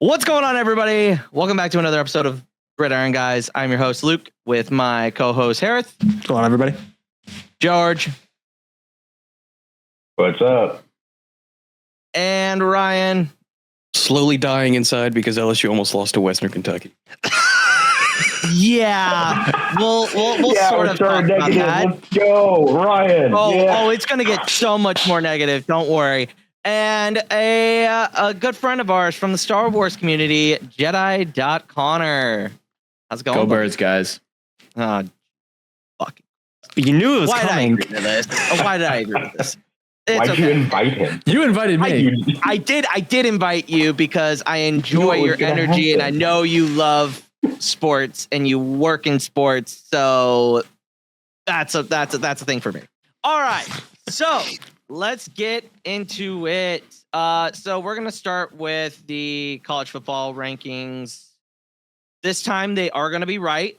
What's going on, everybody? Welcome back to another episode of Gridiron Guys. I'm your host, Luke, with my co-host, Harith. What's going on, everybody? George. What's up? And Ryan. Slowly dying inside because LSU almost lost to Western Kentucky. Yeah, we'll sort of talk about that. Let's go, Ryan. It's going to get so much more negative. Don't worry. And a good friend of ours from the Star Wars community, Jedi.Connor. How's it going? Go Birds, guys. Fuck. You knew it was coming. Why did I agree with this? Why'd you invite him? You invited me. I did invite you because I enjoy your energy and I know you love sports and you work in sports. So that's a thing for me. All right. So let's get into it. So we're going to start with the college football rankings. This time they are going to be right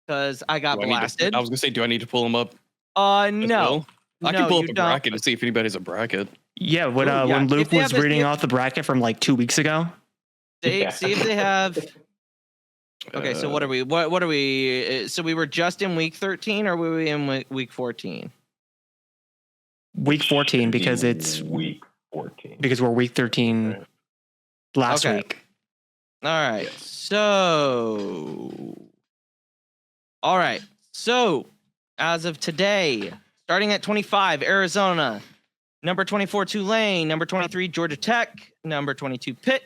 because I got blasted. I was going to say, do I need to pull them up? No. I can pull up a bracket and see if anybody's a bracket. Yeah, when Luke was reading off the bracket from like 2 weeks ago. See if they have. Okay, so what are we? What are we? So we were just in week 13, or were we in week 14? Week 14 because it's week 14 because we're week 13 last week. All right. So as of today, starting at 25, Arizona, number 24, Tulane, number 23, Georgia Tech, number 22, Pitt,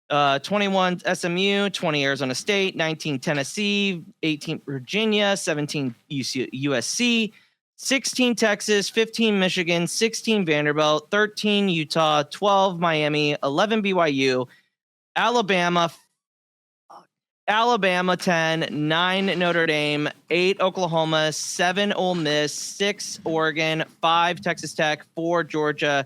21, SMU, 20, Arizona State, 19, Tennessee, 18, Virginia, 17, USC, 16, Texas, 15, Michigan, 16, Vanderbilt, 13, Utah, 12, Miami, 11, BYU, Alabama 10, 9 Notre Dame, 8 Oklahoma, 7 Ole Miss, 6 Oregon, 5 Texas Tech, 4 Georgia,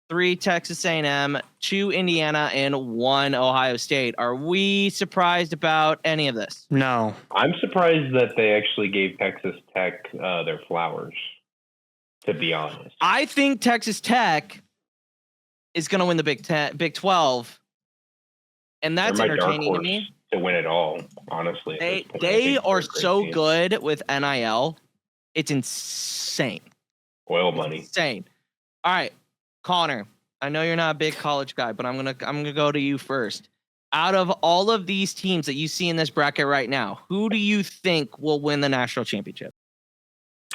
3 Texas A&M, 2 Indiana, and 1 Ohio State. Are we surprised about any of this? No. I'm surprised that they actually gave Texas Tech their flowers, to be honest. I think Texas Tech is going to win the Big 12, and that's entertaining to me. To win it all, honestly. They are so good with NIL. It's insane. Oil money. Insane. All right, Connor, I know you're not a big college guy, but I'm gonna go to you first. Out of all of these teams that you see in this bracket right now, who do you think will win the national championship?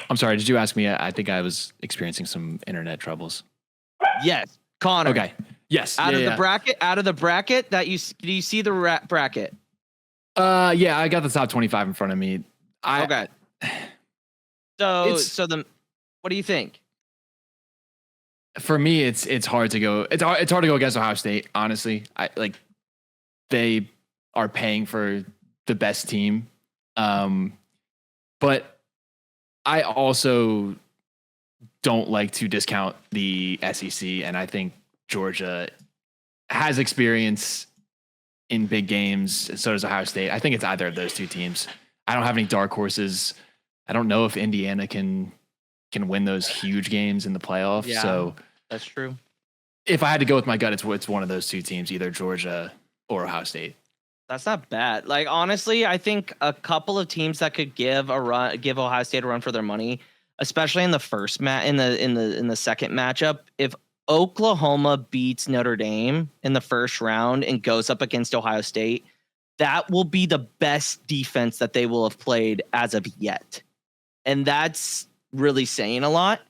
I'm sorry, did you ask me? I think I was experiencing some internet troubles. Yes, Connor. Okay. Yes. Out of the bracket that do you see the bracket? Yeah, I got the top 25 in front of me. Okay. What do you think? For me, it's hard to go. It's hard to go against Ohio State. Honestly, they are paying for the best team, but I also don't like to discount the SEC, and I think Georgia has experience in big games. So does Ohio State. I think it's either of those two teams. I don't have any dark horses. I don't know if Indiana can win those huge games in the playoffs. Yeah, so that's true. If I had to go with my gut, it's one of those two teams, either Georgia or Ohio State. That's not bad. Like, honestly, I think a couple of teams that could give Ohio State a run for their money, especially in the first in the second matchup. If Oklahoma beats Notre Dame in the first round and goes up against Ohio State, that will be the best defense that they will have played as of yet. And that's really saying a lot.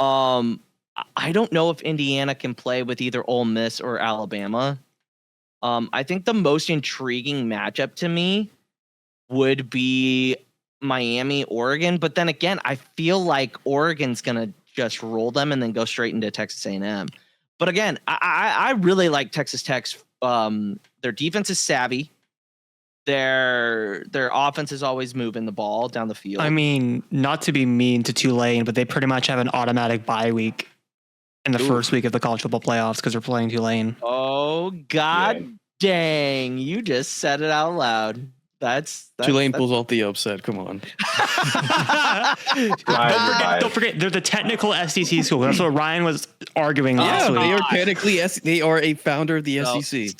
I don't know if Indiana can play with either Ole Miss or Alabama. I think the most intriguing matchup to me would be Miami, Oregon. But then again, I feel like Oregon's going to just roll them and then go straight into Texas A&M. But again, I really like Texas Tech's. Their defense is savvy. Their offense is always moving the ball down the field. I mean, not to be mean to Tulane, but they pretty much have an automatic bye week in the first week of the college football playoffs because they're playing Tulane. Oh, God dang. You just said it out loud. That's Tulane pulls off the upset. Come on. Don't forget, they're the technical SEC school. That's what Ryan was arguing last week. They are technically they are a founder of the SEC.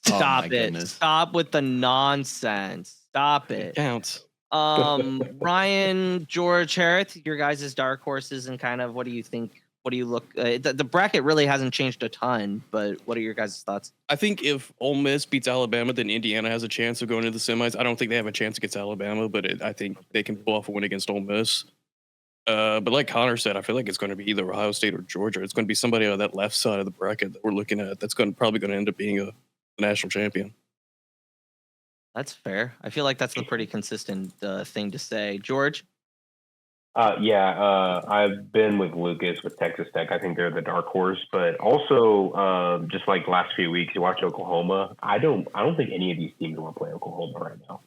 Stop my it. goodness. Stop with the nonsense. Stop it. Counts. Ryan, George, Harith, your guys' dark horses, and kind of what do you think? What do you look? The bracket really hasn't changed a ton, but what are your guys' thoughts? I think if Ole Miss beats Alabama, then Indiana has a chance of going to the semis. I don't think they have a chance against Alabama, but I think they can pull off a win against Ole Miss. But like Connor said, I feel like it's going to be either Ohio State or Georgia. It's going to be somebody on that left side of the bracket that we're looking at that's probably going to end up being a national champion. That's fair. I feel like that's the pretty consistent thing to say. George? I've been with Lucas with Texas Tech. I think they're the dark horse, but also just like last few weeks, you watch Oklahoma. I don't think any of these teams want to play Oklahoma right now.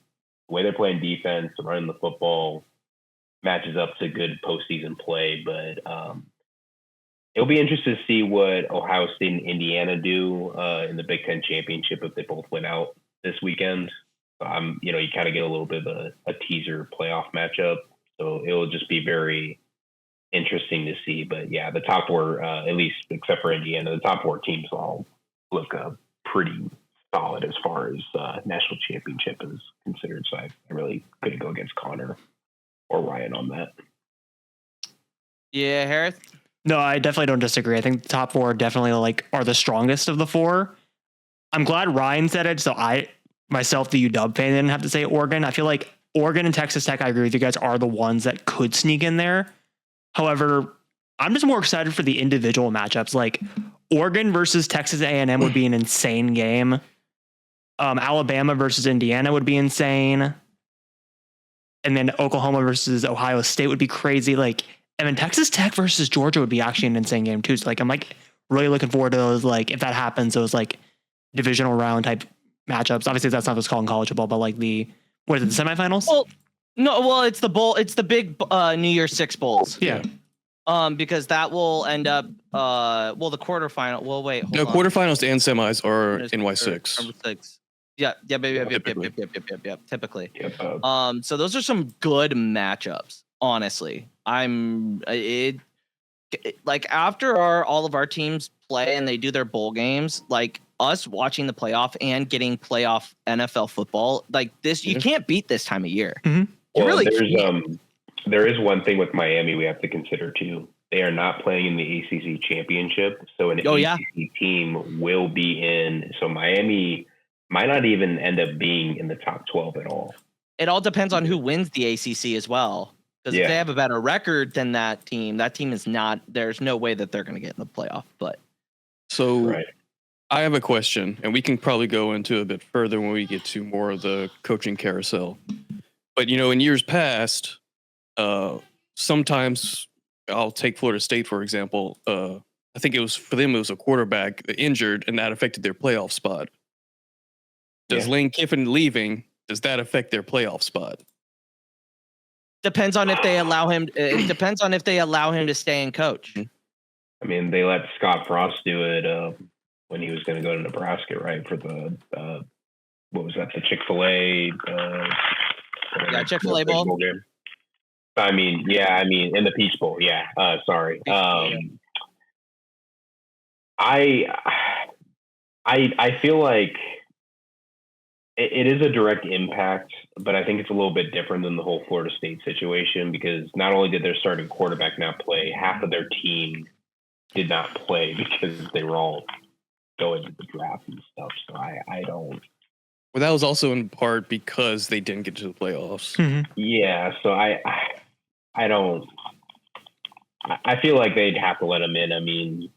The way they're playing defense, running the football, matches up to good postseason play. But it'll be interesting to see what Ohio State and Indiana do in the Big Ten championship if they both win out this weekend. You kind of get a little bit of a teaser playoff matchup. So it'll just be very interesting to see. But yeah, the top four, at least except for Indiana, the top four teams all look pretty solid as far as national championship is considered. So I really couldn't go against Connor or Ryan on that. Yeah, Harith? No, I definitely don't disagree. I think the top four definitely are the strongest of the four. I'm glad Ryan said it. So myself, the UW fan, didn't have to say Oregon. I feel like Oregon and Texas Tech, I agree with you guys, are the ones that could sneak in there. However, I'm just more excited for the individual matchups. Like Oregon versus Texas A&M would be an insane game. Alabama versus Indiana would be insane. And then Oklahoma versus Ohio State would be crazy. And then Texas Tech versus Georgia would be actually an insane game too. So I'm really looking forward to those. If that happens, those divisional round type matchups. Obviously, that's not what's called in college football, but the semifinals? Well, it's the bowl. It's the big New Year's Six bowls. Yeah. Because that will end up the quarterfinal. Well, wait. Hold on. Quarterfinals and semis are NY6. Number 6. Yeah. Yep. Typically. So those are some good matchups. Honestly, after all of our teams play and they do their bowl games, us watching the playoff and getting playoff NFL football, this, you can't beat this time of year. Mm-hmm. You really can't. There is one thing with Miami we have to consider too. They are not playing in the ACC championship, so an ACC team will be in. So Miami might not even end up being in the top 12 at all. It all depends on who wins the ACC as well. Because if they have a better record than that team is not. There's no way that they're going to get in the playoff. But so. I have a question, and we can probably go into a bit further when we get to more of the coaching carousel. But, in years past, sometimes I'll take Florida State, for example. I think it was a quarterback that injured, and that affected their playoff spot. Does Lane Kiffin leaving, does that affect their playoff spot? Depends on if they allow him. It depends on if they allow him to stay and coach. I mean, they let Scott Frost do it when he was going to go to Nebraska, right? For the what was that? The Chick-fil-A. Chick-fil-A bowl. Game. I mean, in the Peach Bowl. Yeah. Sorry. I feel like it is a direct impact, but I think it's a little bit different than the whole Florida State situation because not only did their starting quarterback not play, half of their team did not play because they were all going to the draft and stuff. So I don't. Well, that was also in part because they didn't get to the playoffs. Mm-hmm. Yeah. So I don't. I feel like they'd have to let them in. I mean,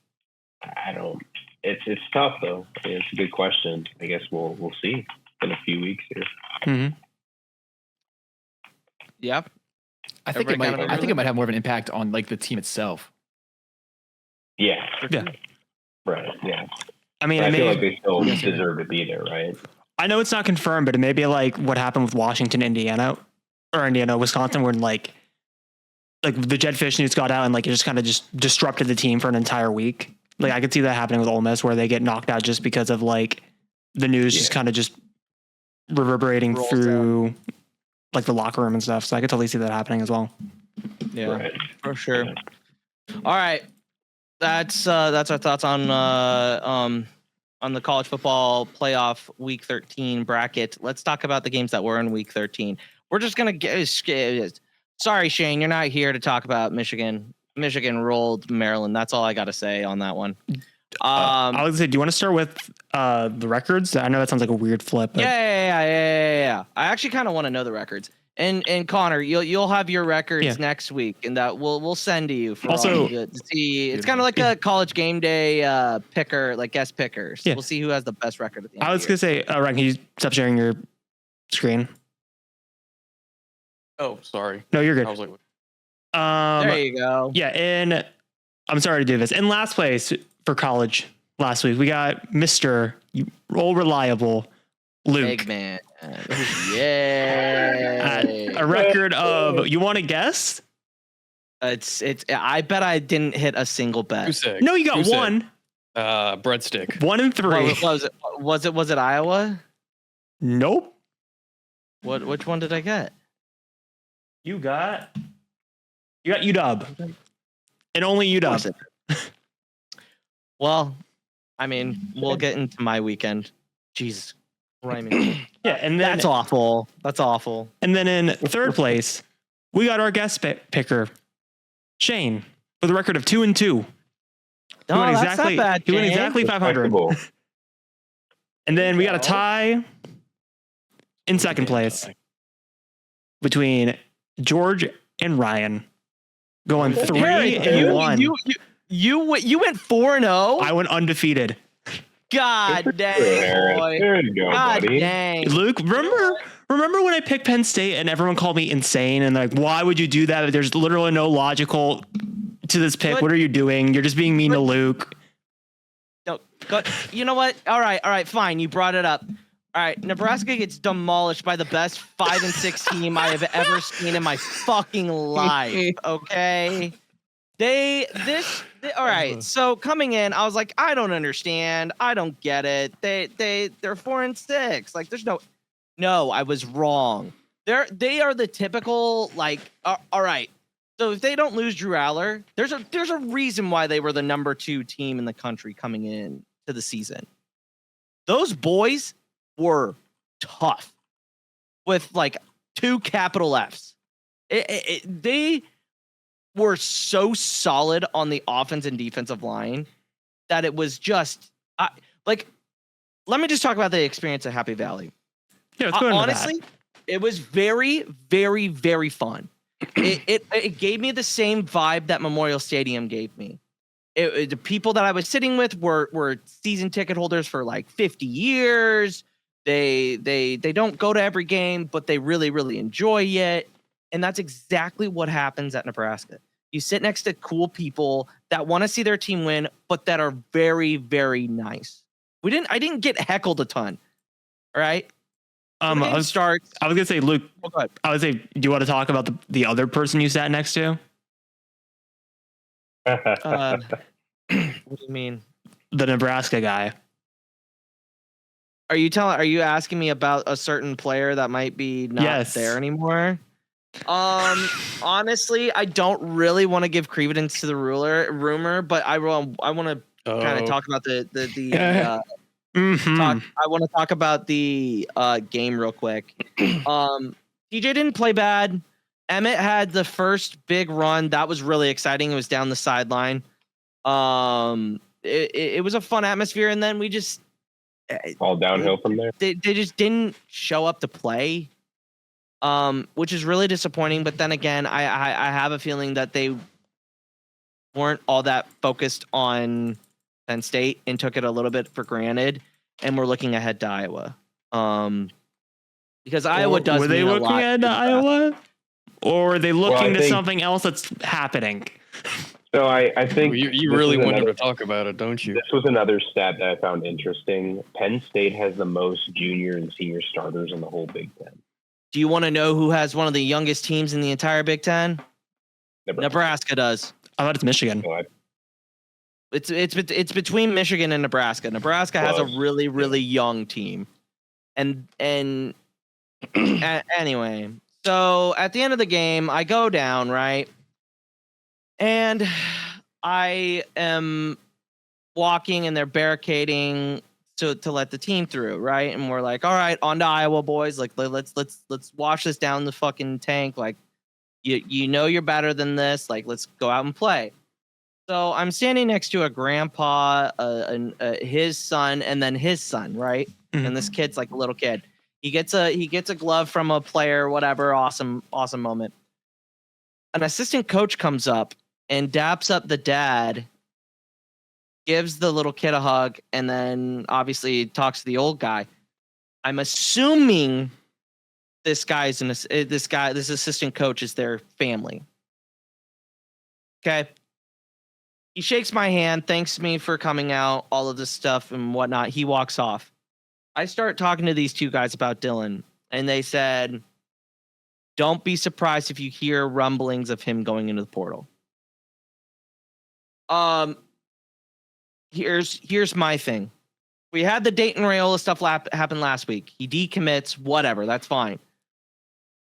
I don't. It's tough though. It's a good question. I guess we'll see in a few weeks here. Mm-hmm. Yep. I think it might have more of an impact on the team itself. Yeah. Yeah. Right. Yeah. I mean, I feel like they still deserve to be there, right? I know it's not confirmed, but it may be what happened with Washington, Wisconsin, where the Jed Fish news got out and it just kind of just disrupted the team for an entire week. I could see that happening with Ole Miss where they get knocked out just because of the news just kind of just reverberating through the locker room and stuff. So I could totally see that happening as well. Yeah, for sure. All right. That's our thoughts on on the college football playoff week 13 bracket. Let's talk about the games that were in week 13. We're just going to get. Sorry, Shane, you're not here to talk about Michigan. Michigan rolled Maryland. That's all I got to say on that one. I was gonna say, do you want to start with the records? I know that sounds like a weird flip. But... Yeah. I actually kind of want to know the records. And Connor, you'll have your records next week, and that we'll send to you for also all to see. It's kind of like a college game day picker, like guest pickers. Yeah. We'll see who has the best record at the end. I was gonna say, Ryan, can you stop sharing your screen? Oh, sorry. No, you're good. I was like, There you go. Yeah, and I'm sorry to do this. In last place for college last week, we got Mr. All Reliable Luke. Eggman. Yeah. A record of, you want to guess? It's. I bet I didn't hit a single bet. Goose egg. No, you got Goose egg. one. Breadstick. 1 and 3. What was it? Was it Iowa? Nope. Which one did I get? You got UW. And only UW. Well, I mean, we'll get into my weekend. Jesus. Rhyming. Yeah, and then That's awful. That's awful. And then in third place, we got our guest picker, Shane, with a record of 2 and 2. No, that's not bad. He went Shane. exactly 500. Respectable. And then we got a tie in second place between George and Ryan, going 3 and 1. You went 4-0. I went undefeated. God dang, boy. There you go, God buddy. dang. Luke, remember when I picked Penn State and everyone called me insane and like, why would you do that? There's literally no logical to this pick. But- What are you doing? You're just being mean to Luke. No, you know what? All right, fine. You brought it up. All right, Nebraska gets demolished by the best 5 and 6 team I have ever seen in my fucking life. Okay. All right. So coming in, I was like, I don't understand. I don't get it. They're 4 and 6. Like, there's no, I was wrong. They are the typical, like, all right. So if they don't lose Drew Aller, there's a reason why they were the number 2 team in the country coming in to the season. Those boys were tough with like 2 capital Fs. They were so solid on the offense and defensive line that it was just like, let me just talk about the experience at Happy Valley. Yeah, let's go into Honestly, it was very, very, very fun. It gave me the same vibe that Memorial Stadium gave me. The people that I was sitting with were season ticket holders for like 50 years. They don't go to every game, but they really, really enjoy it. And that's exactly what happens at Nebraska. You sit next to cool people that want to see their team win, but that are very, very nice. I didn't get heckled a ton. All right. I was gonna say, Luke. Oh, go ahead. I would say, do you want to talk about the other person you sat next to? What do you mean? The Nebraska guy. Are you asking me about a certain player that might be not there anymore? Honestly, I don't really want to give credence to the rumor, but I want to kind of talk about the I want to talk about the game real quick. DJ didn't play bad. Emmett had the first big run. That was really exciting. It was down the sideline. It was a fun atmosphere, and then we just all downhill from there. They just didn't show up to play, which is really disappointing. But then again, I have a feeling that they weren't all that focused on Penn State and took it a little bit for granted, and we're looking ahead to Iowa. Because Iowa does. Were they looking ahead to Iowa, or were they looking to something else that's happening? So I think you really wanted to talk about it, don't you? This was another stat that I found interesting. Penn State has the most junior and senior starters in the whole Big Ten. Do you want to know who has one of the youngest teams in the entire Big Ten? Nebraska does. I thought it's Michigan. It's between Michigan and Nebraska. Nebraska has a really, really young team. And anyway, so at the end of the game, I go down, right? And I am walking and they're barricading to let the team through, right? And we're like, all right, on to Iowa, boys. Like let's wash this down the fucking tank. Like you know you're better than this. Like let's go out and play. So I'm standing next to a grandpa, his son, and then his son, right? Mhm. And this kid's like a little kid. He gets a glove from a player, whatever. Awesome moment. An assistant coach comes up and daps up the dad, gives the little kid a hug, and then obviously talks to the old guy. I'm assuming this assistant coach is their family. Okay. He shakes my hand, thanks me for coming out, all of this stuff and whatnot. He walks off. I start talking to these two guys about Dylan, and they said, don't be surprised if you hear rumblings of him going into the portal. Here's my thing. We had the Dayton Raiola stuff happen last week. He decommits, whatever, that's fine.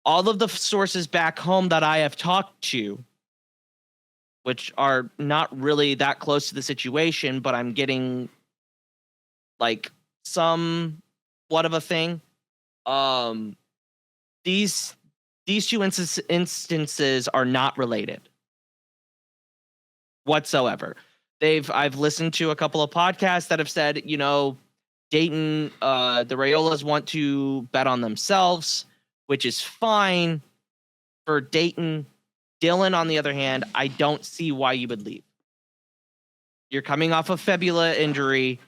All of the sources back home that I have talked to, which are not really that close to the situation, but I'm getting like somewhat of a thing. These two instances are not related whatsoever. I've listened to a couple of podcasts that have said, you know, Dayton, the Raiolas want to bet on themselves, which is fine for Dayton. Dylan, on the other hand, I don't see why you would leave. You're coming off a fibula injury.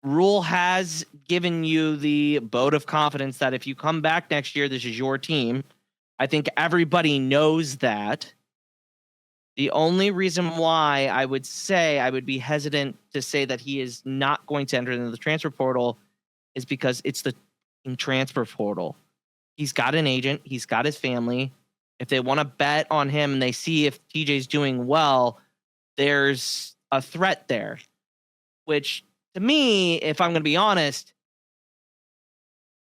Rule has given you the vote of confidence that if you come back next year, this is your team. I think everybody knows that. The only reason why I would say I would be hesitant to say that he is not going to enter into the transfer portal is because it's the transfer portal. He's got an agent. He's got his family. If they want to bet on him and they see if TJ's doing well, there's a threat there, which to me, if I'm going to be honest,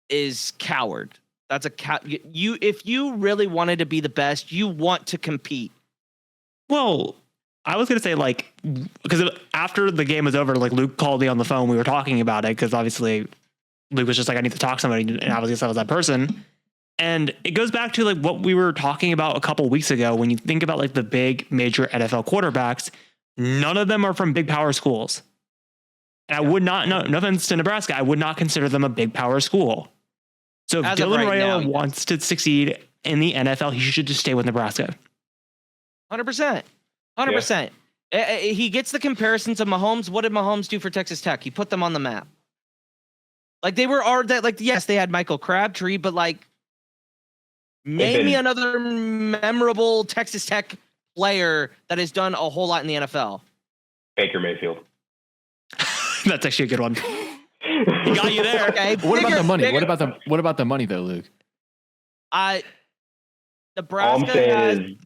is coward. That's if you really wanted to be the best, you want to compete. Well, I was going to say, like, because after the game was over, like, Luke called me on the phone. We were talking about it because obviously Luke was just like, I need to talk to somebody. And obviously I was that person. And it goes back to like what we were talking about a couple weeks ago. When you think about like the big major NFL quarterbacks, none of them are from big power schools. And I would not, no offense to Nebraska, I would not consider them a big power school. So if Dylan Raiola wants to succeed in the NFL, he should just stay with Nebraska. 100%. 100%. Yeah. He gets the comparisons of Mahomes. What did Mahomes do for Texas Tech? He put them on the map. Like they were yes, they had Michael Crabtree, but like name me another memorable Texas Tech player that has done a whole lot in the NFL. Baker Mayfield. That's actually a good one. He got you there. Okay. What about the money? What about the money though, Luke? Nebraska all I'm saying is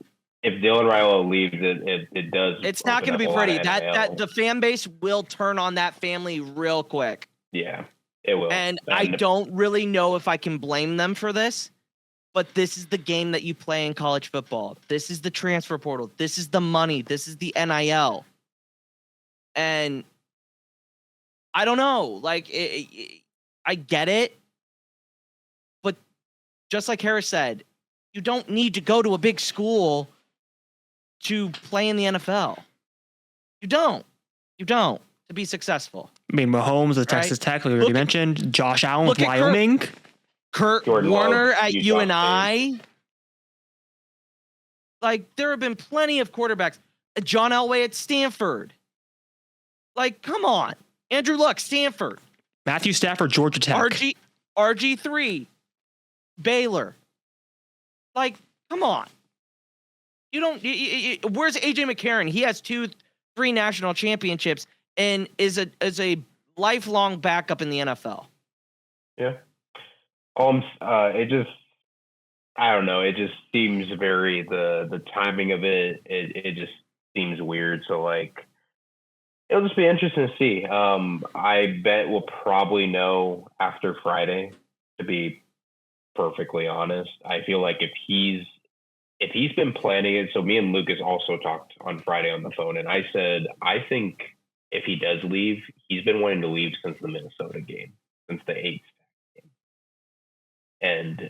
if Dylan Raiola leaves, it does. It's not going to be pretty. That the fan base will turn on that family real quick. Yeah, it will. And I don't really know if I can blame them for this. But this is the game that you play in college football. This is the transfer portal. This is the money. This is the NIL. And I don't know. Like, I get it. But just like Harris said, you don't need to go to a big school to play in the NFL. You don't to be successful. I mean, Mahomes with Texas Tech, like we already mentioned. Josh Allen with Wyoming. Kurt Jordan Warner Love, at UNI. Like, there have been plenty of quarterbacks. John Elway at Stanford. Like, come on. Andrew Luck, Stanford. Matthew Stafford, Georgia Tech. RG3, Baylor. Like, come on. You don't. Where's AJ McCarron? He has 2-3 national championships and is a lifelong backup in the NFL. Yeah. It just, I don't know. It just seems very the timing of it. It just seems weird. So like, it'll just be interesting to see. I bet we'll probably know after Friday. To be perfectly honest, I feel like if he's been planning it. So me and Lucas also talked on Friday on the phone, and I said I think if he does leave, he's been wanting to leave since the Minnesota game, since the 8th game. And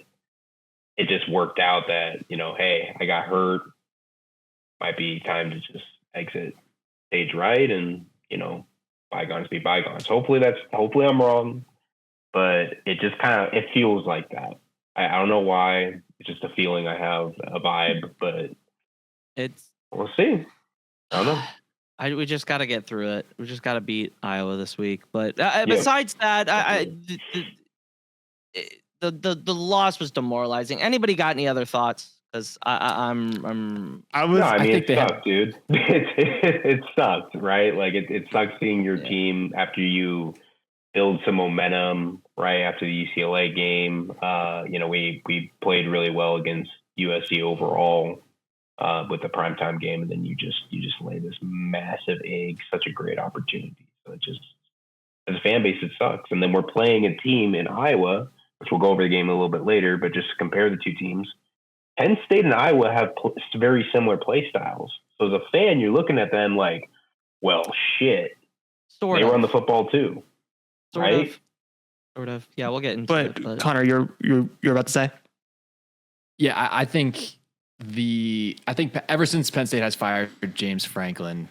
it just worked out that, hey, I got hurt. Might be time to just exit stage right and, bygones be bygones. Hopefully I'm wrong, but it just it feels like that. I don't know why. It's just a feeling I have, a vibe, but we'll see. I don't know. We just got to get through it. We just got to beat Iowa this week. But besides that, the loss was demoralizing. Anybody got any other thoughts? Because I think it sucked, dude. It sucked, right? Like it sucks seeing your team after you build some momentum, right after the UCLA game. We played really well against USC overall with the primetime game, and then you just lay this massive egg, such a great opportunity. So it just, as a fan base, it sucks. And then we're playing a team in Iowa, which we'll go over the game a little bit later, but just to compare the two teams. Penn State and Iowa have very similar play styles. So as a fan, you're looking at them like, well, shit. They run the football too, right? Sort of. Yeah, we'll get into it. But Connor, you're about to say? Yeah, I think ever since Penn State has fired James Franklin,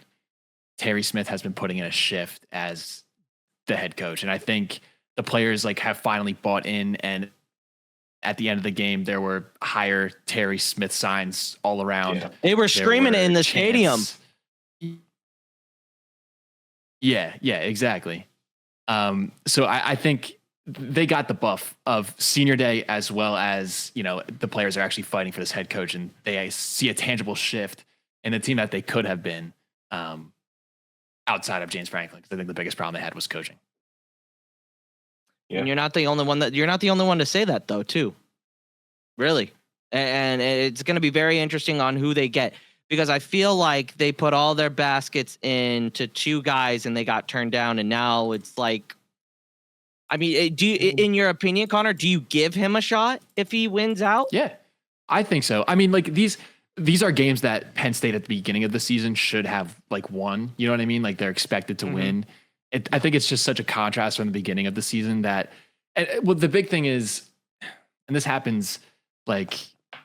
Terry Smith has been putting in a shift as the head coach, and I think the players have finally bought in. And at the end of the game, there were higher Terry Smith signs all around. Yeah. They were screaming it in the stadium. Yeah, exactly. So I think they got the buff of senior day, as well as, the players are actually fighting for this head coach, and they see a tangible shift in the team that they could have been outside of James Franklin. Because I think the biggest problem they had was coaching. Yeah. And you're not the only one to say that, though, too. Really. And it's going to be very interesting on who they get, because I feel like they put all their baskets into two guys and they got turned down. And now it's like, I mean, in your opinion, Connor, do you give him a shot if he wins out? Yeah, I think so. I mean, these are games that Penn State at the beginning of the season should have won. You know what I mean? They're expected to win. I think it's just such a contrast from the beginning of the season that, the big thing is, and this happens,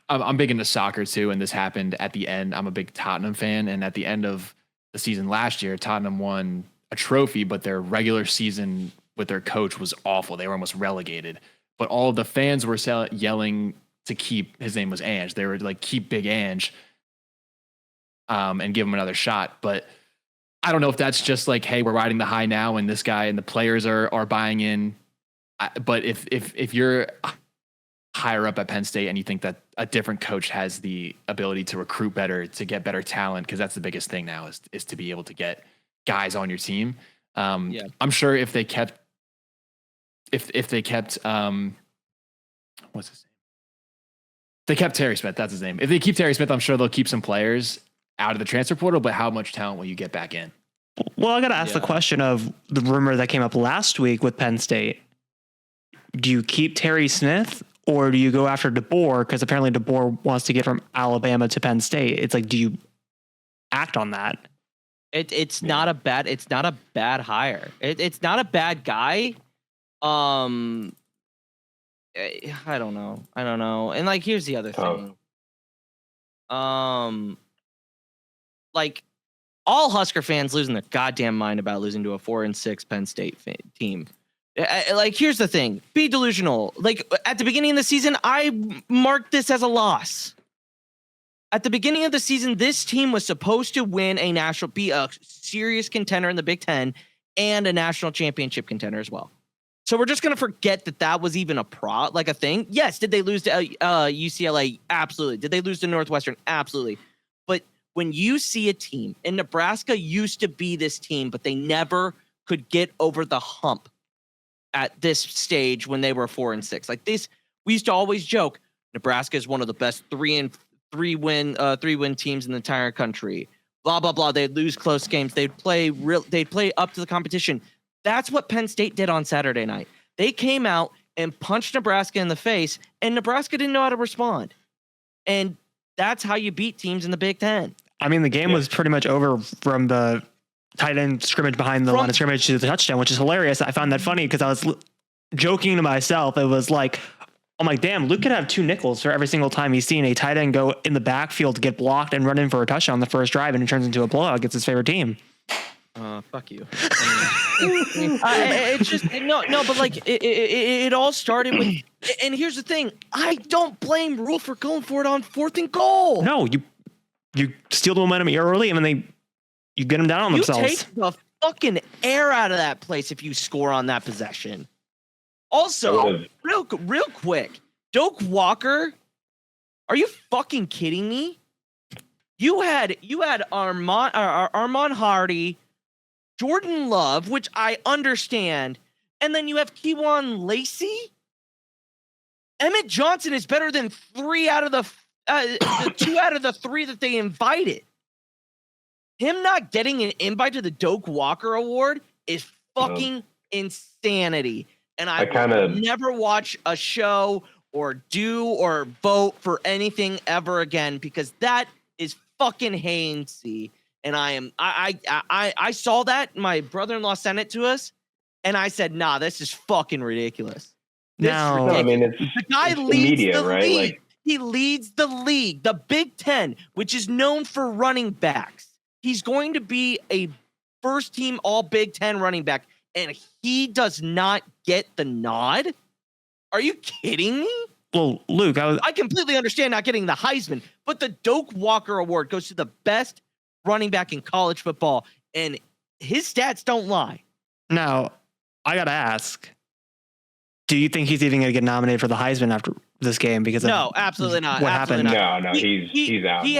I'm big into soccer too, and this happened at the end. I'm a big Tottenham fan, and at the end of the season last year, Tottenham won a trophy, but their regular season with their coach was awful. They were almost relegated, but all of the fans were yelling to keep, his name was Ange. They were keep Big Ange, and give him another shot. But I don't know if that's just hey, we're riding the high now, and this guy and the players are buying in. But if you're higher up at Penn State and you think that a different coach has the ability to recruit better, to get better talent, because that's the biggest thing now is to be able to get guys on your team. I'm sure if they kept what's his name? They kept Terry Smith. That's his name. If they keep Terry Smith, I'm sure they'll keep some players out of the transfer portal, but how much talent will you get back in? Well, I got to ask the question of the rumor that came up last week with Penn State. Do you keep Terry Smith or do you go after DeBoer? Because apparently DeBoer wants to get from Alabama to Penn State. It's do you act on that? It's not a bad hire. It's not a bad guy. I don't know. And here's the other thing. All Husker fans losing their goddamn mind about losing to a 4-6 Penn State team. Here's the thing. Be delusional. At the beginning of the season, I marked this as a loss. At the beginning of the season, this team was supposed to win be a serious contender in the Big Ten and a national championship contender as well. So we're just going to forget that was even a thing. Yes. Did they lose to UCLA? Absolutely. Did they lose to Northwestern? Absolutely. But when you see a team, and Nebraska used to be this team, but they never could get over the hump at this stage when they were 4-6. We used to always joke, Nebraska is one of the best three win teams in the entire country. Blah blah blah. They'd lose close games. They'd play up to the competition. That's what Penn State did on Saturday night. They came out and punched Nebraska in the face, and Nebraska didn't know how to respond. And that's how you beat teams in the Big Ten. I mean, the game was pretty much over from the tight end scrimmage behind the line of scrimmage to the touchdown, which is hilarious. I found that funny because I was joking to myself. It was like, I'm like, damn, Luke could have 2 nickels for every single time he's seen a tight end go in the backfield to get blocked and run in for a touchdown on the first drive, and it turns into a blowout against his favorite team. Fuck you. It's just but like it all started with, and here's the thing: I don't blame Rule for going for it on 4th and goal. No, you steal the momentum early, and then you get them down on themselves. You take the fucking air out of that place if you score on that possession. Also, real quick, Doak Walker, are you fucking kidding me? You had Armand Hardy, Jordan Love, which I understand, and then you have Kewan Lacey. Emmett Johnson is better than 3 out of the 2 out of the 3 that they invited. Him not getting an invite to the Doak Walker Award is fucking insanity. And I will never watch a show or do or vote for anything ever again, because that is fucking handsy. And I saw that. My brother-in-law sent it to us, and I said, nah, this is fucking ridiculous. No, I mean, it's the guy it's leads media, the right? league. Like, He leads the league, the Big Ten, which is known for running backs. He's going to be a first-team All Big Ten running back, and he does not get the nod? Are you kidding me? Well, Luke, I completely understand not getting the Heisman, but the Doak Walker Award goes to the best running back in college football, and his stats don't lie. Now, I got to ask, do you think he's even going to get nominated for the Heisman after this game? Because no, absolutely not. What absolutely happened? Not. no, he's out. He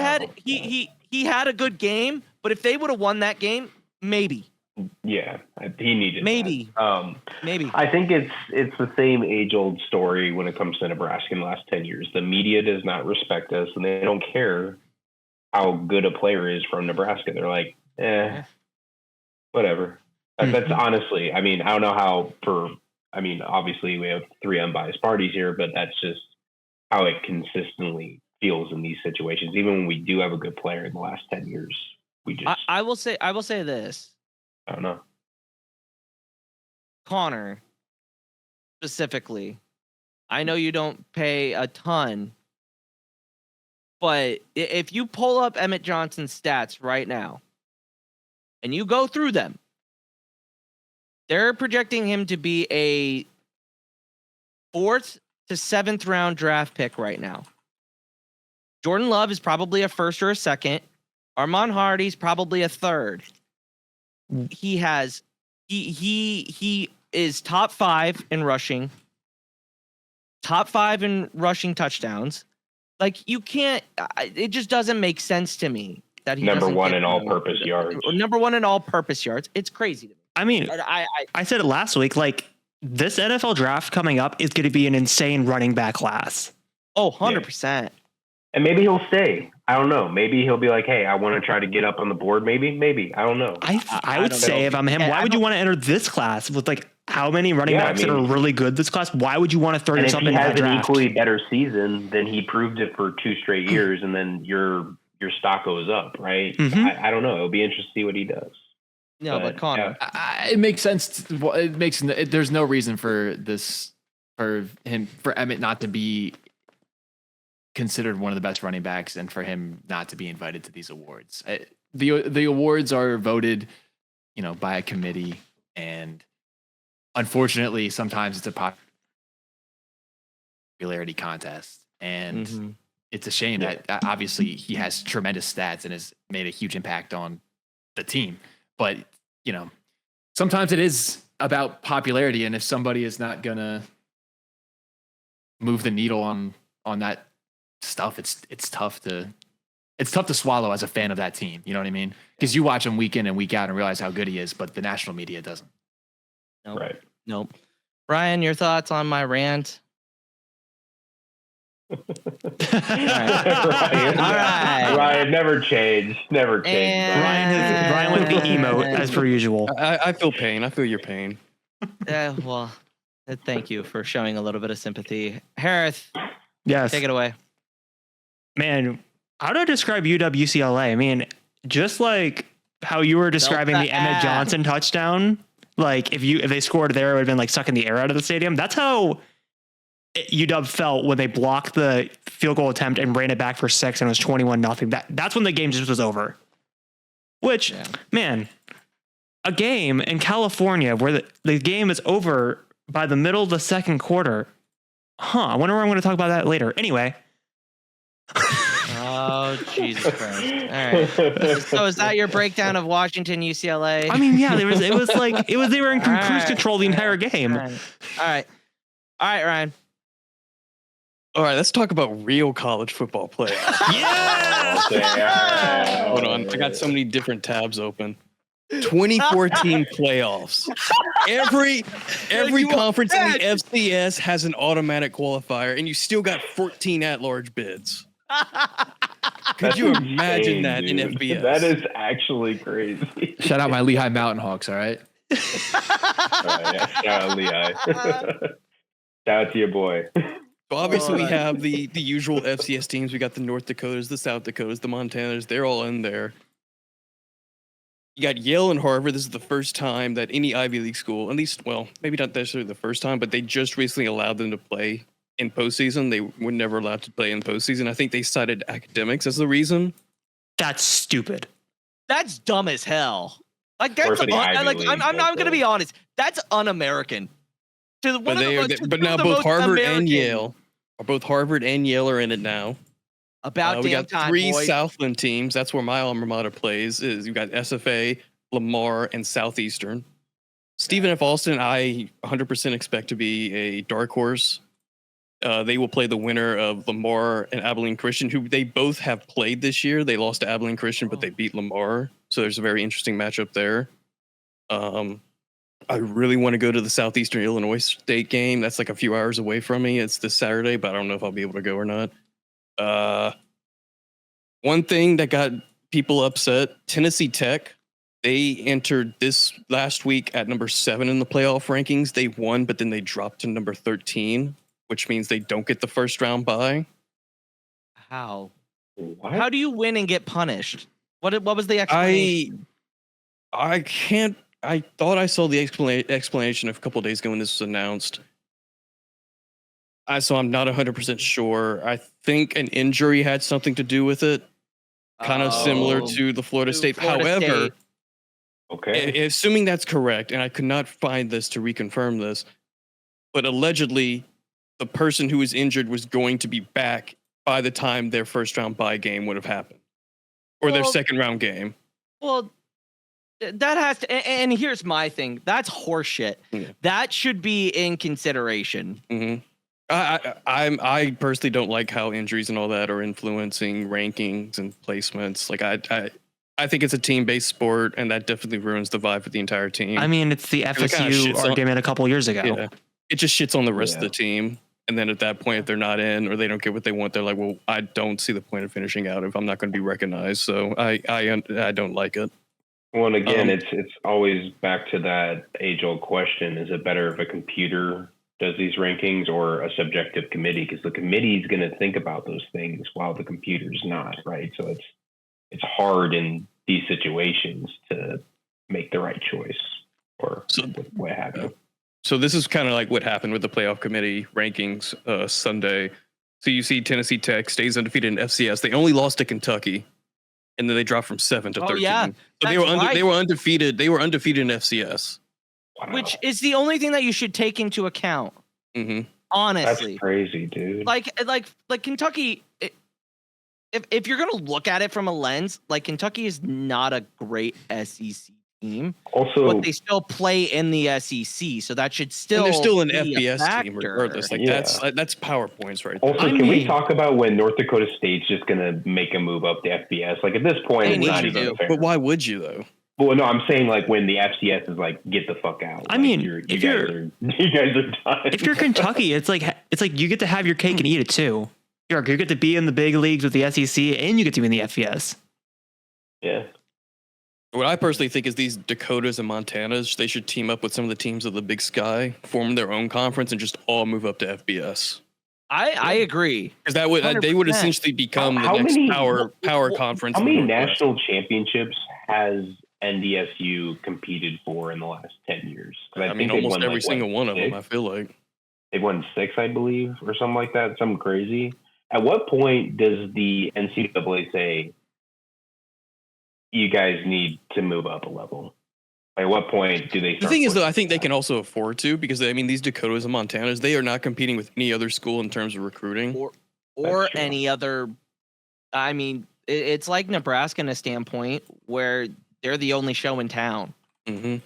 had a good game, but if they would have won that game, maybe. Yeah, he needed maybe. That. Maybe. I think it's the same age-old story when it comes to Nebraska in the last 10 years. The media does not respect us, and they don't care how good a player is from Nebraska. They're like, whatever. That's honestly, I mean, I don't know how obviously we have 3 unbiased parties here, but that's just how it consistently feels in these situations. Even when we do have a good player in the last 10 years, we just... I will say this. I don't know. Connor, specifically, I know you don't pay a ton, but if you pull up Emmett Johnson's stats right now and you go through them, they're projecting him to be a 4th to 7th round draft pick right now. Jordan Love is probably a 1st or a 2nd. Armand Hardy's probably a 3rd. He is top 5 in rushing, top 5 in rushing touchdowns. Like, you can't, it just doesn't make sense to me that he number 1 in all-purpose yards. Number 1 in all-purpose yards. It's crazy to me. I mean, I said it last week, like, this NFL draft coming up is going to be an insane running back class. Oh, 100%. Yeah. And maybe he'll stay. I don't know. Maybe he'll be like, hey, I want to try to get up on the board. Maybe. I don't know. I would say if I'm him, why would you want to enter this class with like how many running backs that are really good this class? Why would you want to throw yourself into that draft? If he has an equally better season, then he proved it for 2 straight years, and then your stock goes up, right? Mm-hmm. I don't know. It'll be interesting to see what he does. No, but Connor, it makes sense. There's no reason for Emmett not to be considered one of the best running backs, and for him not to be invited to these awards. The awards are voted, by a committee, and unfortunately, sometimes it's a popularity contest, and it's a shame that obviously he has tremendous stats and has made a huge impact on the team. But sometimes it is about popularity, and if somebody is not gonna move the needle on that stuff, it's tough to swallow as a fan of that team. You know what I mean? Because you watch him week in and week out and realize how good he is, but the national media doesn't. Nope. Right. Nope. Brian, your thoughts on my rant? All right. Ryan never changed. Never changed. Ryan with the emote as per usual. I feel pain. I feel your pain. Well, thank you for showing a little bit of sympathy. Harith, yes, take it away. Man, how do I describe UW-UCLA? I mean, just like how you were describing the Emmett Johnson touchdown. Like if they scored there, it would have been like sucking the air out of the stadium. That's how UW felt when they blocked the field goal attempt and ran it back for 6 and it was 21-0. That's when the game just was over. Which, man, a game in California where the game is over by the middle of the second quarter. I wonder where I'm going to talk about that later. Anyway. Oh, Jesus Christ. All right. So is that your breakdown of Washington, UCLA? I mean, yeah, they were in cruise control the entire game. All right, Ryan. All right, let's talk about real college football playoffs. Yeah! Hold on. I got so many different tabs open. 2014 playoffs. Every conference in the FCS has an automatic qualifier, and you still got 14 at-large bids. Could you imagine that in FBS? That is actually crazy. Shout out my Lehigh Mountain Hawks, all right? Shout out Lehigh. Shout out to your boy. So obviously we have the usual FCS teams. We got the North Dakotas, the South Dakotas, the Montanas. They're all in there. You got Yale and Harvard. This is the first time that any Ivy League school, at least, well, maybe not necessarily the first time, but they just recently allowed them to play in postseason. They were never allowed to play in postseason. I think they cited academics as the reason. That's stupid. That's dumb as hell. Like that's I'm going to be honest. That's un-American. But now both Harvard and Yale are in it now. About we damn got time, 3 boys. Southland teams. That's where my alma mater plays. You got SFA, Lamar, and Southeastern. Stephen F. Austin, I 100% expect to be a dark horse. They will play the winner of Lamar and Abilene Christian, who they both have played this year. They lost to Abilene Christian, but they beat Lamar. So there's a very interesting matchup there. I really want to go to the Southeastern Illinois State game. That's like a few hours away from me. It's this Saturday, but I don't know if I'll be able to go or not. One thing that got people upset, Tennessee Tech, they entered this last week at number 7 in the playoff rankings. They won, but then they dropped to number 13, which means they don't get the first round bye. How? What? How do you win and get punished? What was the explanation? I can't. I thought I saw the explanation a couple of days ago when this was announced. So I'm not 100% sure. I think an injury had something to do with it. Kind of similar to the Florida State. However, okay, assuming that's correct, and I could not find this to reconfirm this, but allegedly the person who was injured was going to be back by the time their first round bye game would have happened, or their second round game. Well, that has to, and here's my thing. That's horseshit. Yeah. That should be in consideration. Mm-hmm. I personally don't like how injuries and all that are influencing rankings and placements. Like I think it's a team-based sport, and that definitely ruins the vibe for the entire team. I mean, it's the FSU argument a couple years ago. Yeah. It just shits on the rest of the team. And then at that point, if they're not in or they don't get what they want, they're like, well, I don't see the point of finishing out if I'm not going to be recognized. So I don't like it. Well, and again, it's always back to that age-old question: is it better if a computer does these rankings or a subjective committee? Because the committee is going to think about those things while the computer's not, right? So it's hard in these situations to make the right choice or what have you. So this is kind of like what happened with the playoff committee rankings Sunday. So you see Tennessee Tech stays undefeated in FCS. They only lost to Kentucky, and then they dropped from 7 to 13. Yeah, so they were undefeated. They were undefeated in FCS. Wow. Which is the only thing that you should take into account. Mm-hmm. Honestly, that's crazy, dude. Like Kentucky. If you're gonna look at it from a lens, like Kentucky is not a great SEC team. Also, but they still play in the SEC, so that should still. And they're still an be FBS team, regardless. Like that's PowerPoints, right? Also, can we talk about when North Dakota State's just gonna make a move up to FBS? Like at this point, it's not even fair. But why would you though? Well, no, I'm saying like when the FCS is like, get the fuck out. I mean, you guys are done. If you're Kentucky, it's like you get to have your cake and eat it too. You get to be in the big leagues with the SEC, and you get to be in the FBS. Yeah. What I personally think is these Dakotas and Montanas, they should team up with some of the teams of the Big Sky, form their own conference, and just all move up to FBS. I agree. Because they would essentially become the next power conference. How many national championships has NDSU competed for in the last 10 years? I mean, almost every single one of them, I feel like. They won 6, I believe, or something like that, something crazy. At what point does the NCAA say, you guys need to move up a level? At what point do they start? The thing is, though, I think they can also afford to, because, I mean, these Dakotas and Montanas, they are not competing with any other school in terms of recruiting. Or any other. I mean, it's like Nebraska in a standpoint where they're the only show in town. Mm-hmm.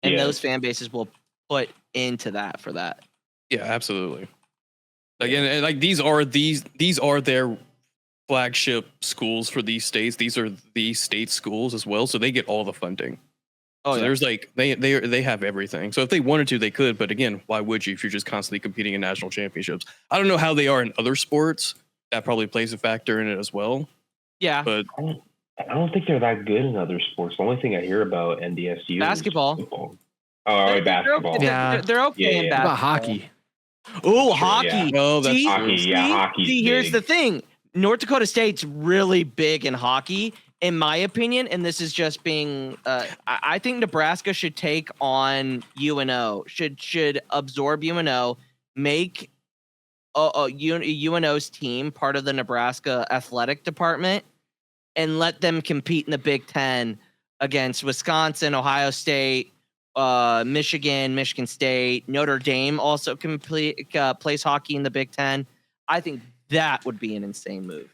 And those fan bases will put into that for that. Yeah, absolutely. Like, and like these are their flagship schools for these states. These are the state schools as well, so they get all the funding. Oh, so yeah. there's like they have everything. So if they wanted to, they could. But again, why would you if you're just constantly competing in national championships? I don't know how they are in other sports. That probably plays a factor in it as well. Yeah, but I don't think they're that good in other sports. The only thing I hear about NDSU basketball. is football. Oh, basketball. They're okay in basketball. About hockey. Oh, Sure, hockey. yeah. Oh, that's Hockey, true. yeah, hockey's See, here's big. the thing. North Dakota State's really big in hockey, in my opinion, and this is just being. I think Nebraska should take on UNO. Should absorb UNO, make UNO's team part of the Nebraska athletic department, and let them compete in the Big Ten against Wisconsin, Ohio State, Michigan, Michigan State, Notre Dame also plays hockey in the Big Ten. I think that would be an insane move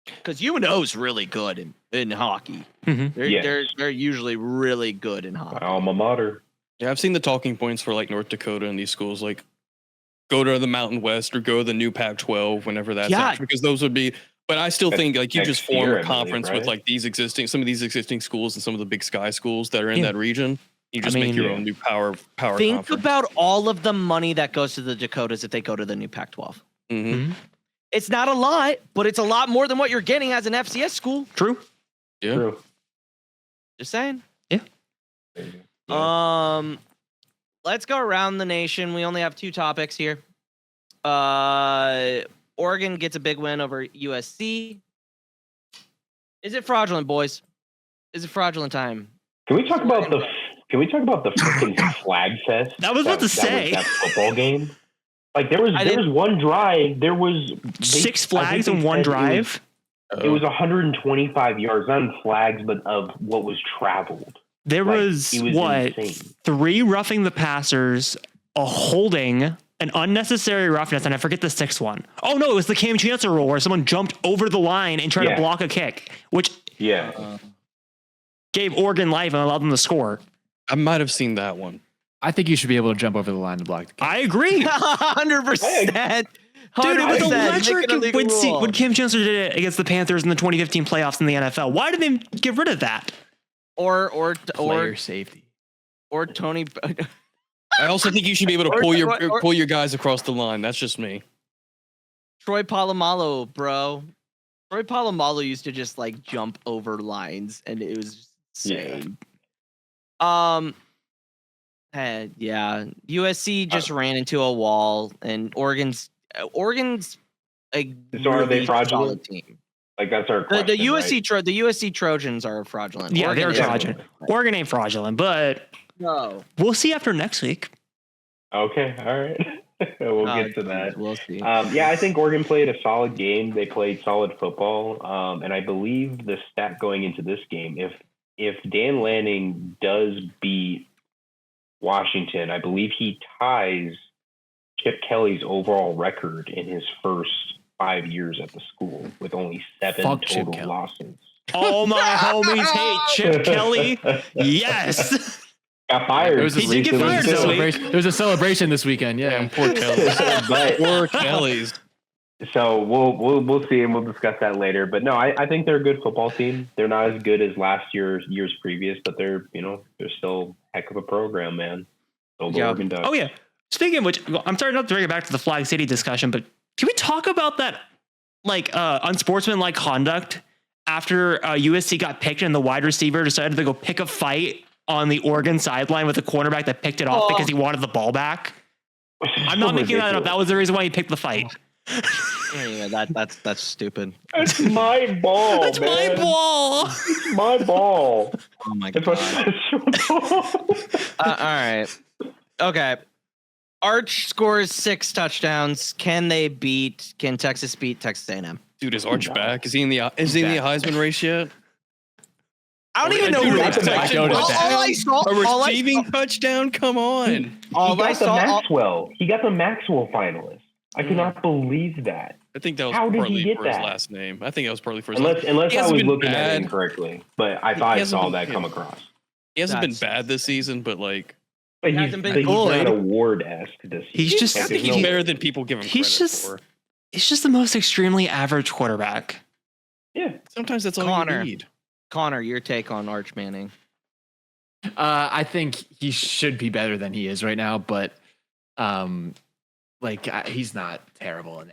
because UNO's really good in hockey. Mm-hmm. They're usually really good in hockey. My alma mater. Yeah, I've seen the talking points for like North Dakota and these schools, like go to the Mountain West or go to the new Pac-12 whenever that's out, because those would be. But I still think like you just form a conference with like some of these existing schools and some of the Big Sky schools that are in that region. You just make your own new power Think conference. about all of the money that goes to the Dakotas if they go to the new Pac-12. Mm-hmm. It's not a lot, but it's a lot more than what you're getting as an FCS school. True. Yeah. True. Just saying. Yeah. Let's go around the nation. We only have 2 topics here. Oregon gets a big win over USC. Is it fraudulent, boys? Is it fraudulent time? Can we talk about the freaking flag fest? That was about to say. That football game. Like there was one drive. There was 6 flags in one drive. It was 125 yards, not in flags, but of what was traveled. There was what? Insane. 3 roughing the passers, a holding, an unnecessary roughness, and I forget the 6th one. Oh no, it was the Cam Chancellor rule where someone jumped over the line and tried to block a kick, which gave Oregon life and allowed them to score. I might have seen that one. I think you should be able to jump over the line to block the kick. I agree. 100%. Dude, it was electric when when Cam Chancellor did it against the Panthers in the 2015 playoffs in the NFL. Why did they get rid of that? Or Player safety. Or Tony. I also think you should be able to pull your guys across the line. That's just me. Troy Polamalu, bro. Troy Polamalu used to just like jump over lines, and it was insane. USC just ran into a wall, and Oregon's a So are they really fraudulent? solid team. Like that's our question, The USC right? the USC Trojans are fraudulent. Yeah, Oregon they're isn't. fraudulent. Oregon ain't fraudulent, but No. we'll see after next week. Okay, all right. We'll get to that. We'll see. I think Oregon played a solid game. They played solid football, and I believe the stat going into this game, if Dan Lanning does beat Washington, I believe he ties Chip Kelly's overall record in his first 5 years at the school with only 7 total losses. All my homies hate Chip Kelly. Yes. Got fired. He did get fired this week. There was a celebration this weekend. Yeah. Poor Kelly. Poor Kelly's. So we'll see, and we'll discuss that later. But no, I think they're a good football team. They're not as good as years previous, but they're still a heck of a program, man. Oregon Ducks. Oh yeah. Speaking of which, I'm sorry not to bring it back to the Flag City discussion, but can we talk about that unsportsmanlike conduct after USC got picked and the wide receiver decided to go pick a fight on the Oregon sideline with the cornerback that picked it off because he wanted the ball back? I'm not making that up. That was the reason why he picked the fight. Yeah, that's stupid. That's my ball, That's my man. ball. It's my ball. Oh my It's my god. special ball. All right. Okay. Arch scores 6 touchdowns. Can Texas beat Texas A&M? Dude, is Arch back? Is he in the Heisman race yet? I don't Oh, even yeah, know dude, who that's they a touched. touchdown. All I saw, A receiving touchdown? Come on. He got the Maxwell. He got the Maxwell finalist. I cannot believe that. I think that was How did he partly get for his that? last name. I think that was partly for his last name. Unless He I hasn't was been looking at bad. it incorrectly, but I thought I hasn't saw been- that yeah. come across. He hasn't been That's- bad this season, but like But He he's, hasn't been but he's good. not award-esque this season. He's just- I Like, think there's he's no- better than people give him He's credit just- for. He's just the most extremely average quarterback. Yeah. Sometimes that's all Connor. you need. Connor, your take on Arch Manning? I think he should be better than he is right now, but he's not terrible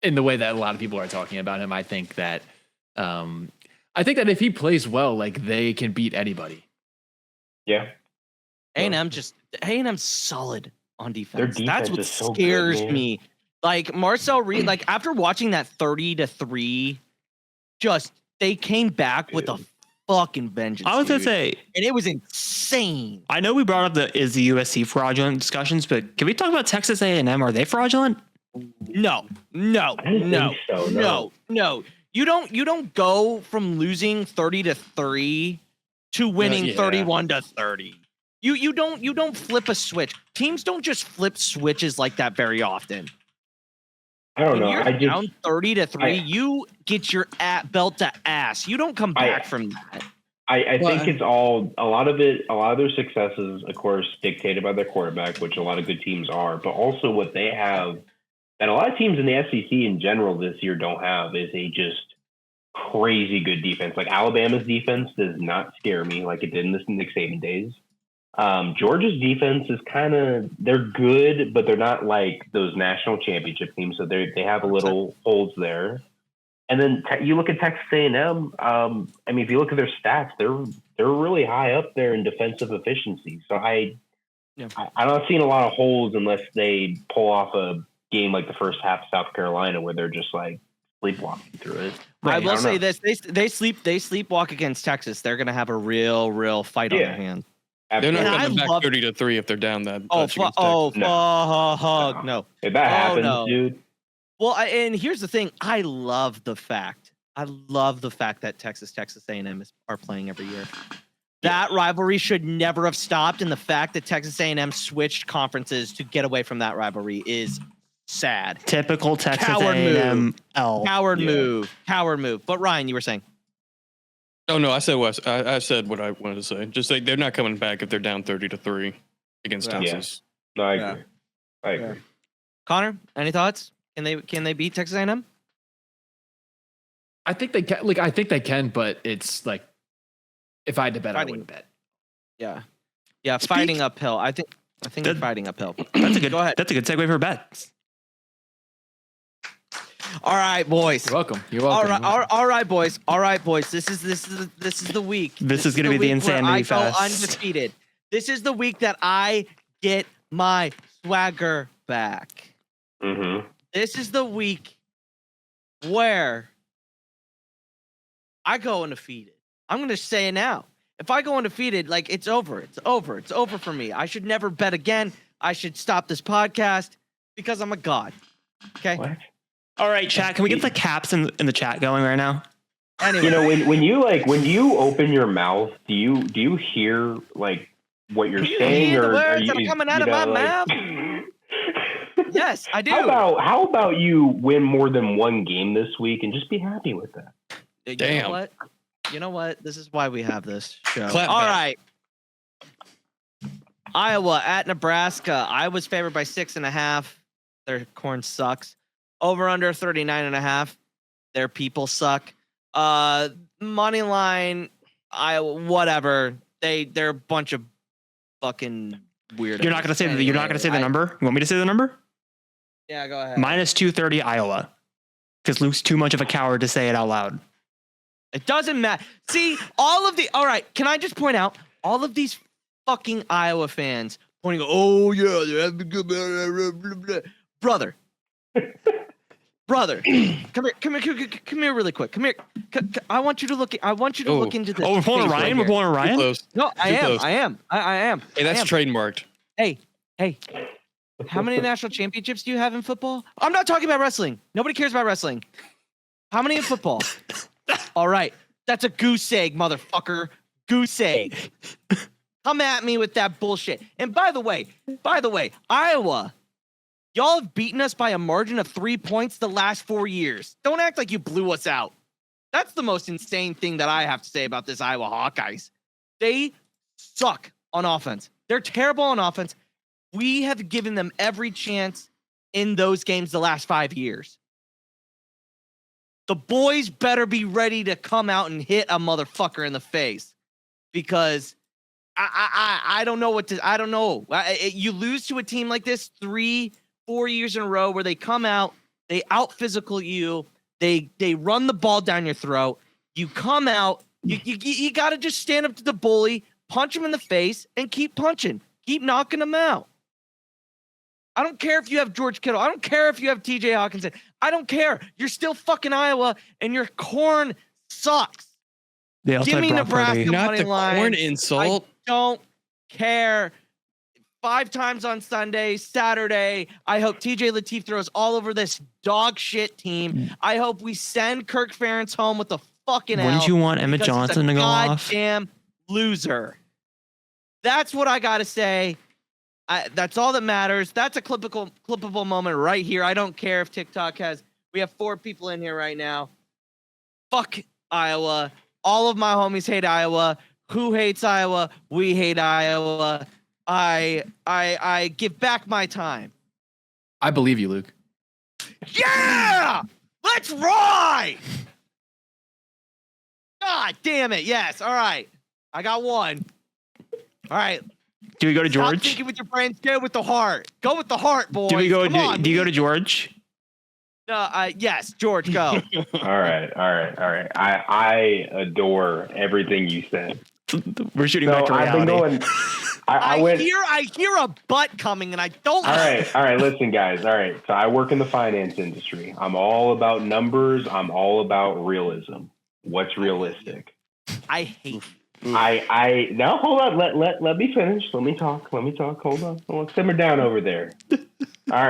in the way that a lot of people are talking about him. I think that if he plays well, like they can beat anybody. Yeah. A&M's solid on defense. Their That's defense what is so good, scares man. me. Like Marcel Reed, like after watching that 30-3, just they came back with a fucking vengeance. I was gonna dude. say, and it was insane. I know we brought up the USC fraudulent discussions, but can we talk about Texas A&M? Are they fraudulent? No. I don't think so, no. You don't go from losing 30-3 to winning yeah. 31-30. You don't flip a switch. Teams don't just flip switches like that very often. I don't When know. you're I just down 30-3, I- you get your belt to ass. You don't come back from that. I Well, think it's all a lot of their successes, of course, dictated by their quarterback, which a lot of good teams are, but also what they have that a lot of teams in the SEC in general this year don't have is a just crazy good defense. Like Alabama's defense does not scare me like it did in the Nick Saban days. Georgia's defense is they're good, but they're not like those national championship teams. So they have a little holes there. And then you look at Texas A&M. If you look at their stats, they're really high up there in defensive efficiency. So I'm not seeing a lot of holes unless they pull off a game like the first half of South Carolina where they're just like sleepwalking through it. I will don't say know. this: they sleepwalk against Texas. They're gonna have a real fight on Yeah. their hands. They're not And I coming back love- 30-3 if they're down that. Oh, much against Texas. no. If that happens, no. dude. Well, and here's the thing: I love the fact that Texas A&M are playing every year. That rivalry should never have stopped, and the fact that Texas A&M switched conferences to get away from that rivalry is sad. Typical Texas Coward A&M move. L. Coward move. But Ryan, you were saying? Oh no, I said what I wanted to say. Just like they're not coming back if they're down 30-3 against Yeah. Texas. No, I Yeah. agree. I agree. Connor, any thoughts? Can they beat Texas A&M? I think they can. I think they can, but it's like if I had to bet, I wouldn't bet. Yeah, fighting uphill. I think they're fighting uphill. That's a good. Go ahead. That's a good segue for bets. All right, boys. You're welcome. You're welcome. All right, boys. This is the week. This is gonna be the week where insanity I go fest. undefeated. This is the week that I get my swagger back. Mm-hmm. This is the week where I go undefeated. I'm gonna say it now. If I go undefeated, like it's over. It's over. It's over for me. I should never bet again. I should stop this podcast because I'm a god. Okay. What? All right, chat. Can we get the caps in the chat going right now? Anyway, You know, when you open your mouth, do you hear like what you're You saying, hear the or words are that you are coming out you of my know, like- mouth? Yes, I do. How about you win more than one game this week and just be happy with that? You Damn. know what? You know what? This is why we have this show. Clap All back. right. Iowa at Nebraska. Iowa's favored by 6.5. Their corn sucks. Over under 39.5. Their people suck. Money line. Iowa. Whatever. They're a bunch of fucking weirdos. You're not gonna say Anyway, you're not gonna say the number. You want me to say the number? Yeah, go ahead. Minus 230 Iowa. Because Luke's too much of a coward to say it out loud. It doesn't matter. See, all right, can I just point out all of these fucking Iowa fans pointing, oh yeah, they're having good, blah, blah, blah, blah. Brother. brother, come here, really quick. Come here. I want you to look. I want you to look into this. Oh, we're pulling a Ryan. We're pulling a Too Ryan. close. No, I Too am. close. I am. I am. Hey, that's I am. trademarked. Hey. How many national championships do you have in football? I'm not talking about wrestling. Nobody cares about wrestling. How many in football? All right. That's a goose egg, motherfucker. Goose egg. Come at me with that bullshit. And by the way, Iowa, y'all have beaten us by a margin of 3 points the last 4 years. Don't act like you blew us out. That's the most insane thing that I have to say about this Iowa Hawkeyes. They suck on offense. They're terrible on offense. We have given them every chance in those games the last 5 years. The boys better be ready to come out and hit a motherfucker in the face, because I don't know what to. I don't know. You lose to a team like this 3-4 years in a row where they come out, they out physical you, they run the ball down your throat. You come out, you got to just stand up to the bully, punch him in the face, and keep punching, keep knocking him out. I don't care if you have George Kittle. I don't care if you have TJ Hawkinson. I don't care. You're still fucking Iowa, and your corn sucks. They also Give had me Brock Nebraska Purdy. Not money the line. corn insult. I don't care. 5 times on Sunday, Saturday. I hope TJ Lateef throws all over this dog shit team. I hope we send Kirk Ferentz home with the fucking L. Wouldn't you want Emmett because he's a Johnson to go off? goddamn loser. That's what I got to say. That's all that matters. That's a clippable moment right here. I don't care if TikTok has. We have 4 people in here right now. Fuck Iowa. All of my homies hate Iowa. Who hates Iowa? We hate Iowa. I give back my time. I believe you, Luke. Yeah! Let's ride! God damn it. Yes. All right. I got one. All right. Do we go to Stop George? thinking with your brains. Go with the heart. Go with the heart, boys. Do we go? Come on, Do you go to George? yes, George, go. All right. I adore everything you said. We're shooting So back to I've been reality. going. I went. I hear a butt coming, and I don't. All right. Listen, guys. All right. So I work in the finance industry. I'm all about numbers. I'm all about realism. What's realistic? I hate. I now hold on. Let me finish. Let me talk. Hold on. Simmer down over there. All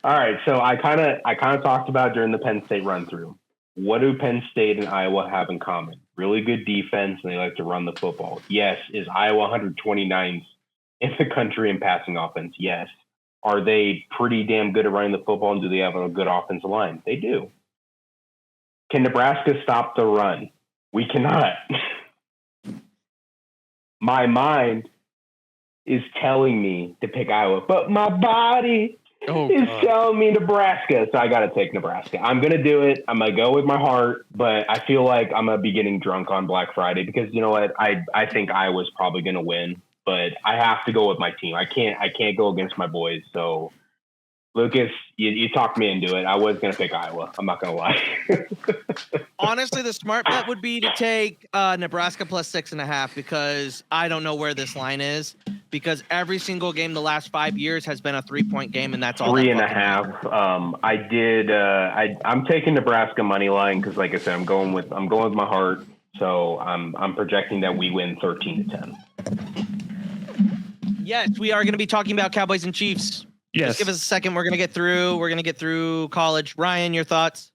right. So I kind of talked about during the Penn State run through. What do Penn State and Iowa have in common? Really good defense, and they like to run the football. Yes. Is Iowa 129th in the country in passing offense? Yes. Are they pretty damn good at running the football, and do they have a good offensive line? They do. Can Nebraska stop the run? We cannot. My mind is telling me to pick Iowa, but my body is telling me Nebraska. So I got to take Nebraska. I'm going to do it. I'm going to go with my heart, but I feel like I'm going to be getting drunk on Black Friday because you know what? I think Iowa's probably going to win, but I have to go with my team. I can't go against my boys. So Lucas, you talked me into it. I was going to pick Iowa. I'm not going to lie. Honestly, the smart bet would be to take Nebraska plus 6.5 because I don't know where this line is. Because every single game the last 5 years has been a 3-point game, and that's all. 3.5. I'm taking Nebraska money line because, like I said, I'm going with my heart. So I'm projecting that we win 13-10. Yes, we are going to be talking about Cowboys and Chiefs. Yes. Just give us a second. We're going to get through college. Ryan, your thoughts?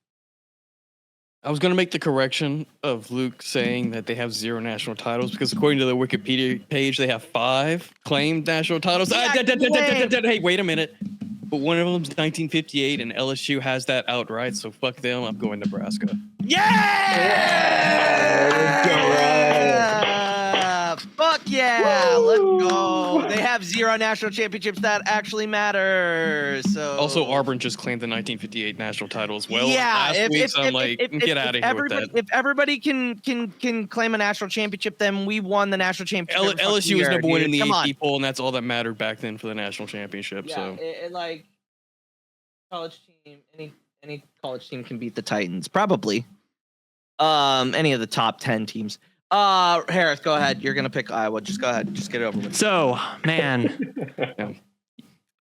I was going to make the correction of Luke saying that they have 0 national titles because according to the Wikipedia page, they have 5 claimed national titles. Hey, wait a minute. But one of them's 1958 and LSU has that outright. So fuck them. I'm going Nebraska. Fuck yeah! Woo! Let's go. They have 0 national championships that actually matter. So also, Auburn just claimed the 1958 national title as well. Yeah, Get out of here with that. If everybody can claim a national championship, then we won the national championship. LSU was number 1 in the AP poll, and that's all that mattered back then for the national championship. Yeah, so like college team, any college team can beat the Titans, probably. Any of the top 10 teams. Harris, go ahead. You're gonna pick Iowa. Just go ahead. Just get it over with. So, man,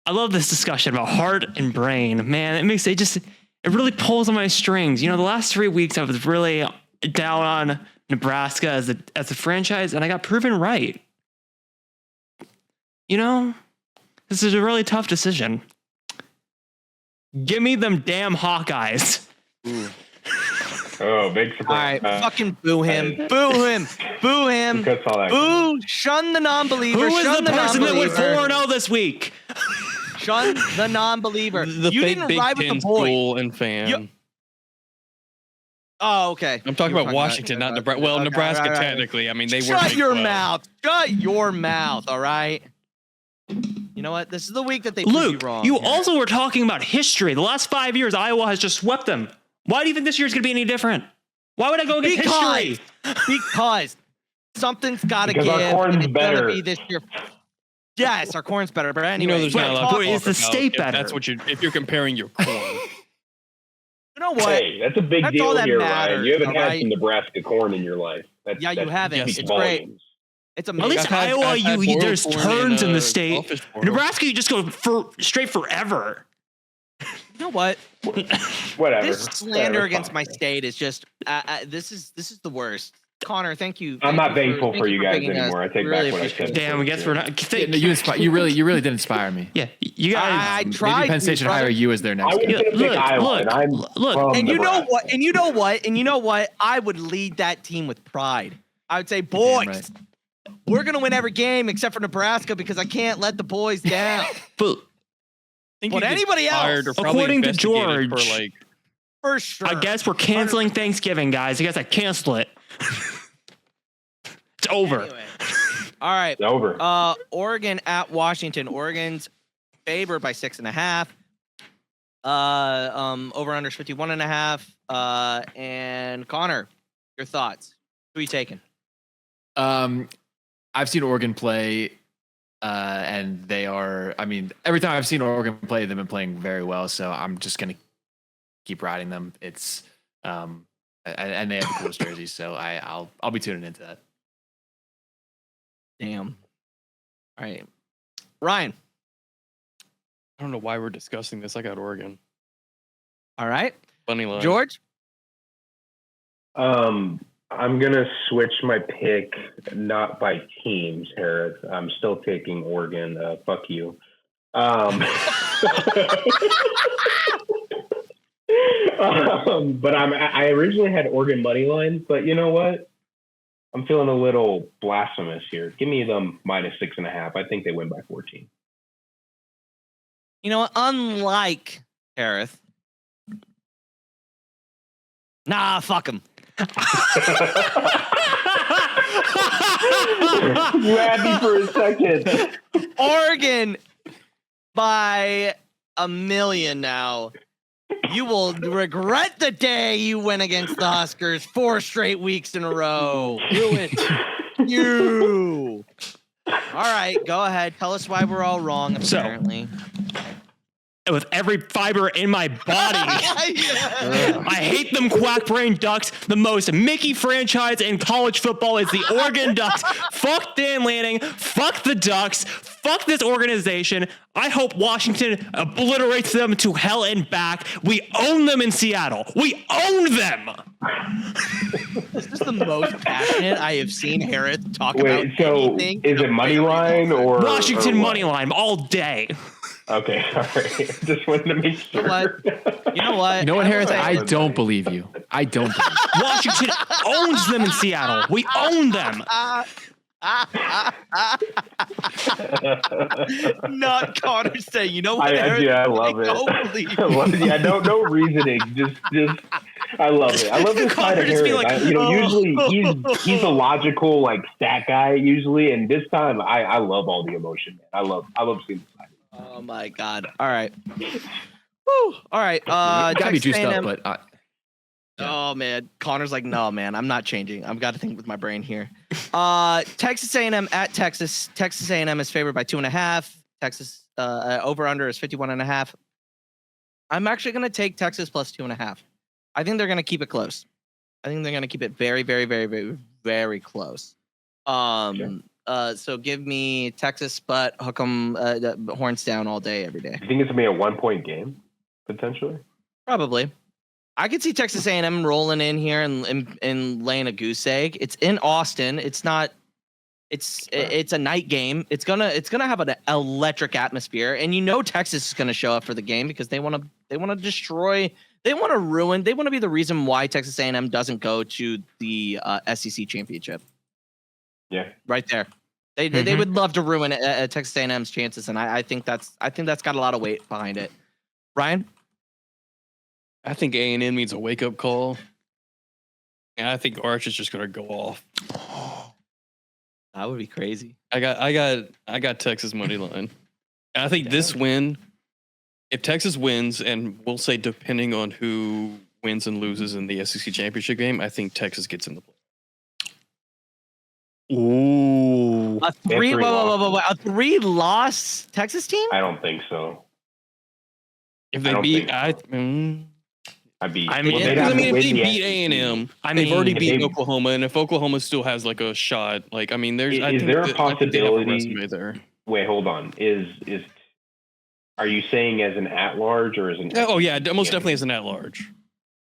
I love this discussion about heart and brain. Man, it really pulls on my strings. You know, the last 3 weeks I was really down on Nebraska as a franchise, and I got proven right. You know, this is a really tough decision. Give me them damn Hawkeyes. Ooh. Oh, big surprise. All right, fucking boo him. Boo him. Boo him. Boo. Shun the non-believer. Who is Shun the person that went non-believer. 4-0 this week? Shun the non-believer. The You fake didn't Big ride with Ten the boy. school and fan. You- Oh, okay. I'm talking You were about Washington, not Nebraska. Well, Okay, Nebraska right. technically. I mean, they were. Shut Big your 12. mouth. Shut your mouth. All right. You know what? This is the week that they prove Luke, you wrong. you here. also were talking about history. The last 5 years, Iowa has just swept them. Why do you think this year's going to be any different? Why would I go against history? Because something's got to Because give. our corn's and it's gonna better. be this year. Yes, our corn's better. But You anyway, know, there's not a lot but to is talk the about state if better? That's what if you're comparing your corn. You know what? Hey, that's a big That's all deal that here, matters, Ryan. You haven't all had right? some Nebraska corn in your life. Yeah, you haven't. Yes, It's volumes. great. It's At amazing. least Iowa, I've had boiled there's corn turns and, in the state. crawfish boil. Nebraska, you just go straight forever. You know what? Whatever. This slander Whatever, against fine. my state is just. This is the worst. Connor, thank you. I'm not thank thankful for you guys picking us. anymore. I take Really back what I appreciate said. it. Damn, I guess we're not. Yeah, no, you really did inspire me. Yeah, you guys. I Maybe tried. Penn State should hire you as their I next was guy. going to pick Iowa, and I'm look. from And you know Nebraska. what? And you know what? And you know what? I would lead that team with pride. I would say, boys, right. we're gonna win every game except for Nebraska because I can't let the boys down. But think But you get anybody fired else, or probably according to investigated George, for like for sure. I guess we're canceling Thanksgiving, guys. I guess I cancel it. It's over. Anyway. All right. It's over. Oregon at Washington. Oregon's favored by 6.5. Over under 51.5. And Connor, your thoughts? Who are you taking? I've seen Oregon play, and they are. I mean, every time I've seen Oregon play, they've been playing very well. So I'm just gonna keep riding them. It's and they have the coolest jerseys, so I'll be tuning into that. Damn. All right. Ryan. I don't know why we're discussing this. I got Oregon. All right. Funny line. George. I'm gonna switch my pick, not by teams, Harris. I'm still taking Oregon. Fuck you. But I originally had Oregon money line, but you know what? I'm feeling a little blasphemous here. Give me them -6.5. I think they win by 14. You know what? Unlike Harris. Nah, fuck him. You had me for a second. Oregon by 1,000,000 now. You will regret the day you went against the Huskers 4 straight weeks in a row. Do it. You. All right, go ahead. Tell us why we're all wrong, So- apparently. With every fiber in my body, I hate them quack brain Ducks. The most Mickey franchise in college football is the Oregon Ducks. Fuck Dan Lanning. Fuck the Ducks. Fuck this organization. I hope Washington obliterates them to hell and back. We own them in Seattle. We own them. This is the most passionate I have seen Harris talk Wait, about so anything. is it money line or Washington what? money line all day. Okay, all right. Just wanted to make sure. You know what? You know what, I will Harris? say- I don't believe you. I don't. Believe you. Washington owns them in Seattle. We own them. Not Connor saying, you know what? I Harris? love it. Don't believe I love it. Yeah, no reasoning. Just I love it. I love this kind Connor of just be Harris. like, Usually he's a logical like stat guy usually, and this time I love all the emotion. Man. I love seeing the side. Oh my god. All right. Whew. All right. Gotta be Texas juiced A&M. up, but Oh man, Connor's like, no man, I'm not changing. I've got to think with my brain here. Texas A&M at Texas. Texas A&M is favored by 2.5. Texas over under is 51.5. I'm actually gonna take Texas plus 2.5. I think they're gonna keep it close. I think they're gonna keep it very, very, very, very, very close. Sure. So give me Texas, but hook 'em horns down all day, every day. You think it's gonna be a 1-point game potentially? Probably. I could see Texas A&M rolling in here and laying a goose egg. It's in Austin. It's not. It's a night game. It's gonna have an electric atmosphere, and you know Texas is gonna show up for the game because they want to destroy. They want to ruin. They want to be the reason why Texas A&M doesn't go to the SEC championship. Yeah, right there. They would love to ruin Texas A&M's chances, and I think that's got a lot of weight behind it. Ryan, I think A&M needs a wake up call, and I think Arch is just going to go off. that would be crazy. I got Texas money line. And I think this win, if Texas wins, and we'll say depending on who wins and loses in the SEC championship game, I think Texas gets in the play. Ooh. A three-loss Texas team? I don't think so. If I they don't beat, think so. if they they'd beat have to A&M, I they've mean, already if beaten they- Oklahoma, and if Oklahoma still has like a shot, like I mean, there's. I Is think there a I think they have possibility- resume there? Wait, hold on. Are you saying as an at-large or as an? Oh yeah, most definitely as an at-large.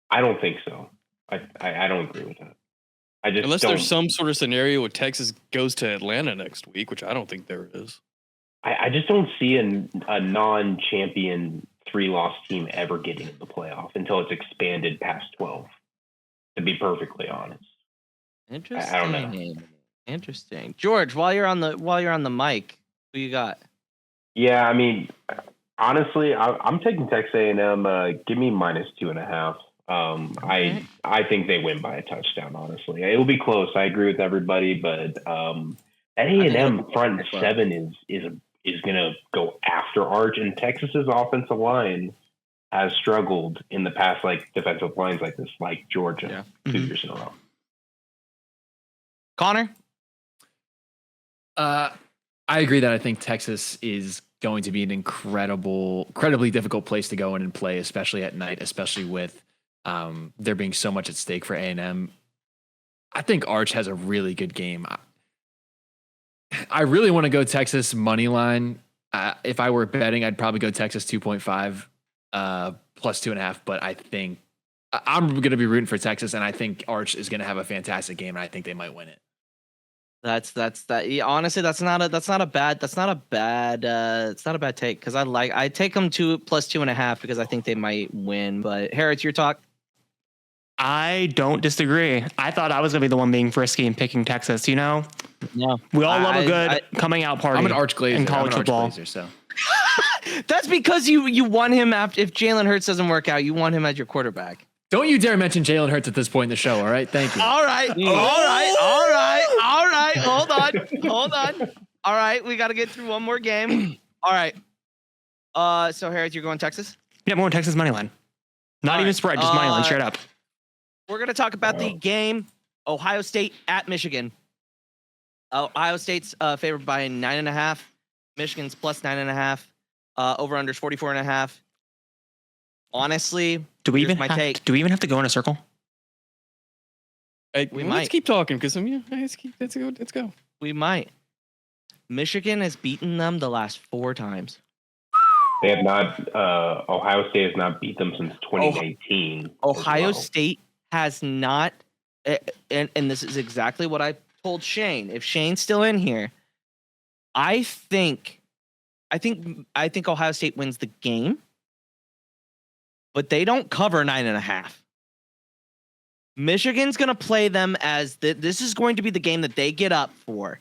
I don't think so. I don't agree with that. I just Unless don't. there's some sort of scenario where Texas goes to Atlanta next week, which I don't think there is. I just don't see a non-champion 3-loss team ever getting in the playoff until it's expanded past 12. To be perfectly honest. Interesting. I don't know. Interesting. George, while you're on the mic, who you got? Yeah, I mean, honestly, I'm taking Texas A&M. Give me -2.5. Okay. I think they win by a touchdown. Honestly, it will be close. I agree with everybody, but that A&M front seven is gonna go after Arch, and Texas's offensive line has struggled in the past, like defensive lines like this, like Georgia, 2 years in a row. Connor? I agree that I think Texas is going to be an incredibly difficult place to go in and play, especially at night, especially with there being so much at stake for A&M. I think Arch has a really good game. I really want to go Texas money line. If I were betting, I'd probably go Texas 2.5 plus 2.5. But I think I'm going to be rooting for Texas, and I think Arch is going to have a fantastic game, and I think they might win it. That's that. Yeah, honestly, that's not a bad take because I take them 2 plus 2.5 because I think they might win. But Harris, your talk. I don't disagree. I thought I was going to be the one being frisky and picking Texas. You know, No, we all love a good coming out party. I'm an Arch Glazer. in college I'm an football. Arch Glazer, so. that's because you want him after if Jalen Hurts doesn't work out, you want him as your quarterback. Don't you dare mention Jalen Hurts at this point in the show, all right? Thank you. All right. Hold on. All right, we got to get through one more game. All right. So Harris, you're going Texas? Yeah, more Texas money line. Not All even right. spread, just money line, straight up. We're going to talk about the game, Ohio State at Michigan. Ohio State's favored by 9.5. Michigan's plus 9.5. Over under 44.5. Honestly, Do we here's even my have take. do we even have to go in a circle? We Let's might. keep talking because let's go. We might. Michigan has beaten them the last 4 times. They have not. Ohio State has not beat them since 2019. as Ohio well. State has not, and this is exactly what I told Shane. If Shane's still in here, I think Ohio State wins the game, but they don't cover 9.5. Michigan's going to play them as this is going to be the game that they get up for,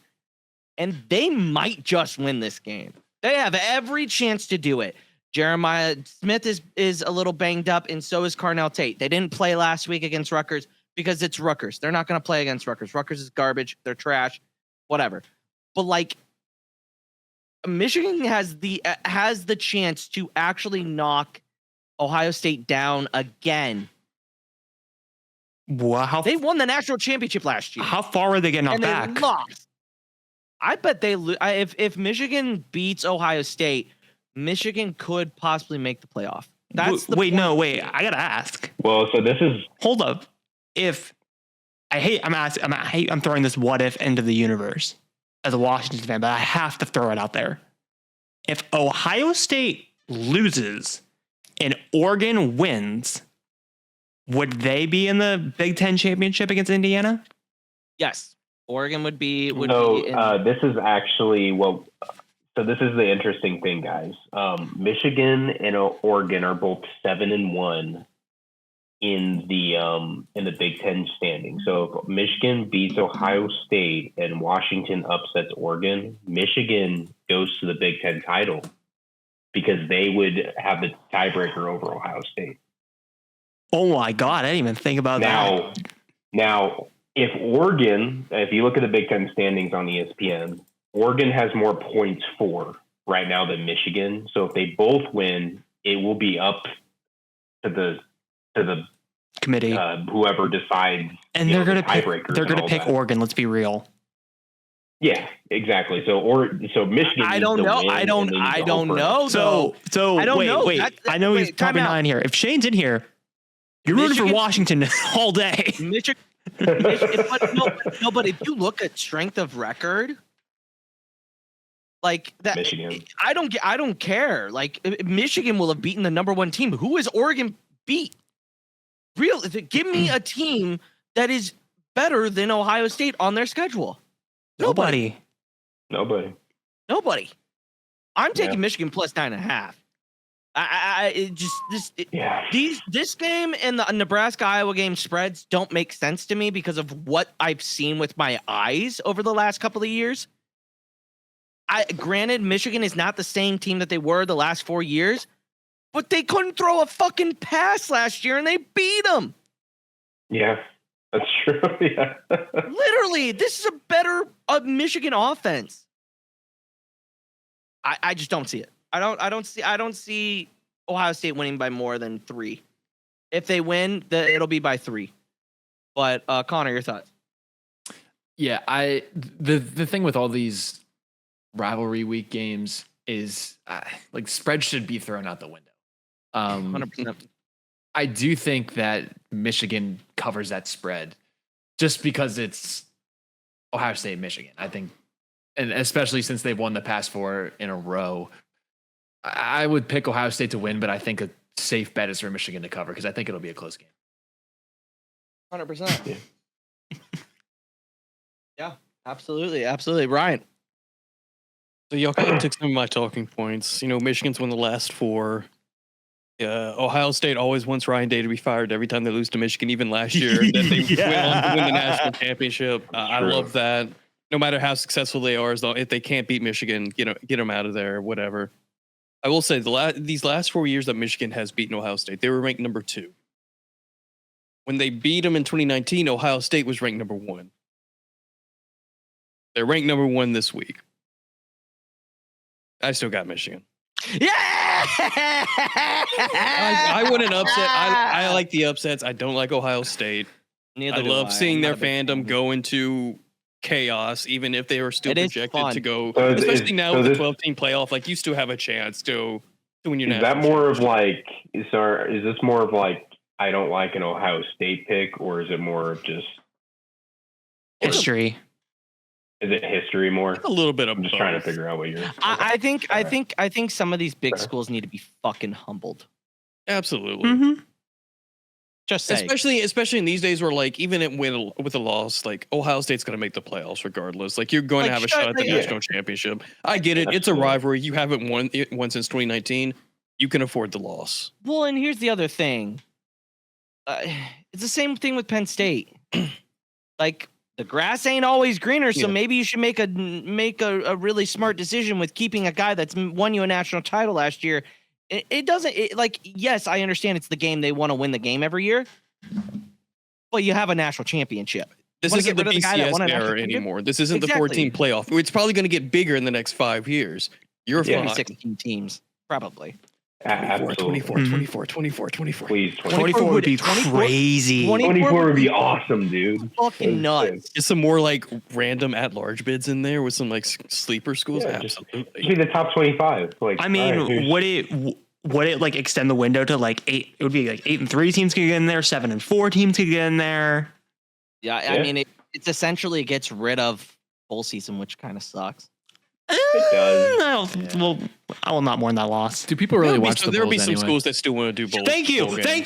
and they might just win this game. They have every chance to do it. Jeremiah Smith is a little banged up, and so is Carnell Tate. They didn't play last week against Rutgers because it's Rutgers. They're not going to play against Rutgers. Rutgers is garbage. They're trash. Whatever. But like, Michigan has the chance to actually knock Ohio State down again. Wow, They won the national championship last year. how far are they getting knocked and they back? lost. I bet they lose. If Michigan beats Ohio State, Michigan could possibly make the playoff. That's the wait, point. no, wait. I gotta ask. Well, so this is Hold up. If I'm throwing this what if into the universe. as a Washington fan, but I have to throw it out there. If Ohio State loses and Oregon wins, would they be in the Big Ten championship against Indiana? Yes, Oregon would be. This is actually So this is the interesting thing, guys. Michigan and Oregon are both 7-1 in the Big Ten standing. So if Michigan beats Ohio State and Washington upsets Oregon, Michigan goes to the Big Ten title because they would have the tiebreaker over Ohio State. Oh my God, I didn't even think about that. Now, if you look at the Big Ten standings on ESPN, Oregon has more points for right now than Michigan. So if they both win, it will be up to the committee, whoever decides. And they're going to pick Oregon. Let's be real. Yeah, exactly. So Michigan. I don't know. I don't know. So I don't know. Wait. I know he's probably not in here. If Shane's in here, you're rooting for Washington all day. Michigan. But if you look at strength of record, like that, Michigan. I don't care. Like Michigan will have beaten the number one team. Who is Oregon beat? Give me a team that is better than Ohio State on their schedule. Nobody. I'm taking Michigan plus 9.5. This game and the Nebraska-Iowa game spreads don't make sense to me because of what I've seen with my eyes over the last couple of years. Granted, Michigan is not the same team that they were the last 4 years, but they couldn't throw a fucking pass last year and they beat them. Yeah, that's true. Yeah. Literally, this is a better Michigan offense. I just don't see it. I don't see Ohio State winning by more than 3. If they win, it'll be by 3. But Connor, your thoughts? Yeah, the thing with all these rivalry week games is like spread should be thrown out the window. 100%. I do think that Michigan covers that spread just because it's Ohio State, Michigan. I think, and especially since they've won the past 4 in a row, I would pick Ohio State to win, but I think a safe bet is for Michigan to cover because I think it'll be a close game. 100%. Yeah, absolutely. Ryan. So y'all kind of took some of my talking points. You know, Michigan's won the last 4. Ohio State always wants Ryan Day to be fired every time they lose to Michigan, even last year. That they went on to win the national championship. I love that. No matter how successful they are, as long if they can't beat Michigan, get them out of there, whatever. I will say these last 4 years that Michigan has beaten Ohio State, they were ranked number 2. When they beat them in 2019, Ohio State was ranked number 1. They're ranked number 1 this week. I still got Michigan. Yeah! I wouldn't upset. I like the upsets. I don't like Ohio State. I love seeing their fandom go into chaos, even if they are still projected to go. Especially now with the 12-team playoff, like you still have a chance to win your. Is that more of like? Is this more of like I don't like an Ohio State pick, or is it more of just history? Is it history more? A little bit of I'm just both. trying to figure out what you're. I think some of these big schools need to be fucking humbled. Absolutely. Mm-hmm. Just saying. Especially in these days where like even with a loss, like Ohio State's going to make the playoffs regardless. Like you're going to have a shot at the national championship. I get it. It's a rivalry. You haven't won since 2019. You can afford the loss. Well, and here's the other thing. It's the same thing with Penn State. Like the grass ain't always greener, so maybe you should make a really smart decision with keeping a guy that's won you a national title last year. It doesn't yes, I understand it's the game. They want to win the game every year, but you have a national championship. This isn't the BCS era anymore. This isn't the 14 playoff. It's probably going to get bigger in the next 5 years. You're fine. 16 teams, probably. 24. Please, 24 would be crazy. 24 would be awesome, dude. Fucking nuts. Just some more like random at-large bids in there with some like sleeper schools. Yeah, absolutely. Be the top 25. Like, I mean, would it like extend the window to like 8? It would be like 8-3 teams could get in there, 7-4 teams could get in there. Yeah, I mean, it's essentially gets rid of bowl season, which kind of sucks. It does. Well, I will not mourn that loss. Do people really watch the There'll bowls be some anyway? schools that still want to do bowls. Thank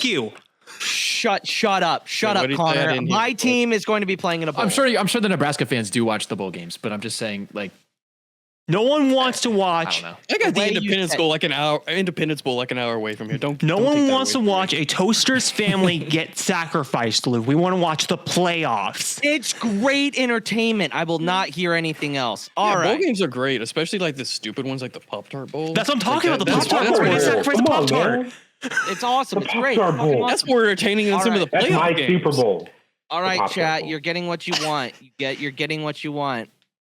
you. Shut up, what up, did that Connor. in here? My team is going to be playing in a bowl. I'm sure the Nebraska fans do watch the bowl games, but I'm just saying, like, No one wants to I watch. don't know. I got The the way you Independence said- Bowl like an hour. Independence Bowl like an hour away from here. No don't one take that wants to away from me. watch a Toaster's family get sacrificed, Luke. We want to watch the playoffs. It's great entertainment. I will not hear anything else. All Yeah, right. bowl games are great, especially like the stupid ones like the Pop-Tart Bowl. That's what I'm talking about. The that's- Pop-Tart that's Bowl. where They they're- sacrifice the Come on, Pop-Tart. man. It's awesome. The It's great. Pop-Tart Fucking Bowl. awesome. That's more entertaining than All some of the right. That's playoff my games. Super Bowl. All The right, Pop-Tart chat. Bowl. You're getting what you want. You're getting what you want.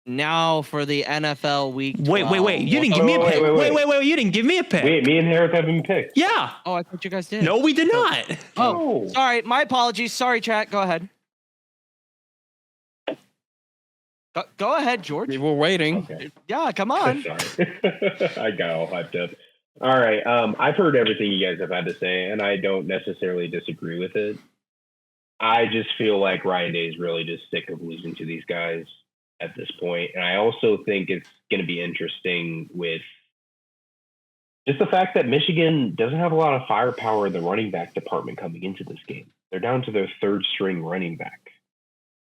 Now for the NFL Week. Wait. 12. You didn't give me a Wait, pick. wait, Wait. You didn't give me a pick. Wait, me and Harris haven't picked. Yeah. Oh, I thought you guys did. No, we did not. Oh, No. sorry. My apologies. Sorry, chat. Go ahead. Go ahead, George. We're waiting. Okay. Yeah, come on. Sorry. I got all hyped up. All right. I've heard everything you guys have had to say, and I don't necessarily disagree with it. I just feel like Ryan Day is really just sick of losing to these guys at this point. And I also think it's going to be interesting with just the fact that Michigan doesn't have a lot of firepower in the running back department coming into this game. They're down to their third string running back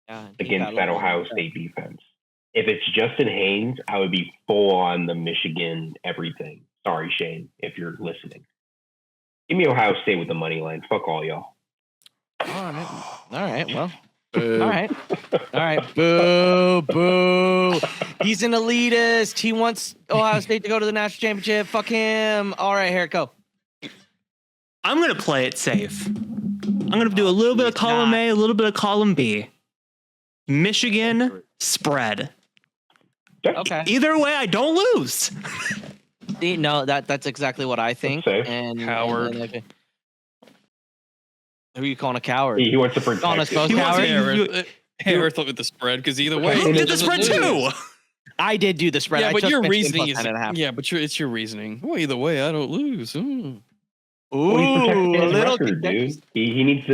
Yeah, against that Ohio State defense. If it's Justin Haynes, I would be full on the Michigan everything. Sorry, Shane, if you're listening. Give me Ohio State with the money line. Fuck all y'all. All right. Well. All right. Boo, boo. He's an elitist. He wants Ohio State to go to the national championship. Fuck him. All right, here, go. I'm going to play it safe. I'm going to do a little bit of column A, a little bit of column B. Michigan spread. Okay. Either way, I don't lose. No, that's exactly what I think. Safe. And Coward. Who are you calling a coward? He wants to protect Calling us it. both He wants cowards? to- Harris with the spread because either way, Luke he did the doesn't spread lose. too. I did do the spread. Yeah, I but took your Michigan reasoning plus is 10.5. yeah, but it's your reasoning. Well, either way, I don't lose. Ooh, Well, he's protecting a his little record, dude. He needs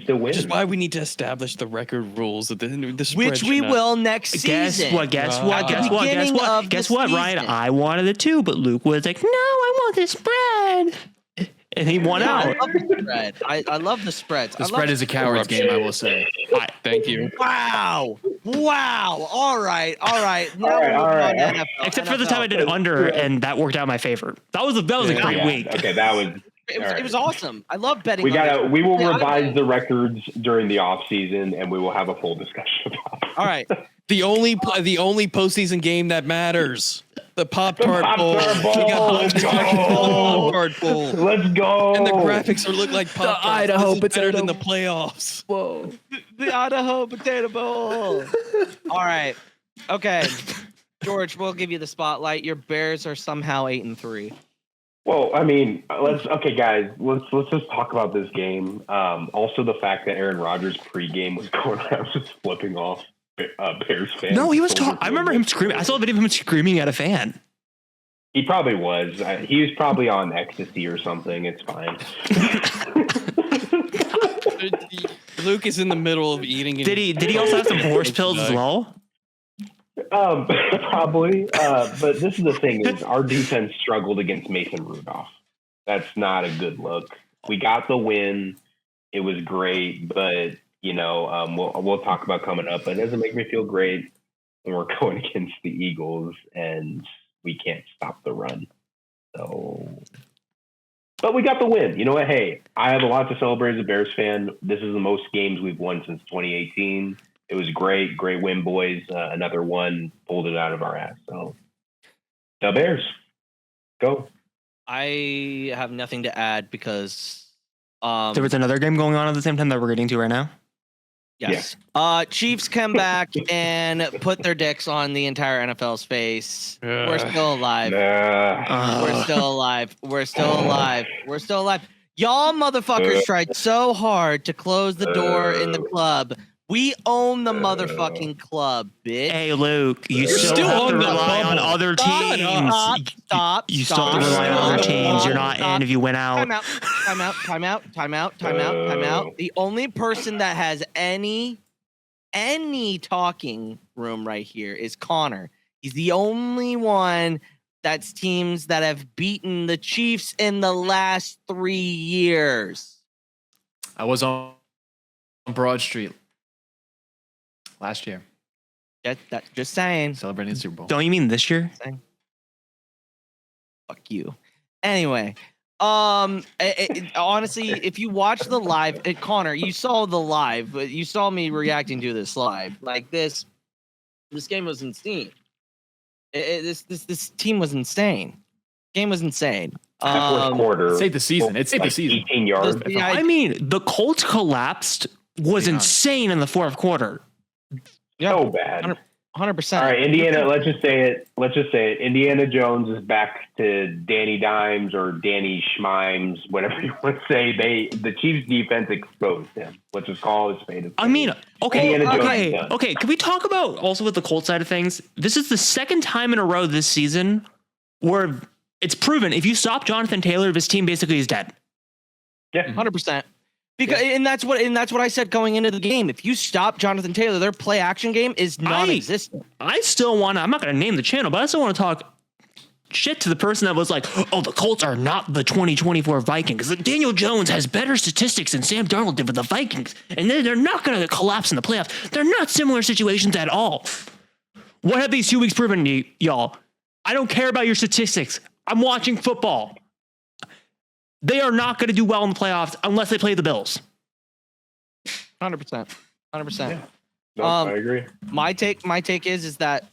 to win. Which is why we need to establish the record rules that the spread which should we not- will next Guess season. what? Guess At what? the Guess what? Guess beginning what? of Guess the what, Ryan? season. I wanted it too, but Luke was like, "No, I want the spread," and he won Yeah, I out. love the spread. I love the spreads. The spread is a coward's game, I will say. Thank you. Wow. All right. Now All right, we're all moving right. on to NFL. Except for the time I did under, and that worked out in my favor. That was a great Yeah, week. Okay, that was. It was awesome. I love betting. We on we will Yeah, I- revise the records during the off season, and we will have a full discussion about it. All right. The only postseason game that matters. The Pop-Tart Bowl. Pop-Tart Bowl. We got Let's both talking about the go. Pop-Tart Bowl. Let's go. And the graphics are look like Pop-Tarts. Idaho This is better than potato. the playoffs. Whoa. The Idaho Potato Bowl. All right. Okay. George, we'll give you the spotlight. Your Bears are somehow 8-3. Well, I mean, let's guys. Let's just talk about this game. Also, the fact that Aaron Rodgers pregame was going around just flipping off Bears fans. No, he was talking. I remember him screaming. I saw a video of him screaming at a fan. He probably was. He was probably on ecstasy or something. It's fine. Luke is in the middle of eating. Did he also have some horse pills as well? Probably. But this is the thing: is our defense struggled against Mason Rudolph. That's not a good look. We got the win. It was great, but we'll talk about coming up. But it doesn't make me feel great when we're going against the Eagles and we can't stop the run. So, but we got the win. You know what? Hey, I have a lot to celebrate as a Bears fan. This is the most games we've won since 2018. It was great win, boys. Another one, pulled it out of our ass. So, the Bears, go. I have nothing to add because There was another game going on at the same time that we're getting to right now. yes. Chiefs come back and put their dicks on the entire NFL's face. We're still alive. We're still alive. We're still alive. We're still alive. Y'all motherfuckers tried so hard to close the door in the club. We own the motherfucking club, bitch. Hey, Luke, you You're still still have on to the rely on bubble. other Stop, teams. stop, You still stop, have to rely on other stop, teams. You're stop, not in if you win out. Time out. The only person that has any any talking room right here is Connor. He's the only one that's teams that have beaten the Chiefs in the last 3 years. I was on Broad Street last year Just saying. celebrating the Super Bowl. Don't you mean this year? Fuck you. Anyway, honestly, if you watch the live, Connor, you saw the live, but you saw me reacting to this live. Like this game was insane. This team was insane. Game was insane. Fourth quarter. Save the season. It's the season. 18 yards. I mean, the Colts collapsed was insane in the fourth quarter. So bad. 100%. All right, Indiana. Let's just say it. Indiana Jones is back to Danny Dimes or Danny Schmimes, whatever you want to say. The Chiefs defense exposed him. Let's just call it spade. I mean, okay. Indiana Jones. Can we talk about also with the Colts side of things? This is the second time in a row this season where it's proven if you stop Jonathan Taylor, this team basically is dead. Yeah, 100%. Because and that's what I said going into the game. If you stop Jonathan Taylor, their play action game is non-existent. I still want to. I'm not going to name the channel, but I still want to talk shit to the person that was like, "Oh, the Colts are not the 2024 Vikings. Daniel Jones has better statistics than Sam Darnold did with the Vikings, and they're not going to collapse in the playoffs. They're not similar situations at all." What have these 2 weeks proven to y'all? I don't care about your statistics. I'm watching football. They are not going to do well in the playoffs unless they play the Bills. 100%. 100%. Yeah. No, I agree. My take is that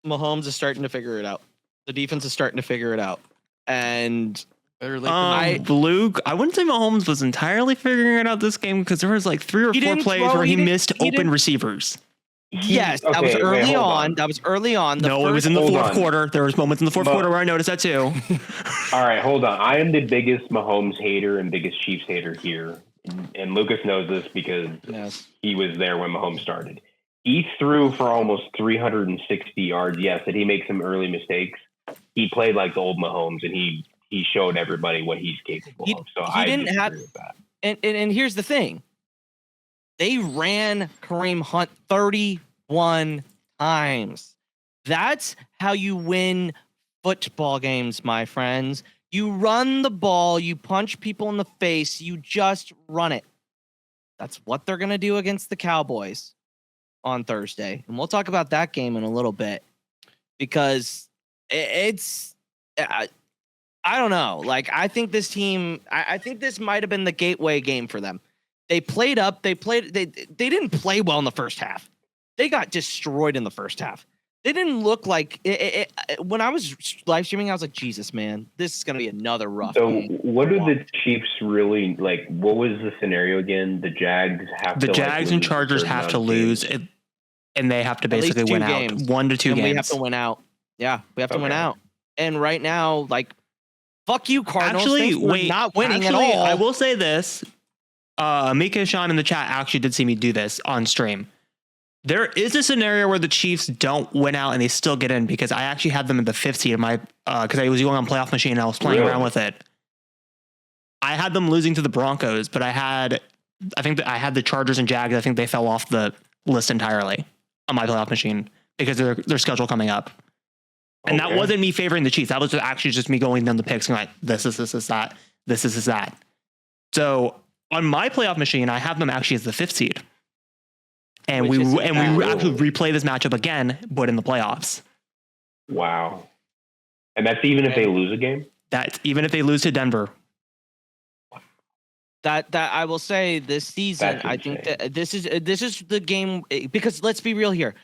Mahomes is starting to figure it out. The defense is starting to figure it out. And Better late than Luke, I wouldn't say Mahomes was entirely figuring it out this game because there was like 3 or 4 plays where he missed open receivers. Yes, that was early on. That was early on. No, it was in the fourth quarter. There was moments in the fourth quarter where I noticed that too. All right, hold on. I am the biggest Mahomes hater and biggest Chiefs hater here. And Lucas knows this because he was there when Mahomes started. He threw for almost 360 yards. Yes, did he make some early mistakes? He played like the old Mahomes, and he showed everybody what he's capable of. So I didn't have that. And here's the thing. They ran Kareem Hunt 31 times. That's how you win football games, my friends. You run the ball, you punch people in the face, you just run it. That's what they're going to do against the Cowboys on Thursday. And we'll talk about that game in a little bit because it's I don't know. Like, I think this team, I think this might have been the gateway game for them. They played up. They didn't play well in the first half. They got destroyed in the first half. They didn't look like it. When I was live streaming, I was like, Jesus, man, this is going to be another rough game. What do the Chiefs really like? What was the scenario again? The Jags have the Jags and Chargers have to lose, and they have to basically win out 1 to 2 games. We have to win out. Yeah, we have to win out. And right now, like, fuck you, Cardinals. Actually, wait, not winning at all. I will say this. Mika Sean in the chat actually did see me do this on stream. There is a scenario where the Chiefs don't win out and they still get in because I actually had them at the 5th seed in my because I was going on playoff machine and I was playing around with it. I had them losing to the Broncos, but I think I had the Chargers and Jags. I think they fell off the list entirely on my playoff machine because of their schedule coming up. And that wasn't me favoring the Chiefs. That was actually just me going down the picks and like this is that. This is that. So on my playoff machine, I have them actually as the 5th seed. And we actually replay this matchup again, but in the playoffs. Wow. And that's even if they lose a game? That's even if they lose to Denver. That I will say this season, I think that this is the game because let's be real here.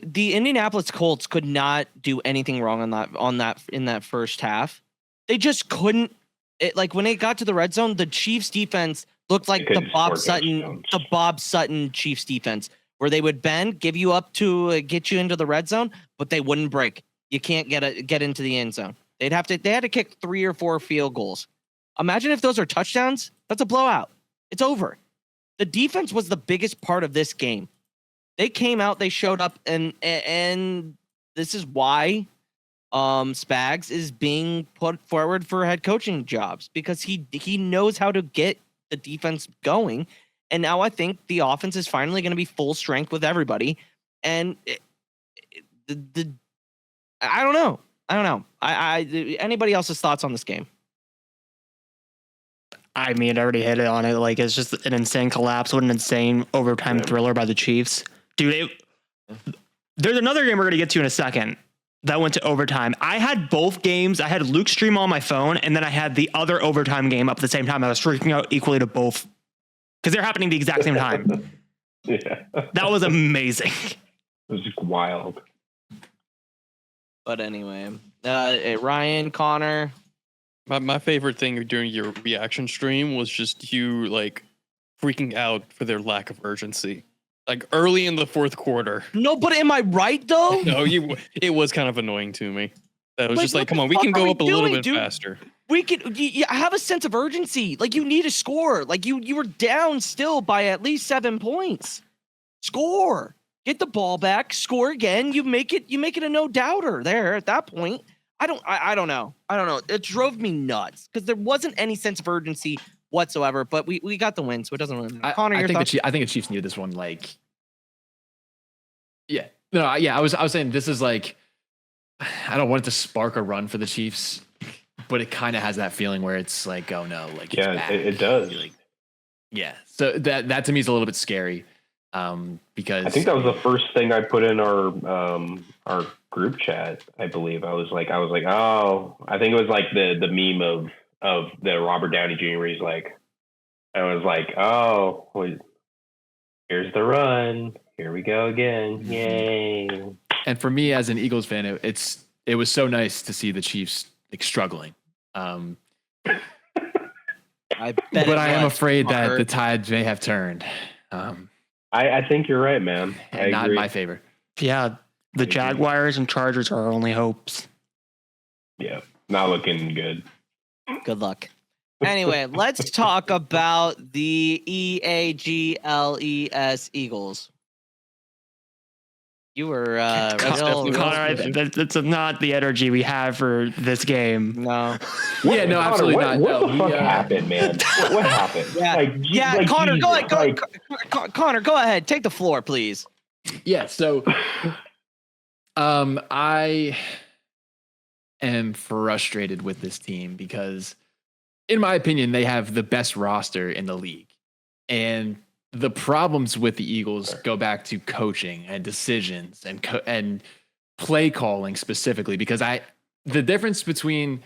The Indianapolis Colts could not do anything wrong in that first half. They just couldn't. Like when it got to the red zone, the Chiefs defense looked like the Bob Sutton Chiefs defense, where they would bend, give you up to get you into the red zone, but they wouldn't break. You can't get into the end zone. They had to kick 3 or 4 field goals. Imagine if those are touchdowns. That's a blowout. It's over. The defense was the biggest part of this game. They came out, they showed up, and this is why Spags is being put forward for head coaching jobs because he knows how to get the defense going, And now I think the offense is finally going to be full strength with everybody. And I don't know. Anybody else's thoughts on this game? I mean, I already hit it on it. Like, it's just an insane collapse. What an insane overtime thriller by the Chiefs. Dude, there's another game we're going to get to in a second that went to overtime. I had both games. I had Luke's stream on my phone, and then I had the other overtime game up at the same time. I was freaking out equally to both because they're happening the exact same time. Yeah. That was amazing. It was just wild. But anyway, Ryan, Connor. My favorite thing during your reaction stream was just you like freaking out for their lack of urgency. Like early in the fourth quarter. No, but am I right though? No, it was kind of annoying to me. That was Like, just like, what come the on, we fuck can are go we up a little doing, bit dude? faster. We could have a sense of urgency. Like you need to score. Like you were down still by at least 7 points. Score. Get the ball back. Score again. You make it a no doubter there at that point. I don't know. It drove me nuts because there wasn't any sense of urgency whatsoever. But we got the win, so it doesn't really matter. Connor, I your think thoughts? I think the Chiefs needed this one. Like, yeah, no, yeah. I was saying this is like, I don't want it to spark a run for the Chiefs, but it kind of has that feeling where it's like, oh no, like it's back. It does. Like, yeah, so that to me is a little bit scary, because I think that was the first thing I put in our group chat. I believe I was like, oh, I think it was like the meme of the Robert Downey Jr. He's like, I was like, oh, here's the run. Here we go again. Yay. And for me as an Eagles fan, it was so nice to see the Chiefs like struggling. I bet But I am afraid that the tide may have turned. I think you're right, man. I not agree. in my favor. Yeah, the Jaguars and Chargers are our only hopes. Yeah, not looking good. Good luck. Anyway, let's talk about the EAGLES Eagles. You were real. Connor, that's not the energy we have for this game. No. Yeah, no, Connor, absolutely what, not. What No, the fuck happened, man? What happened? Yeah, Connor, Jesus, go ahead. Connor, go ahead. Take the floor, please. Yeah, so I am frustrated with this team because, in my opinion, they have the best roster in the league. And the problems with the Eagles go back to coaching and decisions and play calling specifically, because the difference between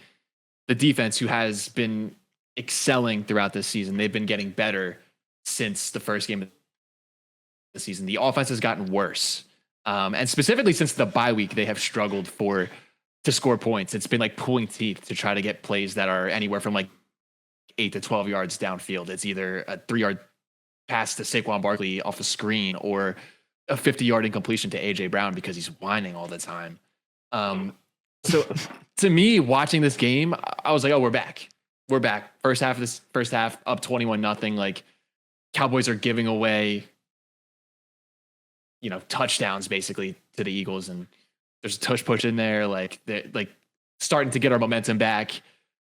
the defense, who has been excelling throughout this season, they've been getting better since the first game of the season. The offense has gotten worse. And specifically since the bye week, they have struggled to score points. It's been like pulling teeth to try to get plays that are anywhere from like 8 to 12 yards downfield. It's either a 3-yard pass to Saquon Barkley off a screen or a 50-yard incompletion to AJ Brown because he's whining all the time. So to me, watching this game, I was like, oh, we're back. First half up 21-0. Like, Cowboys are giving away, touchdowns basically to the Eagles, and there's a tush push in there. Like, they're like starting to get our momentum back.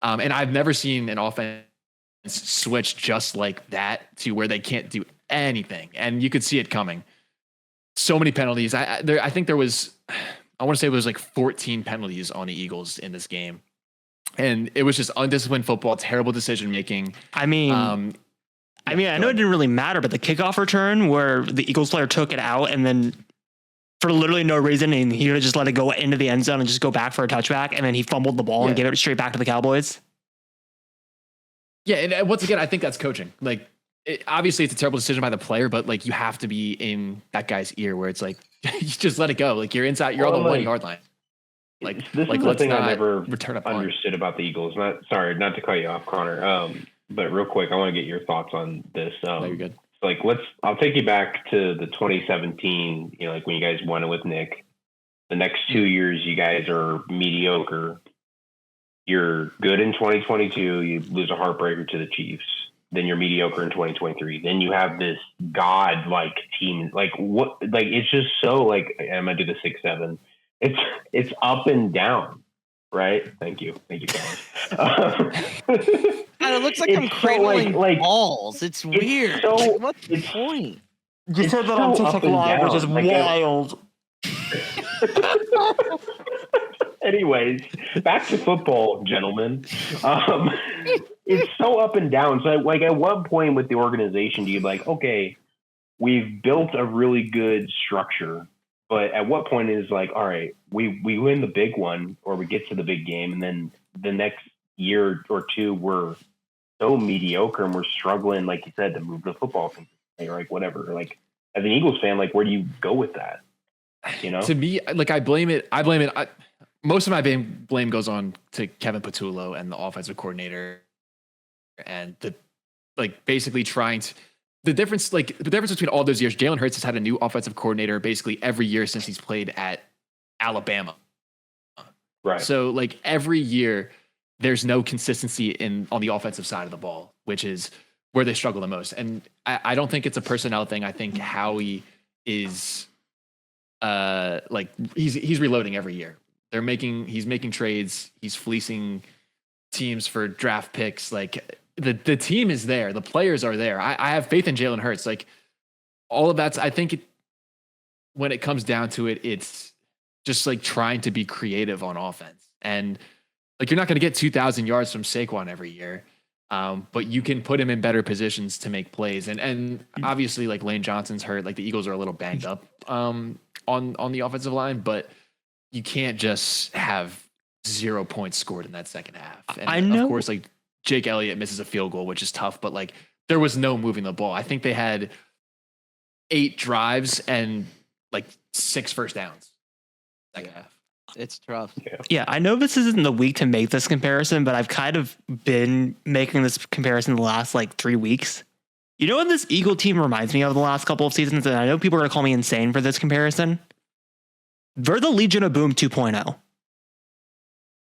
And I've never seen an offense switch just like that to where they can't do anything. And you could see it coming. So many penalties. I think there was, I want to say it was like 14 penalties on the Eagles in this game. And it was just undisciplined football, terrible decision making. I know it didn't really matter, but the kickoff return where the Eagles player took it out and then for literally no reason, and he would just let it go into the end zone and just go back for a touchback, and then he fumbled the ball and gave it straight back to the Cowboys. Yeah, and once again, I think that's coaching. Like, obviously, it's a terrible decision by the player, but like you have to be in that guy's ear where it's like, you just let it go. Like, you're inside, you're on the 1 yard line. Like, this is the let's thing I not never return up understood about the Eagles. Not to cut you off, Connor. But real quick, I want to get your thoughts on this. No, you're good. Like, I'll take you back to the 2017. Like when you guys won it with Nick. The next 2 years, you guys are mediocre. You're good in 2022. You lose a heartbreaker to the Chiefs. Then you're mediocre in 2023. Then you have this god-like team. Like what? Like it's just so like I'm gonna do the 6-7. It's up and down. right? Thank you, guys. God, it looks like It's I'm so, cradling like- balls. It's weird. so- What's the it's- point? You It's said that on so up TikTok and Live, which is down. Like, wild. Anyways, back to football, gentlemen. It's so up and down. So, like, at what point with the organization do you like, okay, we've built a really good structure, but at what point is like, all right, we win the big one or we get to the big game, and then the next year or two we're so mediocre and we're struggling, like you said, to move the football consistently or like whatever. Like, as an Eagles fan, like, where do you go with that? You know, To me, like I blame it. Most of my blame goes on to Kevin Patullo and the offensive coordinator, and basically trying to. The difference between all those years, Jalen Hurts has had a new offensive coordinator basically every year since he's played at Alabama. right? So like every year, there's no consistency on the offensive side of the ball, which is where they struggle the most. And I don't think it's a personnel thing. I think Howie is he's reloading every year. He's making trades, he's fleecing teams for draft picks. Like the team is there, the players are there. I have faith in Jalen Hurts. Like all of that's, I think when it comes down to it, it's just like trying to be creative on offense. And like you're not going to get 2,000 yards from Saquon every year. But you can put him in better positions to make plays. And obviously like Lane Johnson's hurt, like the Eagles are a little banged up on the offensive line, but you can't just have 0 points scored in that second half. And I know. Of course, like Jake Elliott misses a field goal, which is tough, but like there was no moving the ball. I think they had 8 drives and like 6 first downs second half. It's tough. Yeah, I know this isn't the week to make this comparison, but I've kind of been making this comparison the last like 3 weeks. You know what this Eagle team reminds me of the last couple of seasons? And I know people are going to call me insane for this comparison. They're the Legion of Boom 2.0.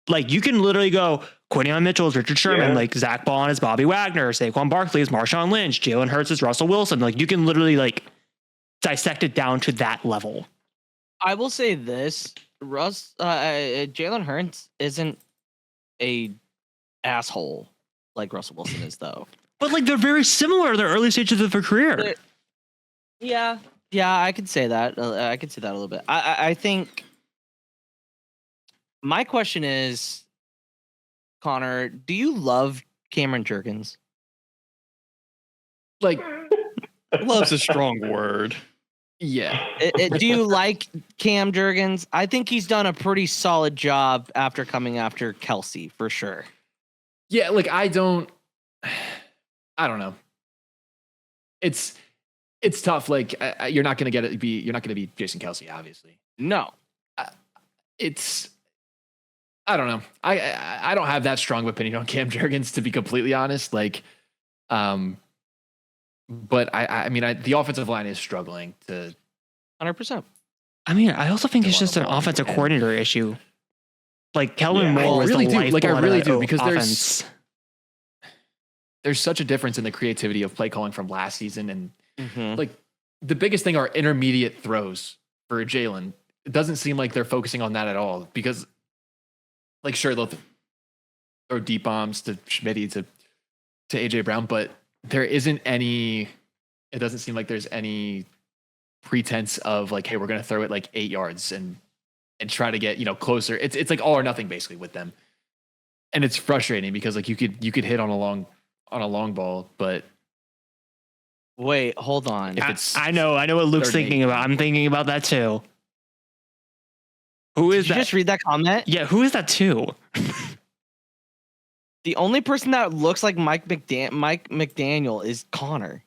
Like you can literally go Quinion Mitchell is Richard Sherman, like Zach Bond is Bobby Wagner, Saquon Barkley is Marshawn Lynch, Jalen Hurts is Russell Wilson. Like you can literally like dissect it down to that level. I will say this: Jalen Hurts isn't a asshole like Russell Wilson is, though. But like they're very similar in their early stages of their career. Yeah, I could say that. I could say that a little bit. I think my question is, Connor, do you love Cameron Jurgens? Like, Love's a strong word. yeah. Do you like Cam Jurgens? I think he's done a pretty solid job after coming after Kelsey, for sure. Yeah, like I don't know. It's tough. Like you're not gonna you're not gonna be Jason Kelsey, obviously. No, I don't know. I don't have that strong of opinion on Cam Jurgens, to be completely honest. Like, but I mean, the offensive line is struggling to 100%. I mean, I also think it's just an offensive coordinator issue. Like Kellen Moore was really the do. lifeblood Like I really of do, that because offense. there's such a difference in the creativity of play calling from last season, and Mm-hmm. like the biggest thing are intermediate throws for Jalen. It doesn't seem like they're focusing on that at all, because like sure they'll throw deep bombs to Schmitty to AJ Brown, but there isn't any. It doesn't seem like there's any pretense of like, hey, we're gonna throw it like 8 yards and try to get closer. It's like all or nothing basically with them, and it's frustrating because like you could hit on a long ball, but Wait, hold on. if it's I know what Luke's third and thinking 8. about. I'm thinking about that too. Who is Did you that? just read that comment? Yeah, who is that too? The only person that looks like Mike McDaniel is Connor.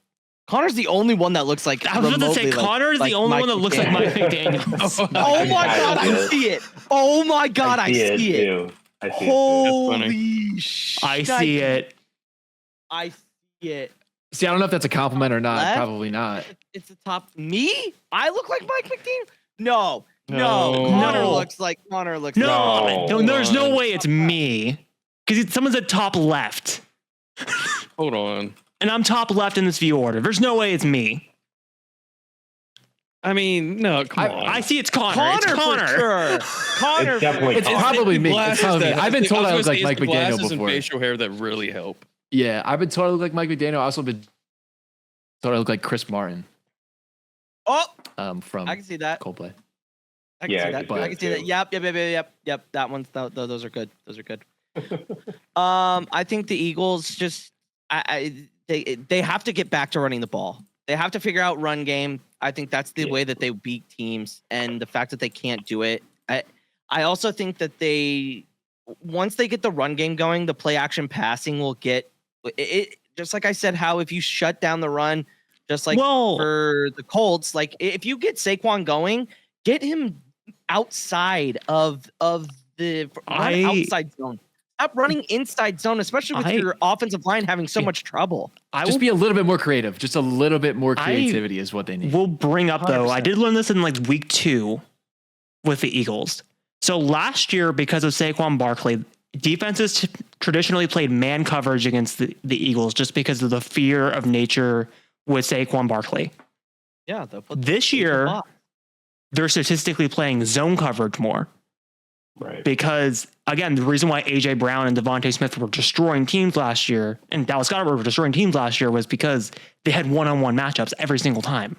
Connor's the only one that looks like. I was going to say Connor is the only one that looks like Mike McDaniel. Oh my god, I see it. Oh my god, I see it. Too. I see it. Holy shit. I see it. I see it. See, I don't know if that's a compliment or not. Left? Probably not. It's the top. Me? I look like Mike McDaniel? No. No. Connor No. looks like Connor looks No, like. there's no way it's me. Because someone's at top left. Hold on. And I'm top left in this view order. There's no way it's me. I mean, no, come on. I see it's Connor. It's Connor. for sure. Connor, It's definitely It's probably me. It's probably me. I've been told I look like Mike McDaniel glasses before. and facial hair that really help. Yeah, I've been told I look like Mike McDaniel. I also been told I look like Chris Martin. Oh, From I can see that. Coldplay. I can Yeah, see I that. can see I that can see that. too. Yep. That one's those are good. Those are good. I think the Eagles just they have to get back to running the ball. They have to figure out run game. I think that's the way that they beat teams, and the fact that they can't do it. I also think that once they get the run game going, the play action passing will get it. Just like I said, how if you shut down the run, just like for the Colts, like if you get Saquon going, get him outside of the outside zone. Stop running inside zone, especially with your offensive line having so much trouble. Just be a little bit more creative. Just a little bit more creativity is what they need. We'll bring up, though, 100%. I did learn this in like week 2 with the Eagles. So last year, because of Saquon Barkley, defenses traditionally played man coverage against the Eagles just because of the fear of nature with Saquon Barkley. Yeah. This year, they're statistically playing zone coverage more. Right. Because, again, the reason why A.J. Brown and Devontae Smith were destroying teams last year and Dallas Goedert were destroying teams last year was because they had one-on-one matchups every single time.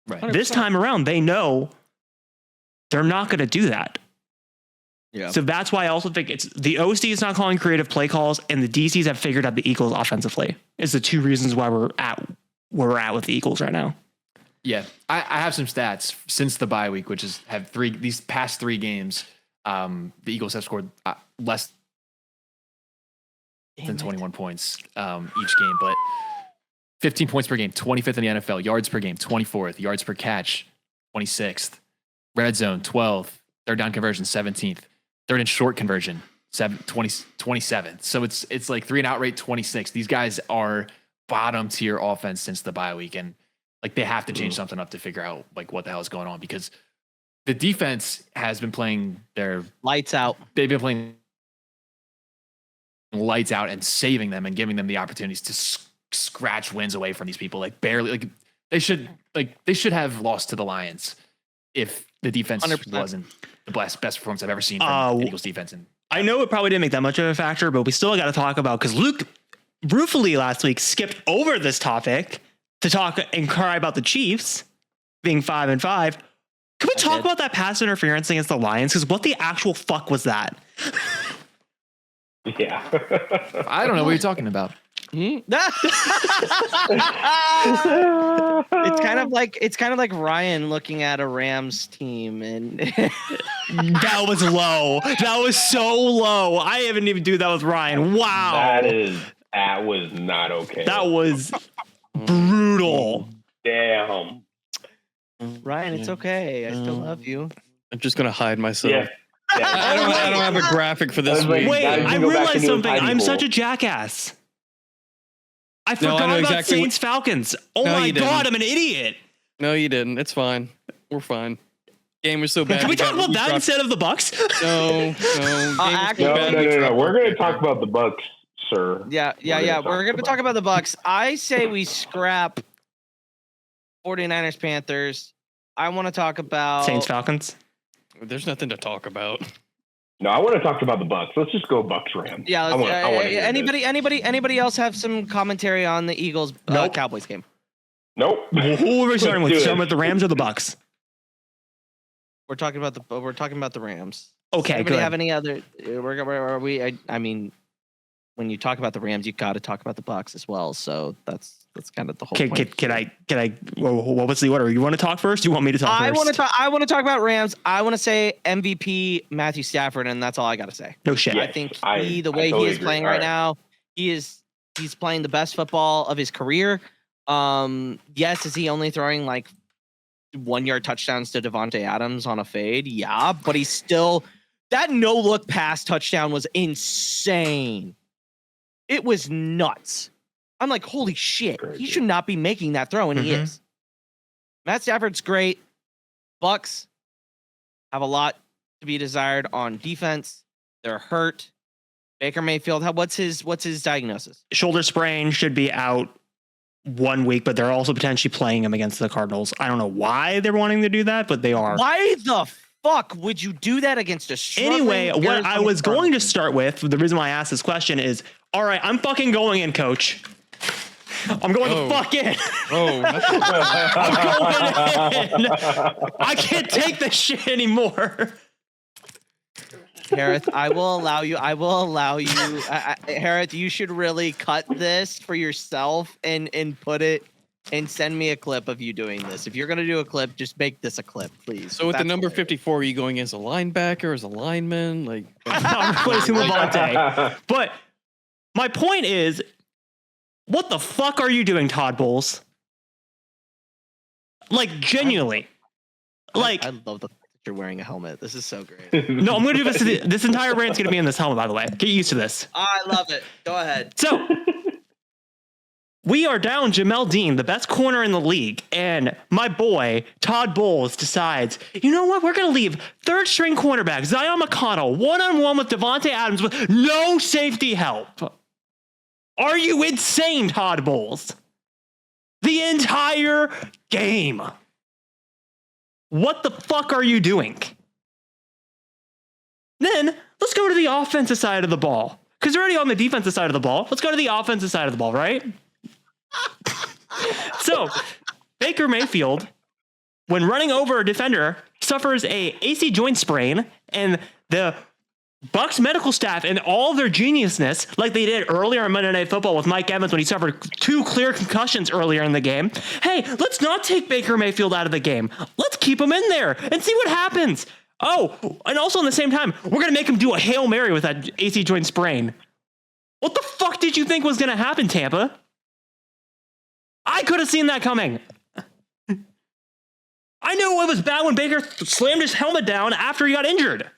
Right. 100%. This time around, they know they're not going to do that. Yeah. So that's why I also think it's the OC is not calling creative play calls, and the DCs have figured out the Eagles offensively. Is the two reasons why we're at where we're at with the Eagles right now. Yeah, I have some stats since the bye week, which is these past 3 games. The Eagles have scored less than 21 points each game, but 15 points per game, 25th in the NFL. Yards per game, 24th. Yards per catch, 26th. Red zone, 12th. Third down conversion, 17th. Third and short conversion, 27th. So it's like 3-and-out rate, 26th. These guys are bottom tier offense since the bye week, and like they have to change something up to figure out like what the hell is going on, because the defense has been playing their Lights out. They've been playing lights out and saving them and giving them the opportunities to scratch wins away from these people. Like barely, like they should have lost to the Lions if the defense 100%. wasn't the best performance I've ever seen from the Eagles defense. And I know it probably didn't make that much of a factor, but we still got to talk about, because Luke ruefully last week skipped over this topic to talk and cry about the Chiefs being 5-5. Can we talk about that pass interference against the Lions? Because what the actual fuck was that? Yeah. I don't know what you're talking about. It's kind of like Ryan looking at a Rams team, and That was low. That was so low. I haven't even do that with Ryan. Wow. That was not okay. That was brutal. Damn. Ryan, it's okay. I still love you. I'm just gonna hide myself. Yeah. I don't have a graphic for this week. Wait, Now you I can go back realized into something. hiding I'm hole. such a jackass. I No, I forgot know about exactly Saints Falcons. Oh No, my you god, didn't. I'm an idiot. No, you didn't. It's fine. We're fine. Game was so bad. Can we you got- talk about you that dropped- instead of the Bucks? No. Game was so actually- bad, you No. dropped We're going to it. talk about the Bucks, sir. Yeah. We're gonna talk about the Bucks. I say we scrap 49ers Panthers. I want to talk about Saints Falcons. There's nothing to talk about. No, I want to talk about the Bucks. Let's just go Bucks Rams. Yeah. I wanna hear this. Anybody else have some commentary on the Eagles Nope. Cowboys game? Nope. Who are we starting with? Let's do Starting it. with the Rams or the Bucks? We're talking about the Rams. Okay, Anybody good. have any other? Are we? I mean, when you talk about the Rams, you got to talk about the Bucks as well. So that's kind of the whole point. Can I? What was the order? You want to talk first? You want me to talk first? I want to talk about Rams. I want to say MVP Matthew Stafford, and that's all I got to say. No shit. Yeah. I think I the way totally he is agree. playing All right right. now, he's playing the best football of his career. Yes, is he only throwing like 1-yard touchdowns to Devontae Adams on a fade? Yeah, but he's still that no look pass touchdown was insane. It was nuts. I'm like, holy shit, he Crazy. should not be making that throw, and he Mhm. is. Matt Stafford's great. Bucks have a lot to be desired on defense. They're hurt. Baker Mayfield, what's his diagnosis? Shoulder sprain, should be out 1 week, but they're also potentially playing him against the Cardinals. I don't know why they're wanting to do that, but they are. Why the fuck would you do that against a struggling Anyway, what I Arizona was going to Cardinals? start with, the reason why I asked this question is, all right, I'm fucking going in, coach. I'm going the fuck in. Oh, I'm going in. I can't take this shit anymore. Harith, I will allow you. Harith, you should really cut this for yourself and put it and send me a clip of you doing this. If you're gonna do a clip, just make this a clip, please. so with the That's number hilarious. 54, are you going as a linebacker, as a lineman? Like, I'm replacing Levante. But my point is, what the fuck are you doing, Todd Bowles? Like, genuinely. Like, I love the fact that you're wearing a helmet. This is so great. no, I'm going to do this. This entire rant's going to be in this helmet, by the way. Get used to this. I love it. Go ahead. So, we are down Jamel Dean, the best corner in the league, and my boy, Todd Bowles, decides, you know what? We're going to leave third string cornerback Zion McConnell one-on-one with Devontae Adams with no safety help. Are you insane, Todd Bowles? The entire game. What the fuck are you doing? Then, let's go to the offensive side of the ball. Because we're already on the defensive side of the ball. Let's go to the offensive side of the ball, right? So, Baker Mayfield, when running over a defender, suffers a AC joint sprain, and the Bucks medical staff and all their geniusness, like they did earlier on Monday Night Football with Mike Evans when he suffered 2 clear concussions earlier in the game. Hey, let's not take Baker Mayfield out of the game. Let's keep him in there and see what happens. Oh, and also at the same time, we're going to make him do a Hail Mary with that AC joint sprain. What the fuck did you think was going to happen, Tampa? I could have seen that coming. I knew it was bad when Baker slammed his helmet down after he got injured.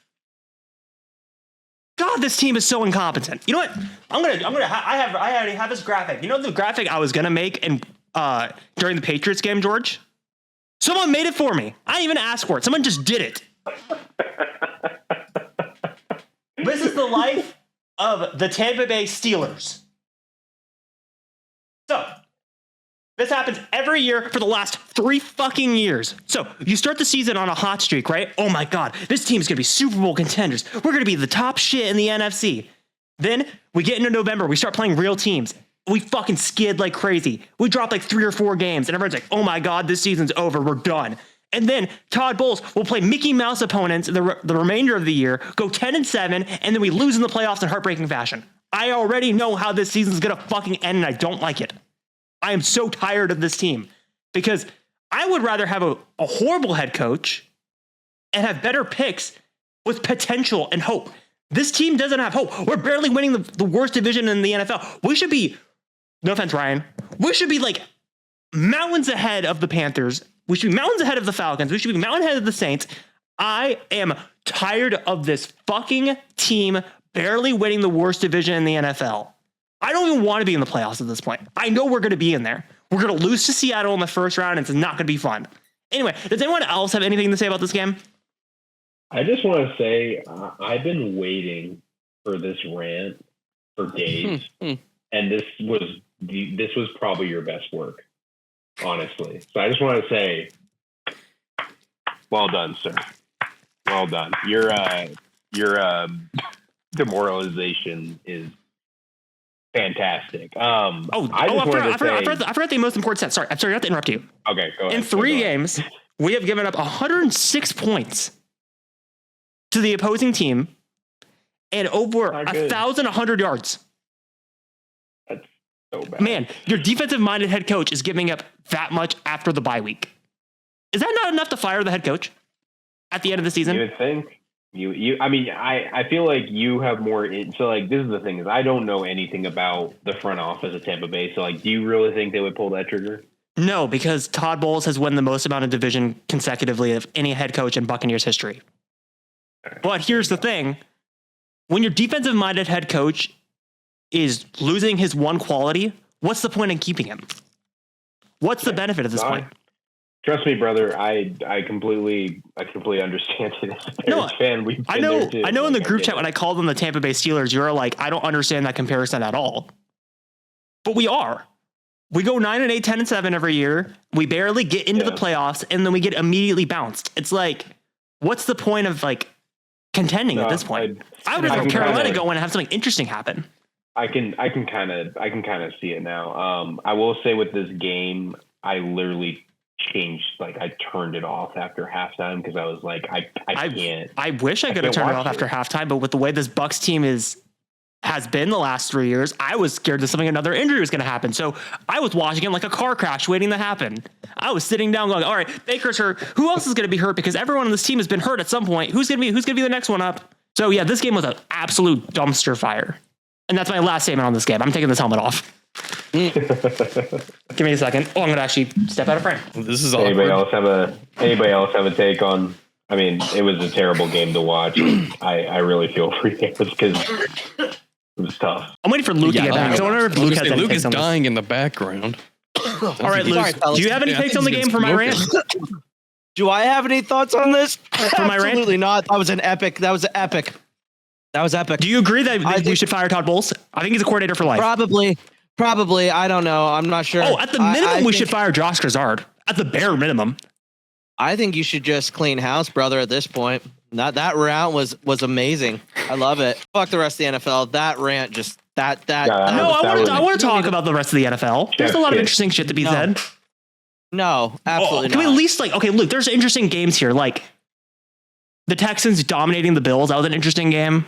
God, this team is so incompetent. You know what? I already have this graphic. You know the graphic I was gonna make during the Patriots game, George? Someone made it for me. I didn't even ask for it. Someone just did it. This is the life of the Tampa Bay Steelers. So, this happens every year for the last 3 fucking years. So, you start the season on a hot streak, right? Oh my God, this team is going to be Super Bowl contenders. We're going to be the top shit in the NFC. Then, we get into November, we start playing real teams. We fucking skid like crazy. We drop like 3 or 4 games, and everyone's like, oh my God, this season's over, we're done. And then Todd Bowles will play Mickey Mouse opponents the remainder of the year, go 10-7, and then we lose in the playoffs in heartbreaking fashion. I already know how this season's going to fucking end, and I don't like it. I am so tired of this team because I would rather have a horrible head coach and have better picks with potential and hope. This team doesn't have hope. We're barely winning the worst division in the NFL. We should be, no offense, Ryan, we should be like mountains ahead of the Panthers. We should be mountains ahead of the Falcons. We should be mountains ahead of the Saints. I am tired of this fucking team barely winning the worst division in the NFL. I don't even want to be in the playoffs at this point. I know we're going to be in there. We're going to lose to Seattle in the first round, and it's not going to be fun. Anyway, does anyone else have anything to say about this game? I just want to say I've been waiting for this rant for days, and this was probably your best work, honestly. So I just want to say, well done, sir. Well done. Your demoralization is fantastic. I forgot the most important stat. Sorry, not to interrupt you. Okay, go ahead. In 3 games, we have given up 106 points to the opposing team and over 1,100 yards. That's so bad. Man, your defensive-minded head coach is giving up that much after the bye week. Is that not enough to fire the head coach at the end of the season? You would think. I feel like you have more. So, like, this is the thing is I don't know anything about the front office of Tampa Bay. So, like, do you really think they would pull that trigger? No, because Todd Bowles has won the most amount of division consecutively of any head coach in Buccaneers history. But here's the thing. When your defensive-minded head coach is losing his one quality, what's the point in keeping him? What's the benefit at this point? Trust me, brother. I completely understand it. As a Bears fan, I know in the group chat when I called them the Tampa Bay Steelers, you're like, I don't understand that comparison at all. But we are. We go 9-8, 10-7 every year. We barely get into the playoffs, and then we get immediately bounced. It's like, what's the point of like contending at this point? I would rather Carolina go in and have something interesting happen. I can kind of see it now. I will say with this game, I literally changed, like I turned it off after halftime because I was like, I can't. I wish I could have turned it off after halftime, but with the way this Bucks team has been the last 3 years, I was scared that another injury was going to happen. So I was watching it like a car crash waiting to happen. I was sitting down going, all right, Baker's hurt. Who else is going to be hurt? Because everyone on this team has been hurt at some point. Who's going to be the next one up? So yeah, this game was an absolute dumpster fire. And that's my last statement on this game. I'm taking this helmet off. Give me a second. Oh, I'm going to actually step out of frame. This is anybody awkward. Anybody else have a take on? I mean, it was a terrible game to watch. I really feel for you because it was tough. I'm waiting for Luke to get back. So I wonder if Luke has any Luke takes is on dying in the background. All right, Luke. Do you have any takes on the game for my rant? Do I have any thoughts on this? For my rant? Absolutely not. That was epic. That was epic. Do you agree that we should fire Todd Bowles? I think he's a coordinator for life. Probably. I don't know. I'm not sure. Oh, at the minimum, we should fire Josh Grzard. At the bare minimum. I think you should just clean house, brother, at this point. That rant was amazing. I love it. Fuck the rest of the NFL. That rant just I want to talk about the rest of the NFL. There's a lot of interesting shit to be said. No, absolutely not. Can we at least Luke, there's interesting games here. Like the Texans dominating the Bills. That was an interesting game.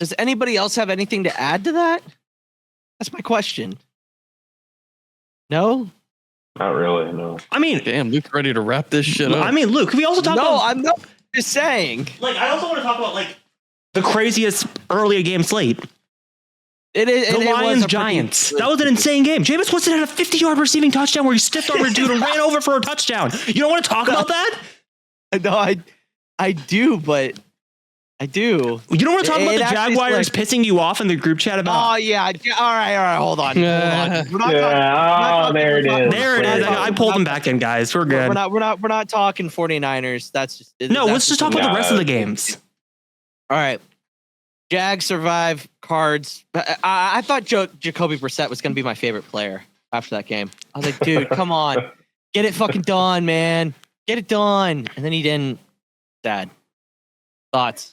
Does anybody else have anything to add to that? That's my question. No? Not really, no. I mean, damn, Luke's ready to wrap this shit up. I mean, Luke, can we also talk about... No, I'm not just saying. I also want to talk about, the craziest early game slate. The Lions-Giants. That was an insane game. Jameis Winston had a 50-yard receiving touchdown where he stiffed over a dude and ran over for a touchdown. You don't want to talk about that? No, I do, but... I do. You don't want to talk about the Jaguars pissing you off in the group chat about... Oh, yeah. All right. Hold on. There it is. There it is. I pulled them back in, guys. We're good. We're not talking 49ers. That's just... Let's just talk about the rest of the games. All right. Jags survive. Cards. I thought Jacoby Brissett was going to be my favorite player after that game. I was like, dude, come on. Get it fucking done, man. Get it done. And then he didn't. Sad. Thoughts?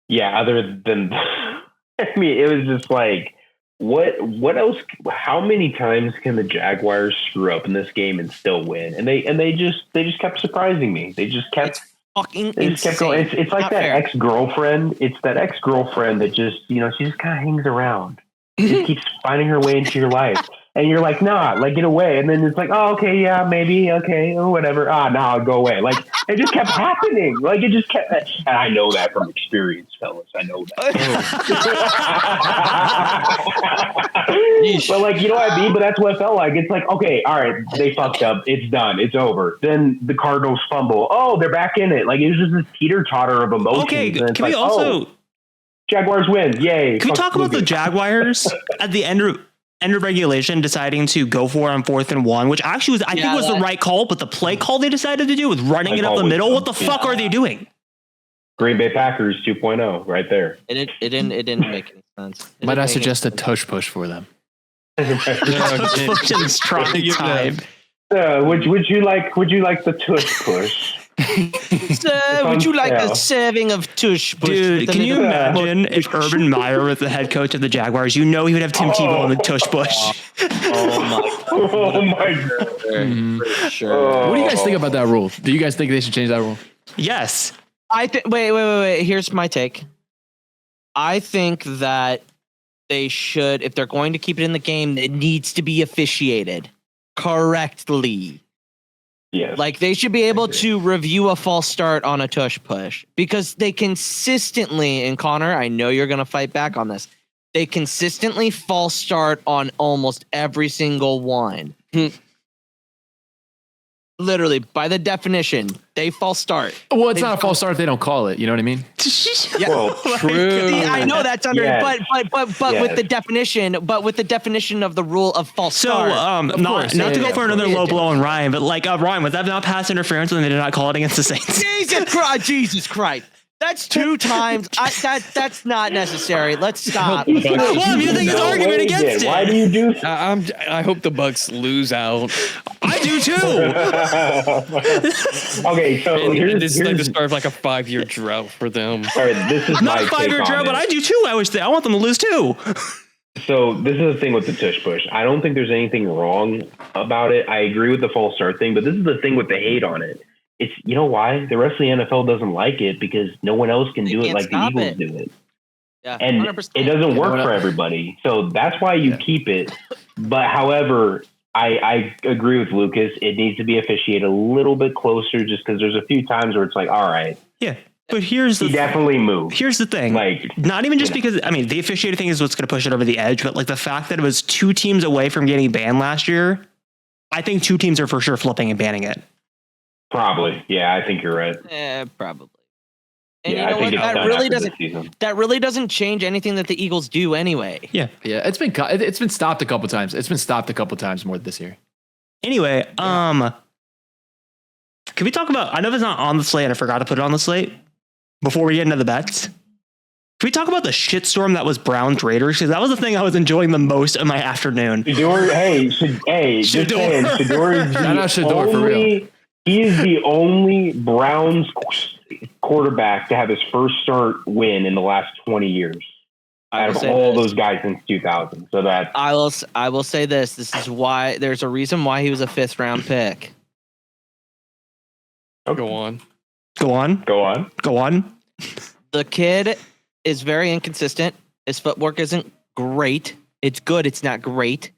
Yeah, other than, I mean, it was just like, what else? How many times can the Jaguars screw up in this game and still win? And they just kept surprising me. They just kept fucking. They just kept going. It's like that ex-girlfriend. It's that ex-girlfriend that just she just kind of hangs around. She just keeps finding her way into your life. And you're like, nah, get away. And then it's like, oh, okay, yeah, maybe, okay, or whatever. Nah, go away. It just kept happening. It just kept, and I know that from experience, fellas. I know that. But you know what I mean? But that's what it felt like. It's like, okay, all right, they fucked up. It's done. It's over. Then the Cardinals fumble. Oh, they're back in it. It was just this teeter-totter of emotions. Okay, can we also... Jaguars win. Yay. Can we talk about the Jaguars at the end of regulation deciding to go for it on 4th and 1, which actually was, I think was the right call, but the play call they decided to do with running it up the middle. What the fuck are they doing? Green Bay Packers 2.0 right there. It didn't make any sense. Might I suggest a tush push for them? It's trying time. Would you like the tush push? Would you like a serving of tush push? Dude, can you imagine if Urban Meyer was the head coach of the Jaguars? You know he would have Tim Tebow on the tush push. Oh my god. For sure. What do you guys think about that rule? Do you guys think they should change that rule? Yes. Wait. Here's my take. I think that they should, if they're going to keep it in the game, it needs to be officiated correctly. Yes. They should be able to review a false start on a tush push because they consistently, and Connor, I know you're going to fight back on this. They consistently false start on almost every single one. Literally, by the definition, they false start. Well, it's not a false start if they don't call it. You know what I mean? Yeah. Well, true. I know that's under, yes. but yes. with the definition of the rule of false start. So, not to go for another low blow on Ryan, but Ryan, was that not pass interference when they did not call it against the Saints? Jesus Christ! That's 2 times. That's not necessary. Let's stop. Bucks- Well, I'm using his No argument way, against Why do it. you do? I hope the Bucks lose out. I do too. Okay, so And this is like the here's start of like a 5-year drought for them. all right, this is Not my a 5-year take on drought, but it. I do too. I want them to lose too. So this is the thing with the tush push. I don't think there's anything wrong about it. I agree with the false start thing, but this is the thing with the hate on it. It's, you know why? The rest of the NFL doesn't like it because no one else can They do it can't like the stop Eagles it. do it. Yeah, And 100%. it doesn't work no, no. for everybody. So that's why you keep it. But however, I agree with Lucas. It needs to be officiated a little bit closer just because there's a few times where it's like, all right, Yeah, but here's he the definitely moved. here's the thing. Like, Not even just you know. because, I mean, the officiating thing is what's going to push it over the edge, but like the fact that it was 2 teams away from getting banned last year, I think 2 teams are for sure flipping and banning it. Probably. Yeah, I think you're right. Probably. And Yeah, you I know think what? it's That done really after this doesn't. season. That really doesn't change anything that the Eagles do anyway. Yeah. Yeah, it's been stopped a couple times. It's been stopped a couple times more this year. Anyway, can we talk about, I know it's not on the slate, I forgot to put it on the slate before we get into the bets. Can we talk about the shitstorm that was Browns Raiders? Because that was the thing I was enjoying the most of my afternoon. Shador, just Shador. saying, Shador is Shout out the Shador, for real. he is the only Browns quarterback to have his first start win in the last 20 years I out will of say all this. those guys since 2000. So that's I will say this. This is why there's a reason why he was a 5th round pick. Go on. Go on. go on. Go on. The kid is very inconsistent. His footwork isn't great. It's good. It's not great.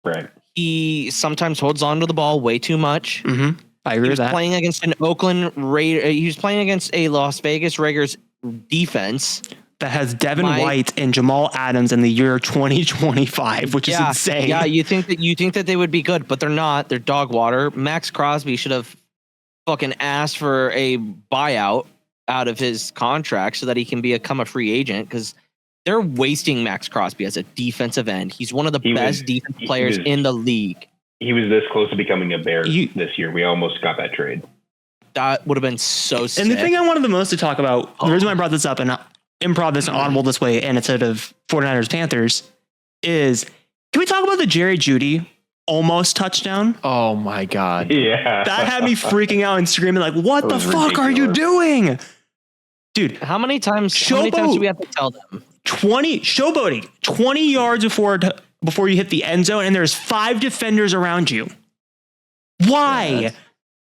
Right. He sometimes holds on to the ball way too much. Mm-hmm. I He agree was with that. playing against an Oakland Raider. He was playing against a Las Vegas Raiders defense. That has Devin My- White and Jamal Adams in the year 2025, which is insane. Yeah, you think that they would be good, but they're not. They're dog water. Max Crosby should have fucking asked for a buyout out of his contract so that he can become a free agent because they're wasting Max Crosby as a defensive end. He's one of the He best was- defensive he players was- in the league. He was this close to becoming a Bear You- this year. We almost got that trade. That would have been so sick. And the thing I wanted the most to talk about, the reason why I brought this up and improv this audible this way and instead of 49ers Panthers is, can we talk about the Jerry Jeudy almost touchdown? Oh my God. Yeah. That had me freaking out and screaming like, what That the was fuck are you ridiculous. doing? Dude, how many times do we have to tell them? 20 showboating 20 yards before you hit the end zone and there's 5 defenders around you. Why? Yeah,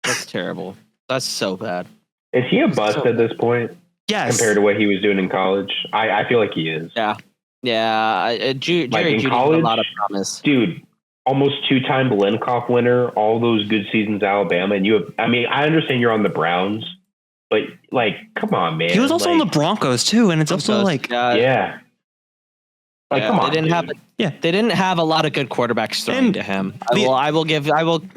That's terrible. That's so bad. Is he a bust at this point Yes. compared to what he was doing in college? I feel like he is. Yeah. Jerry Like in Jeudy had a college? lot of promise. Dude, almost 2-time Belenkoff winner, all those good seasons at Alabama. And I understand you're on the Browns, but like, come on, man. He was also on the Broncos too, and it's also like yeah. Like, yeah, come on. they didn't have dude. they didn't have a lot of good quarterbacks thrown And to him. the- I will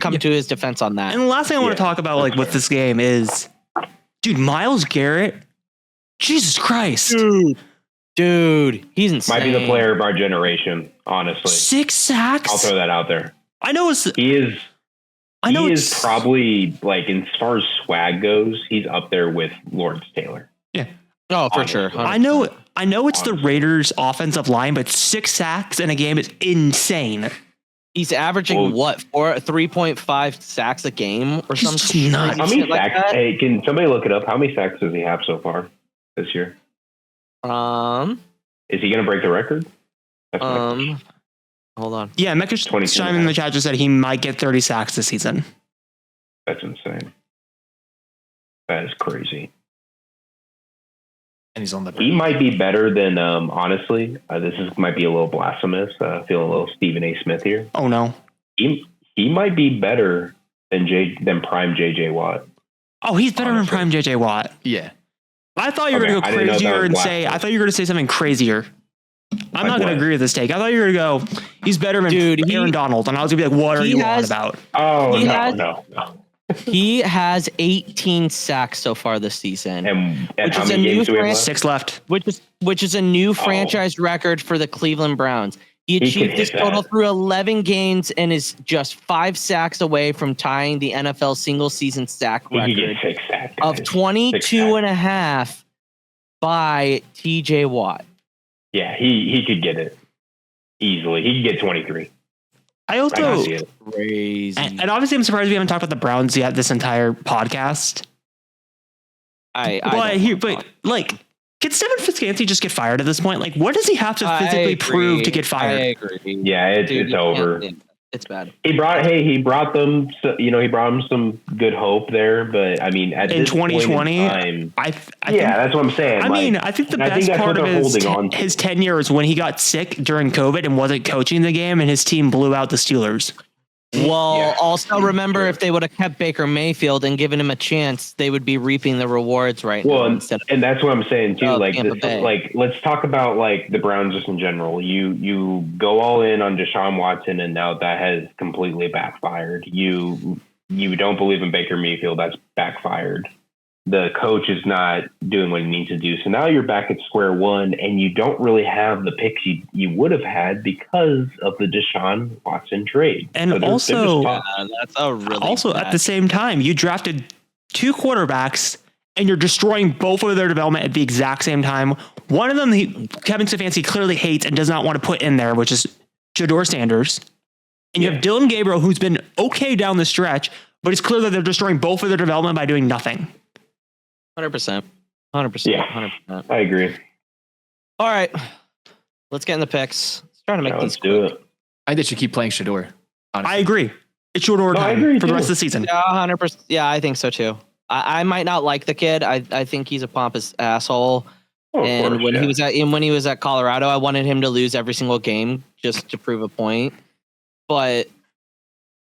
come Yeah. to his defense on that. And the last thing I want to Yeah, talk about, like with this game, is, dude, Myles Garrett. Jesus Christ, Dude, he's insane. Might be the player of our generation, honestly. 6 sacks. I'll throw that out there. I know it's. He is I know he it's is probably, like, as far as swag goes, he's up there with Lawrence Taylor. Oh, for honestly. sure. I know it's the Raiders' offensive line, but 6 sacks in a game is insane. He's averaging Well, 3.5 sacks a game or He's something. just nuts. How many sacks? Hey, can somebody look it up? How many sacks does he have so far this year? Is he going to break the record? That's my question. Hold on. Yeah, Mecca 22 Stein in the chat just said he might get 30 sacks this season. That's insane. That is crazy. And he's on the He might be better than, honestly, might be a little blasphemous. Feeling a little Stephen A. Smith here. Oh no. He might be better than prime JJ Watt. Oh, he's better Honestly. than prime JJ Watt. Yeah. I thought you were Okay, going to I go didn't know that crazier was and say. blasphemous. I thought you were going to say something crazier. I'm not going what? to agree with this take. I thought you were going to go. He's better than Dude, Aaron Donald, and I was going to be like, "What are he you on has- about?" Oh, He no, has- no. He has 18 sacks so far this season, And Which how is many a games new do we have brand- left? 6 left. which is a new franchise record for the Cleveland Browns. He can achieved hit this that. total through 11 games and is just 5 sacks away from tying the NFL single season sack He could record get 6 sacks. of guys. 22 and a half by TJ Watt. Yeah, he could get it easily. He could get 23. I I also, can see it. Crazy. and obviously I'm surprised we haven't talked about the Browns yet this entire podcast. Like, can Stephen Fitzpatrick just get fired at this point? Like, what does he have to physically prove to get I fired? agree. Yeah, it's Dude, you over. can't- It's bad. He brought them. He brought them some good hope there. But I mean, at In this 2020, point in time, I yeah, that's what I'm saying. I mean, I think the best that's part what of they're holding on to. his tenure is when he got sick during COVID and wasn't coaching the game, and his team blew out the Steelers. Well, Yeah. also remember if they would have kept Baker Mayfield and given him a chance, they would be reaping the rewards right now. Well, Instead of and that's what I'm saying too. Like, Tampa Bay. let's talk about like the Browns just in general. You go all in on Deshaun Watson, and now that has completely backfired. You don't believe in Baker Mayfield. That's backfired. The coach is not doing what he needs to do. So now you're back at square one, and you don't really have the picks you would have had because of the Deshaun Watson trade. And So they're also- just that's a really Also, bad. at the same time, you drafted 2 quarterbacks and you're destroying both of their development at the exact same time. One of them, Kevin Stefanski clearly hates and does not want to put in there, which is Jador Sanders. And you have Dylan Gabriel, who's been okay down the stretch, but it's clear that they're destroying both of their development by doing nothing. 100%. Yeah. 100%. I agree. All right. Let's get in the picks. Let's try to make Now these let's do quick. it. I think they should keep playing Shador. Honestly. I agree. It's short order No, I time agree for the too. rest of the season. Yeah, 100%. Yeah, I think so too. I might not like the kid. I think he's a pompous asshole. Oh, of And course, when yeah. he was at Colorado, I wanted him to lose every single game just to prove a point. But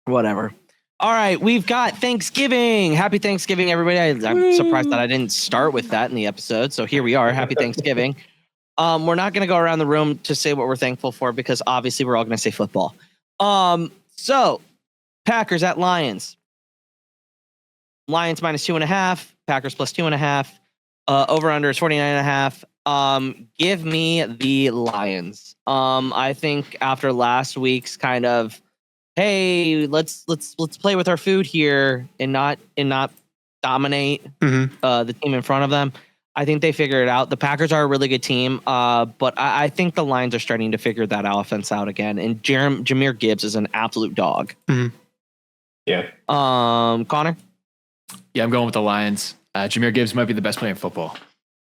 whatever. All right, we've got Thanksgiving. Happy Thanksgiving, everybody. I'm surprised that I didn't start with that in the episode. So here we are. Happy Thanksgiving. We're not going to go around the room to say what we're thankful for because obviously we're all going to say football. So Packers at Lions. Lions minus 2.5. Packers plus 2.5. Over under is 49.5. Give me the Lions. I think after last week's kind of, hey, let's play with our food here and not dominate the team in front of them. I think they figure it out. The Packers are a really good team, but I think the Lions are starting to figure that offense out again. And Jahmyr Gibbs is an absolute dog. Yeah. Connor? Yeah, I'm going with the Lions. Jahmyr Gibbs might be the best player in football.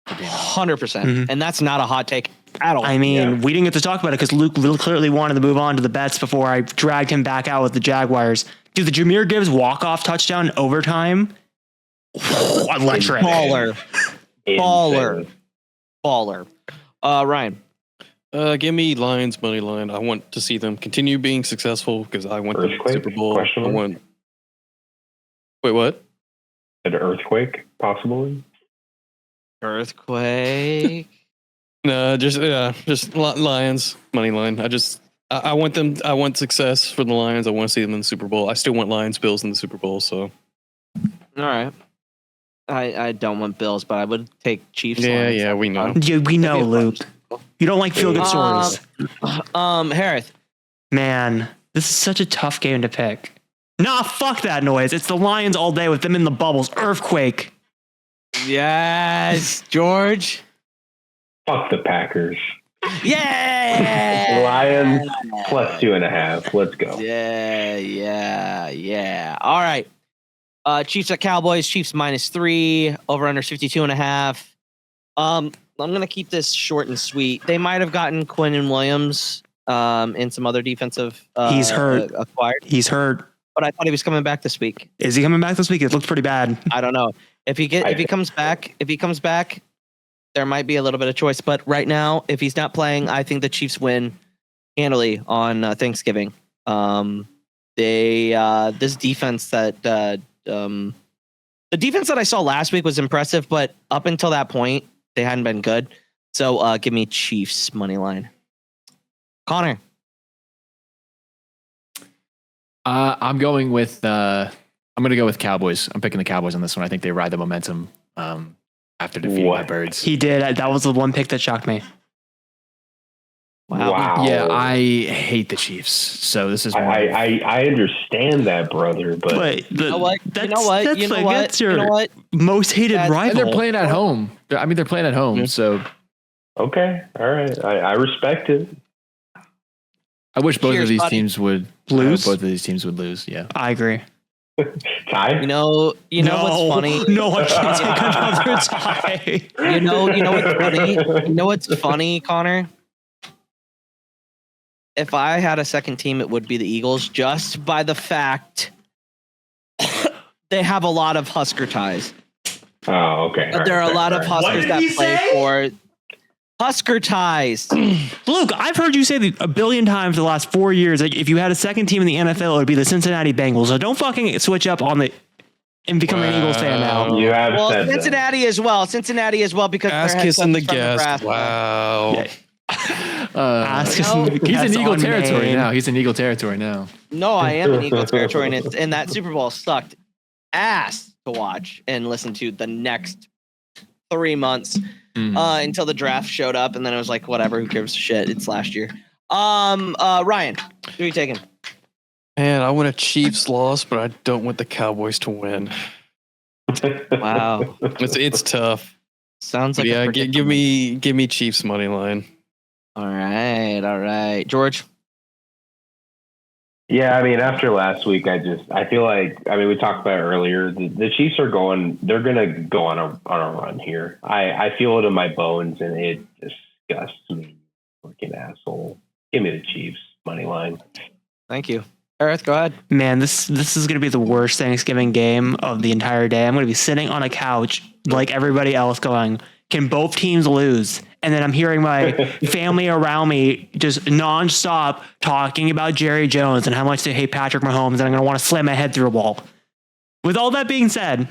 100%. And that's not a hot take at all. I mean, we didn't get to talk about it because Luke clearly wanted to move on to the bets before I dragged him back out with the Jaguars. Dude, the Jahmyr Gibbs walk-off touchdown overtime. Electric. Baller. Insane. Baller. Ryan? Give me Lions money line. I want to see them continue being successful because I want them to the Earthquake? Super Bowl. Question I mark? want. Wait, what? An earthquake, possibly. Earthquake. No, just Lions money line. I want them. I want success for the Lions. I want to see them in the Super Bowl. I still want Lions Bills in the Super Bowl. So All right. I don't want Bills, but I would take Chiefs. yeah, Lions. yeah, we know. Yeah, we know, That'd be a fun Luke. Super Bowl. You don't like feel-good stories. Harris. Man, this is such a tough game to pick. Nah, fuck that noise. It's the Lions all day with them in the bubbles. Earthquake. Yes, George. Fuck the Packers. Yeah. Lions plus 2.5. Let's go. Yeah. All right. Chiefs at Cowboys. Chiefs minus 3. Over under 52.5. I'm gonna keep this short and sweet. They might have gotten Quinn and Williams and some other defensive. He's hurt. Acquired, He's hurt. but I thought he was coming back this week. Is he coming back this week? It looked pretty bad. I don't know if he comes back. If he comes back, there might be a little bit of choice. But right now, if he's not playing, I think the Chiefs win handily on Thanksgiving. This defense that the defense that I saw last week was impressive, but up until that point, they hadn't been good. So give me Chiefs money line. Connor. I'm going with. I'm going to go with Cowboys. I'm picking the Cowboys on this one. I think they ride the momentum after defeating the Birds. He did. That was the one pick that shocked me. Wow. Yeah, I hate the Chiefs. So this is I understand that, brother, but You know what? That's, You know what? That's You know like, what? that's your You know what? most hated And rival. and they're playing at home. I mean, they're playing at home. Yeah. So okay, all right. I respect it. I wish both Cheers, of these buddy. teams would Lose? Both of these teams would lose. Yeah. I agree. Ty? You know what's funny? No, I can't take another tie. You know what's funny? You know what's funny, Connor? If I had a second team, it would be the Eagles, just by the fact they have a lot of Husker ties. Oh, okay. All There are right, a lot of all right. Huskers that play for Husker ties. Luke, I've heard you say a billion times the last 4 years, like if you had a second team in the NFL, it would be the Cincinnati Bengals. So don't fucking switch up on the and become an Eagles fan now. You have Well, said Cincinnati as well. Cincinnati as well because Ass their head kissing the coach is from gas. Nebraska. Wow. Yeah. Ask us no, if He's that's in Eagle on territory Maine. now. He's in Eagle territory now. No, I am in Eagle territory, and that Super Bowl sucked ass to watch and listen to the next 3 months until the draft showed up, and then it was like, whatever, who gives a shit? It's last year. Ryan, who are you taking? Man, I want a Chiefs loss, but I don't want the Cowboys to win. Wow, It's tough. sounds But like yeah, a give me Chiefs money line. All right, George. Yeah, I mean, after last week, I feel like, I mean, we talked about it earlier. The Chiefs they're going to go on a run here. I feel it in my bones, and it disgusts me. Fucking asshole. Give me the Chiefs money line. Thank you, Gareth. Go ahead. Man, this is going to be the worst Thanksgiving game of the entire day. I'm going to be sitting on a couch like everybody else going, can both teams lose? And then I'm hearing my family around me just nonstop talking about Jerry Jones and how much they hate Patrick Mahomes, and I'm going to want to slam my head through a wall. With all that being said,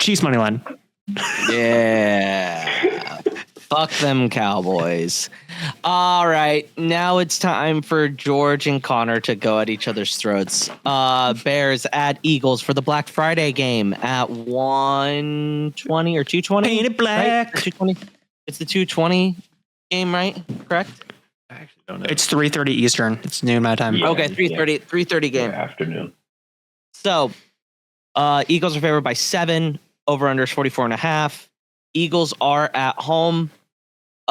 Chiefs money line. Yeah. Fuck them Cowboys. All right. Now it's time for George and Connor to go at each other's throats. Bears at Eagles for the Black Friday game at 120 or 220. Paint it black. Right? 220. It's the 220 game, right? Correct? I actually don't know. It's 3:30 Eastern. It's noon my time. Yeah. Okay, 3:30 game. Afternoon. So, Eagles are favored by 7. Over under is 44.5. Eagles are at home.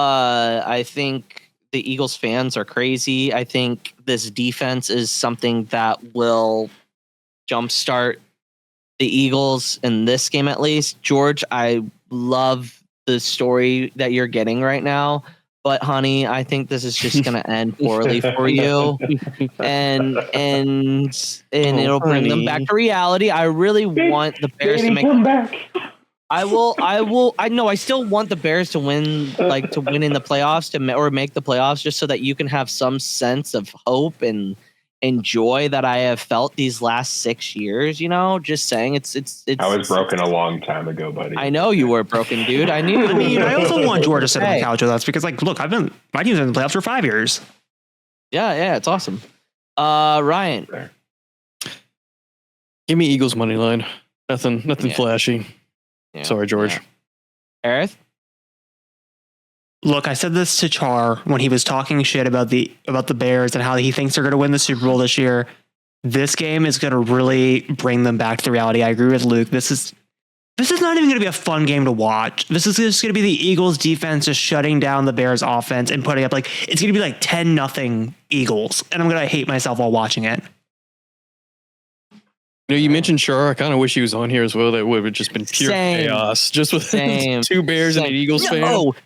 I think the Eagles fans are crazy. I think this defense is something that will jumpstart the Eagles in this game, at least. George, I love the story that you're getting right now, but honey, I think this is just going to end poorly for you, and it'll bring them back to reality. I really want the Bears to make. Come back. I know. I still want the Bears to win, like to win in the playoffs, or make the playoffs, just so that you can have some sense of hope and joy that I have felt these last 6 years. You know, just saying, it's. I was broken a long time ago, buddy. I know you were broken, dude. I knew. I mean, I also want George to sit on Hey. the couch with us because, like, look, my team's been in the playoffs for 5 years. Yeah, it's awesome. Ryan. Give me Eagles money line. Nothing Yeah. flashy. Yeah, Sorry, George. yeah. Aerith? Look, I said this to Char when he was talking shit about the Bears and how he thinks they're going to win the Super Bowl this year. This game is going to really bring them back to reality. I agree with Luke. This is not even going to be a fun game to watch. This is just going to be the Eagles defense just shutting down the Bears offense and putting up it's going to be like 10-0 Eagles, and I'm going to hate myself while watching it. You know, you mentioned Shar. I kind of wish he was on here as well. That would have just been pure Same. chaos. Just with Same. 2 Bears and an Eagles fan.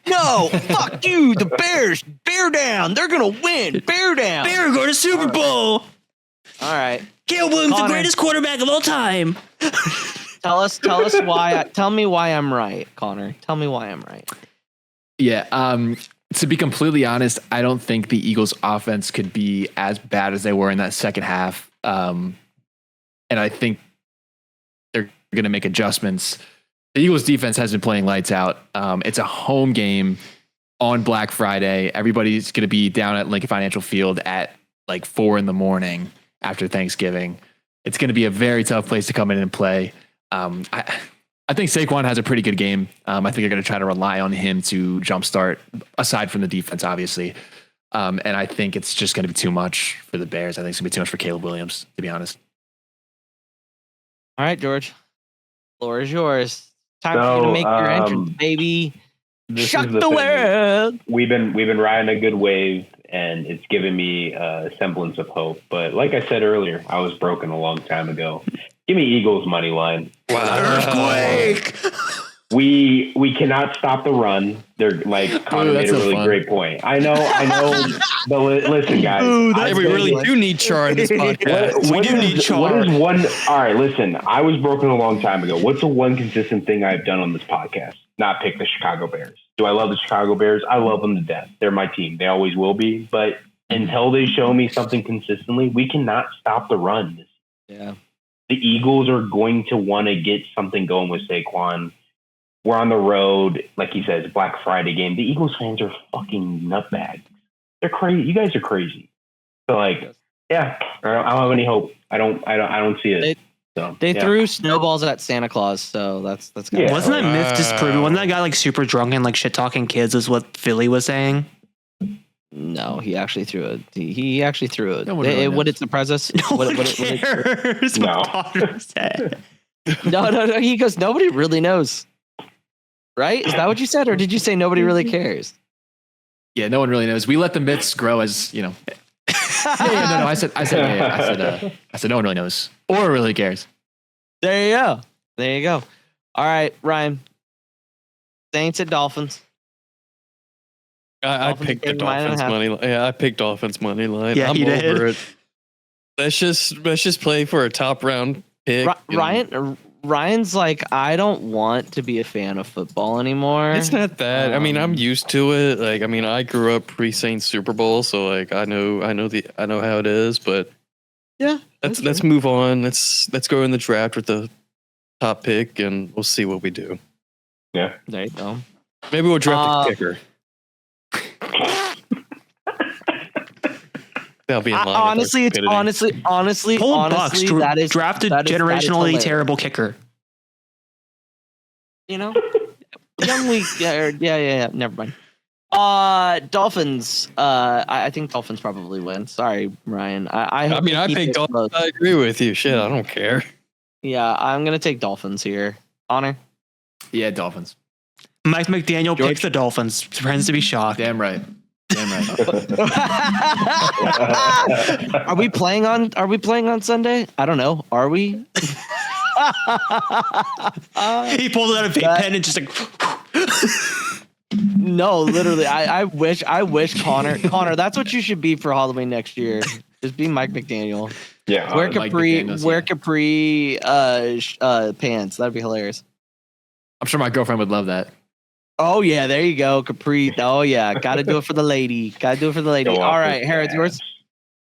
No, fuck you. The Bears, bear down. They're gonna win. Bear down. Bear go to Super Bowl. All right. Caleb Williams, the Connor. greatest quarterback of all time. Tell us why. Tell me why I'm right, Connor. Tell me why I'm right. Yeah. To be completely honest, I don't think the Eagles offense could be as bad as they were in that second half. And I think they're going to make adjustments. The Eagles defense has been playing lights out. It's a home game on Black Friday. Everybody's going to be down at Lincoln Financial Field at like 4 a.m. after Thanksgiving. It's going to be a very tough place to come in and play. I think Saquon has a pretty good game. I think they're going to try to rely on him to jumpstart, aside from the defense, obviously. And I think it's just going to be too much for the Bears. I think it's going to be too much for Caleb Williams, to be honest. All right, George. Floor is yours. Time for you to make your entrance, baby. Shock the world. We've been riding a good wave, and it's given me a semblance of hope. But like I said earlier, I was broken a long time ago. Give me Eagles money line. Earthquake. We cannot stop the run. They're like Connor made a really great point. I know. But listen, guys. We really do need Char in this podcast. We do need Char. What is one? All right, listen. I was broken a long time ago. What's the one consistent thing I've done on this podcast? Not pick the Chicago Bears. Do I love the Chicago Bears? I love them to death. They're my team. They always will be. But until they show me something consistently, we cannot stop the run. Yeah. The Eagles are going to want to get something going with Saquon. We're on the road, like he says, Black Friday game. The Eagles fans are fucking nutbags. They're crazy. You guys are crazy. So yeah, I don't have any hope. I don't see it. They threw snowballs at Santa Claus, so that's kind of Wasn't that myth disproven? Wasn't that guy like super drunk and like shit talking kids? Is what Philly was saying. No, he actually threw it. He actually threw it. No one really What it surprise us? No one cares what Potter said. No. He goes, nobody really knows. Right? Is that what you said, or did you say nobody really cares? Yeah, no one really knows. We let the myths grow, as you know. No. I said no one really knows or really cares. There you go. All right, Ryan. Saints at Dolphins. I picked the Dolphins money line. Yeah, I picked Dolphins money line. Yeah, I'm you did. over it. Let's just play for a top round pick. Ryan's like, I don't want to be a fan of football anymore. It's not that. I mean, I'm used to it. Like, I mean, I grew up pre-Saints Super Bowl, so like, I know how it is. But yeah, let's move on. Let's go in the draft with the top pick, and we'll see what we do. Yeah, there you go. Maybe we'll draft a kicker. That'll be in line. Honestly, that is drafted generationally terrible kicker. You know, young week. Yeah. Never mind. Dolphins. I think Dolphins probably win. Sorry, Ryan. I picked Dolphins. I agree with you. Shit, I don't care. Yeah, I'm gonna take Dolphins here. Honor. Yeah, Dolphins. Mike McDaniel picked the Dolphins. Friends to be shocked. Damn right. Are we playing on Sunday? I don't know. Are we? He pulled out a vape pen and just like. No, literally. I wish Connor. That's what you should be for Halloween next year. Just be Mike McDaniel. Yeah. Wear capri pants. That'd be hilarious. I'm sure my girlfriend would love that. Oh yeah, there you go, capri. Oh yeah, got to do it for the lady. All right, Harris, yours.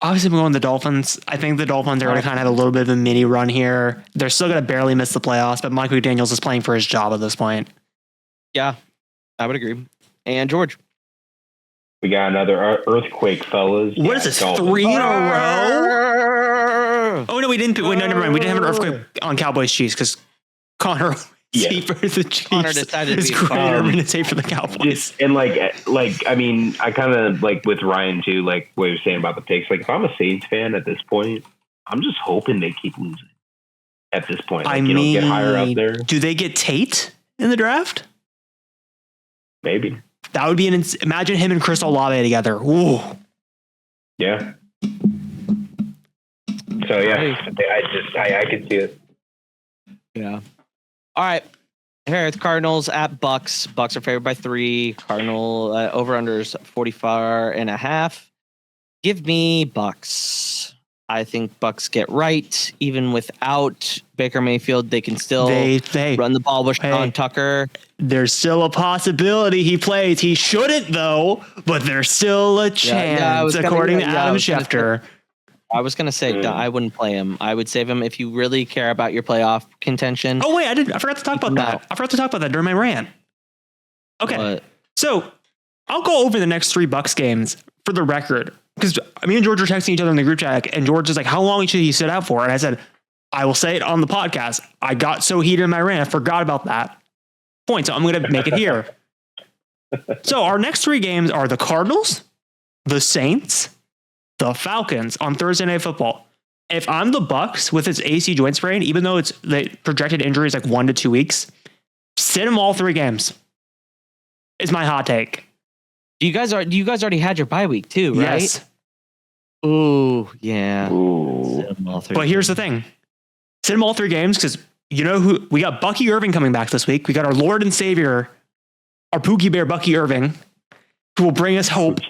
Obviously, we're going the Dolphins. I think the Dolphins are going to kind of have a little bit of a mini run here. They're still going to barely miss the playoffs, but Mike McDaniels is playing for his job at this point. Yeah, I would agree. And George, we got another earthquake, fellas. What is this? Dolphins. 3 in a row? Oh no, we didn't. Wait, no, never mind. We didn't have an earthquake on Cowboys Chiefs because Connor. Yeah. For the Chiefs. Connor decided to be for the Cowboys. And I mean, I kind of like with Ryan too, like what he was saying about the picks. Like if I'm a Saints fan at this point, I'm just hoping they keep losing at this point. Like, get higher up there. Do they get Tate in the draft? Maybe. That would be imagine him and Chris Olave together. Ooh. Yeah. So yeah, I can see it. Yeah. All right. Here it's Cardinals at Bucks. Bucks are favored by 3. Cardinal over-unders 44.5. Give me Bucks. I think Bucks get right. Even without Baker Mayfield, they can still run the ball with Sean Tucker. There's still a possibility he plays. He shouldn't, though, but there's still a chance, according to Adam Schefter. I was going to say, I wouldn't play him. I would save him if you really care about your playoff contention. Oh, wait, I forgot to talk about that. I forgot to talk about that during my rant. Okay. So I'll go over the next 3 Bucks games for the record. Because me and George were texting each other in the group chat, and George is like, how long should he sit out for? And I said, I will say it on the podcast. I got so heated in my rant, I forgot about that point. So I'm going to make it here. So our next 3 games are the Cardinals, the Saints, the Falcons on Thursday Night Football. If I'm the Bucks with its AC joint sprain, even though it's the projected injury is like 1 to 2 weeks, sit them all 3 games. Is my hot take. You guys already had your bye week too, right? Yes. Ooh, yeah. Ooh. But here's the thing. Sit them all 3 games because you know who we got. Bucky Irving coming back this week. We got our Lord and Savior, our Pookie Bear Bucky Irving, who will bring us hope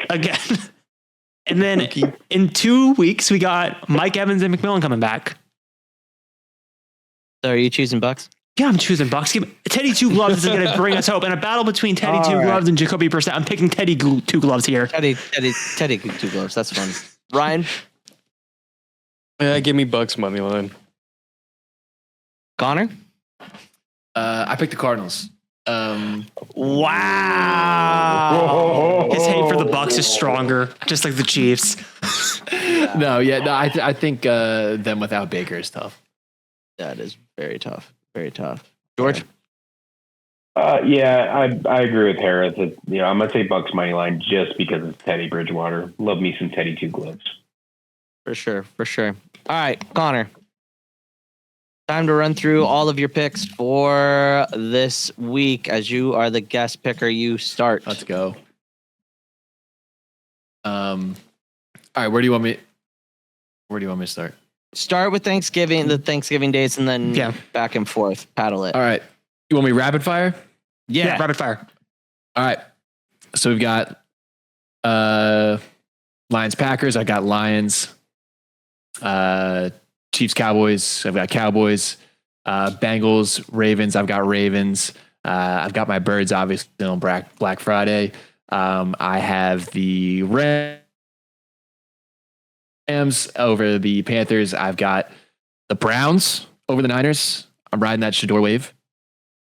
again. And then in 2 weeks, we got Mike Evans and McMillan coming back. So are you choosing Bucks? Yeah, I'm choosing Bucks. Teddy Two Gloves is going to bring us hope. In a battle between Teddy Two Gloves and Jacoby Brissett, I'm picking Teddy Two Gloves here. Teddy Two Gloves. That's fun. Ryan, Yeah, give me Bucks money line. Connor. I picked the Cardinals. Wow. His hate for the Bucks is stronger, just like the Chiefs. I think them without Baker is tough. That is very tough. Very tough. George. Yeah, I agree with Harris. I'm gonna say Bucks money line just because it's Teddy Bridgewater. Love me some Teddy Two Gloves. For sure. All right, Connor. Time to run through all of your picks for this week. As you are the guest picker, you start. Let's go. All right, where do you want me to start? Start with Thanksgiving, the Thanksgiving days, and then back and forth. Paddle it. All right. You want me rapid fire? Yeah, rapid fire. All right. So we've got Lions Packers. I got Lions. Chiefs Cowboys. I've got Cowboys. Bengals Ravens. I've got Ravens. I've got my Birds obviously on Black Friday. I have the Rams over the Panthers. I've got the Browns over the Niners. I'm riding that Shador wave.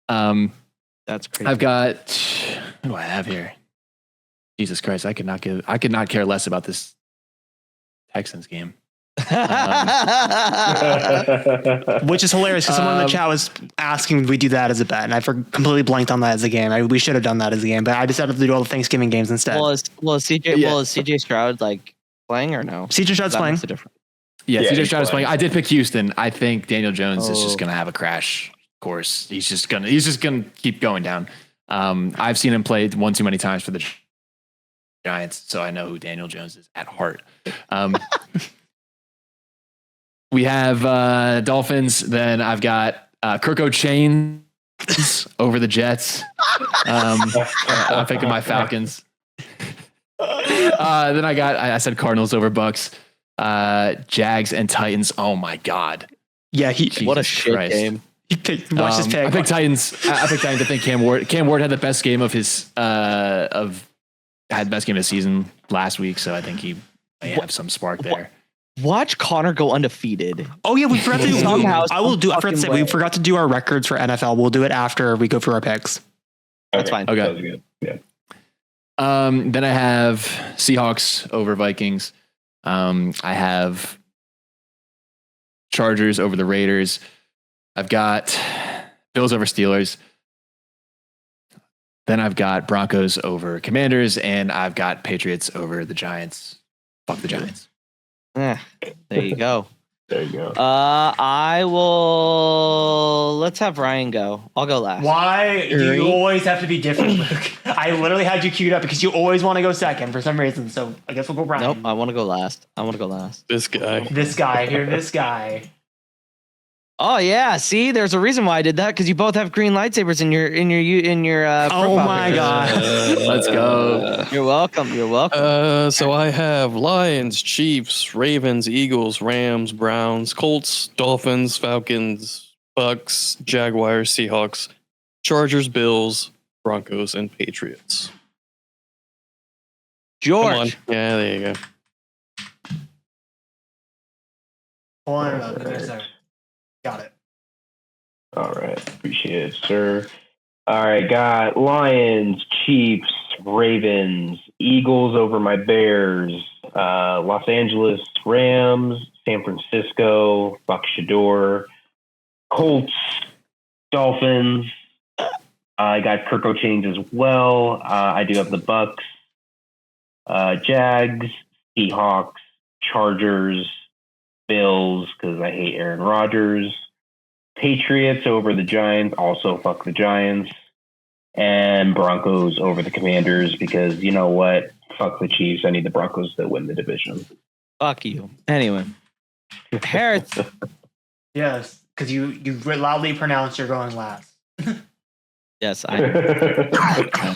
That's crazy. I've got, what do I have here? Jesus Christ, I could not care less about this Texans game. Which is hilarious because someone in the chat was asking if we do that as a bet, and I completely blanked on that as a game. We should have done that as a game, but I decided to do all the Thanksgiving games instead. Is CJ Stroud like playing or no? CJ Stroud's playing. Yeah, CJ Stroud is playing. I did pick Houston. I think Daniel Jones is just going to have a crash course. He's just gonna keep going down. I've seen him play one too many times for the Giants, so I know who Daniel Jones is at heart. We have Dolphins. Then I've got Kirko Chains over the Jets. I'm picking my Falcons. Then I said Cardinals over Bucks. Jags and Titans. Oh my God. Yeah, what a shit game. Watch his pick. I picked Titans. I think Cam Ward had the best game of his had the best game of the season last week, so I think he may have some spark there. Watch Connor go undefeated. Oh yeah, we forgot to do. I forgot to say we way. forgot to do our records for NFL. We'll do it after we go through our picks. That's fine. Okay. That was good. Yeah. Then I have Seahawks over Vikings. I have Chargers over the Raiders. I've got Bills over Steelers. Then I've got Broncos over Commanders, and I've got Patriots over the Giants. Fuck the Giants. There you go. There you go. Let's have Ryan go. I'll go last. Why do you always have to be different, Luke? I literally had you queued up because you always want to go second for some reason. So I guess we'll go Ryan. Nope, I want to go last. This guy. This guy. Oh yeah, see, there's a reason why I did that because you both have green lightsabers in your Oh profile my pictures. God. Let's go. You're welcome. So I have Lions, Chiefs, Ravens, Eagles, Rams, Browns, Colts, Dolphins, Falcons, Bucks, Jaguars, Seahawks, Chargers, Bills, Broncos, and Patriots. Come on. George. Yeah, there you go. Hold on a second. Got it. All right. Appreciate it, sir. All right. Got Lions, Chiefs, Ravens, Eagles over my Bears, Los Angeles Rams, San Francisco, Buck Shador, Colts, Dolphins. I got Kirko Chains as well. I do have the Bucks, Jags, Seahawks, Chargers, Bills, because I hate Aaron Rodgers. Patriots over the Giants, also fuck the Giants. And Broncos over the Commanders, because you know what? Fuck the Chiefs. I need the Broncos to win the division. Fuck you. Anyway. Harris. Yes, because you loudly pronounced you're going last. Yes, I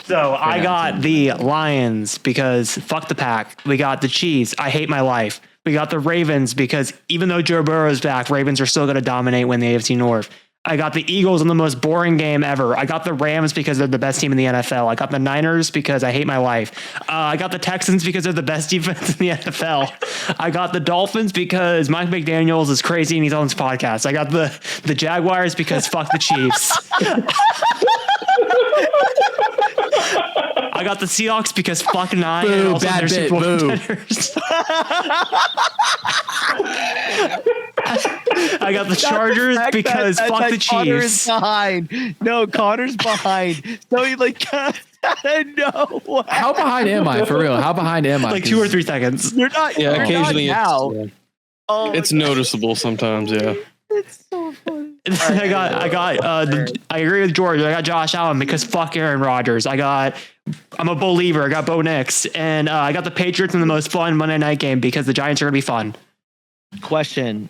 So I got the Lions because fuck the pack. We got the Chiefs. I hate my life. We got the Ravens because even though Joe Burrow's back, Ravens are still going to dominate win the AFC North. I got the Eagles in the most boring game ever. I got the Rams because they're the best team in the NFL. I got the Niners because I hate my life. I got the Texans because they're the best defense in the NFL. I got the Dolphins because Mike McDaniels is crazy and he's on this podcast. I got the Jaguars because fuck the Chiefs. I got the Seahawks because fuck Nine. Boo, and also bad they're bit, Super Bowl boo. contenders. I got the Chargers because fuck the Connor's Chiefs. behind. No, Connor's behind. So he like no. How behind am I? For real? How behind am I? Like 2 or 3 seconds. You're not. Yeah, you're occasionally not now. it's, Oh my it's God. noticeable sometimes. Yeah. It's so funny. I agree with George. I got Josh Allen because fuck Aaron Rodgers. I'm a believer. I got Bo Nix, and I got the Patriots in the most fun Monday night game because the Giants are gonna be fun. Question: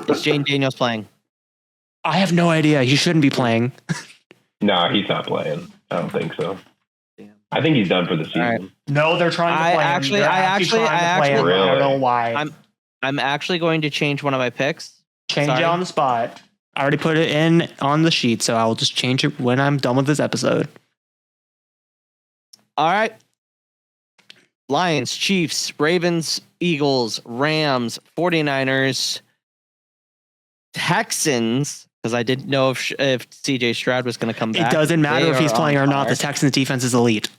is Jane Daniels playing? I have no idea. He shouldn't be playing. No, he's not playing. I don't think so. Damn. I think he's done for the season. right. No, they're trying to I play actually- him. They're I actually- trying to I play him. actually- I don't know why. I'm actually going to change one of my picks. Change Sorry. it on the spot. I already put it in on the sheet, so I will just change it when I'm done with this episode. All right. Lions, Chiefs, Ravens, Eagles, Rams, 49ers, Texans, because I didn't know if CJ Stroud was going to come back. It doesn't matter They if he's are playing on or not. fire. The Texans defense is elite.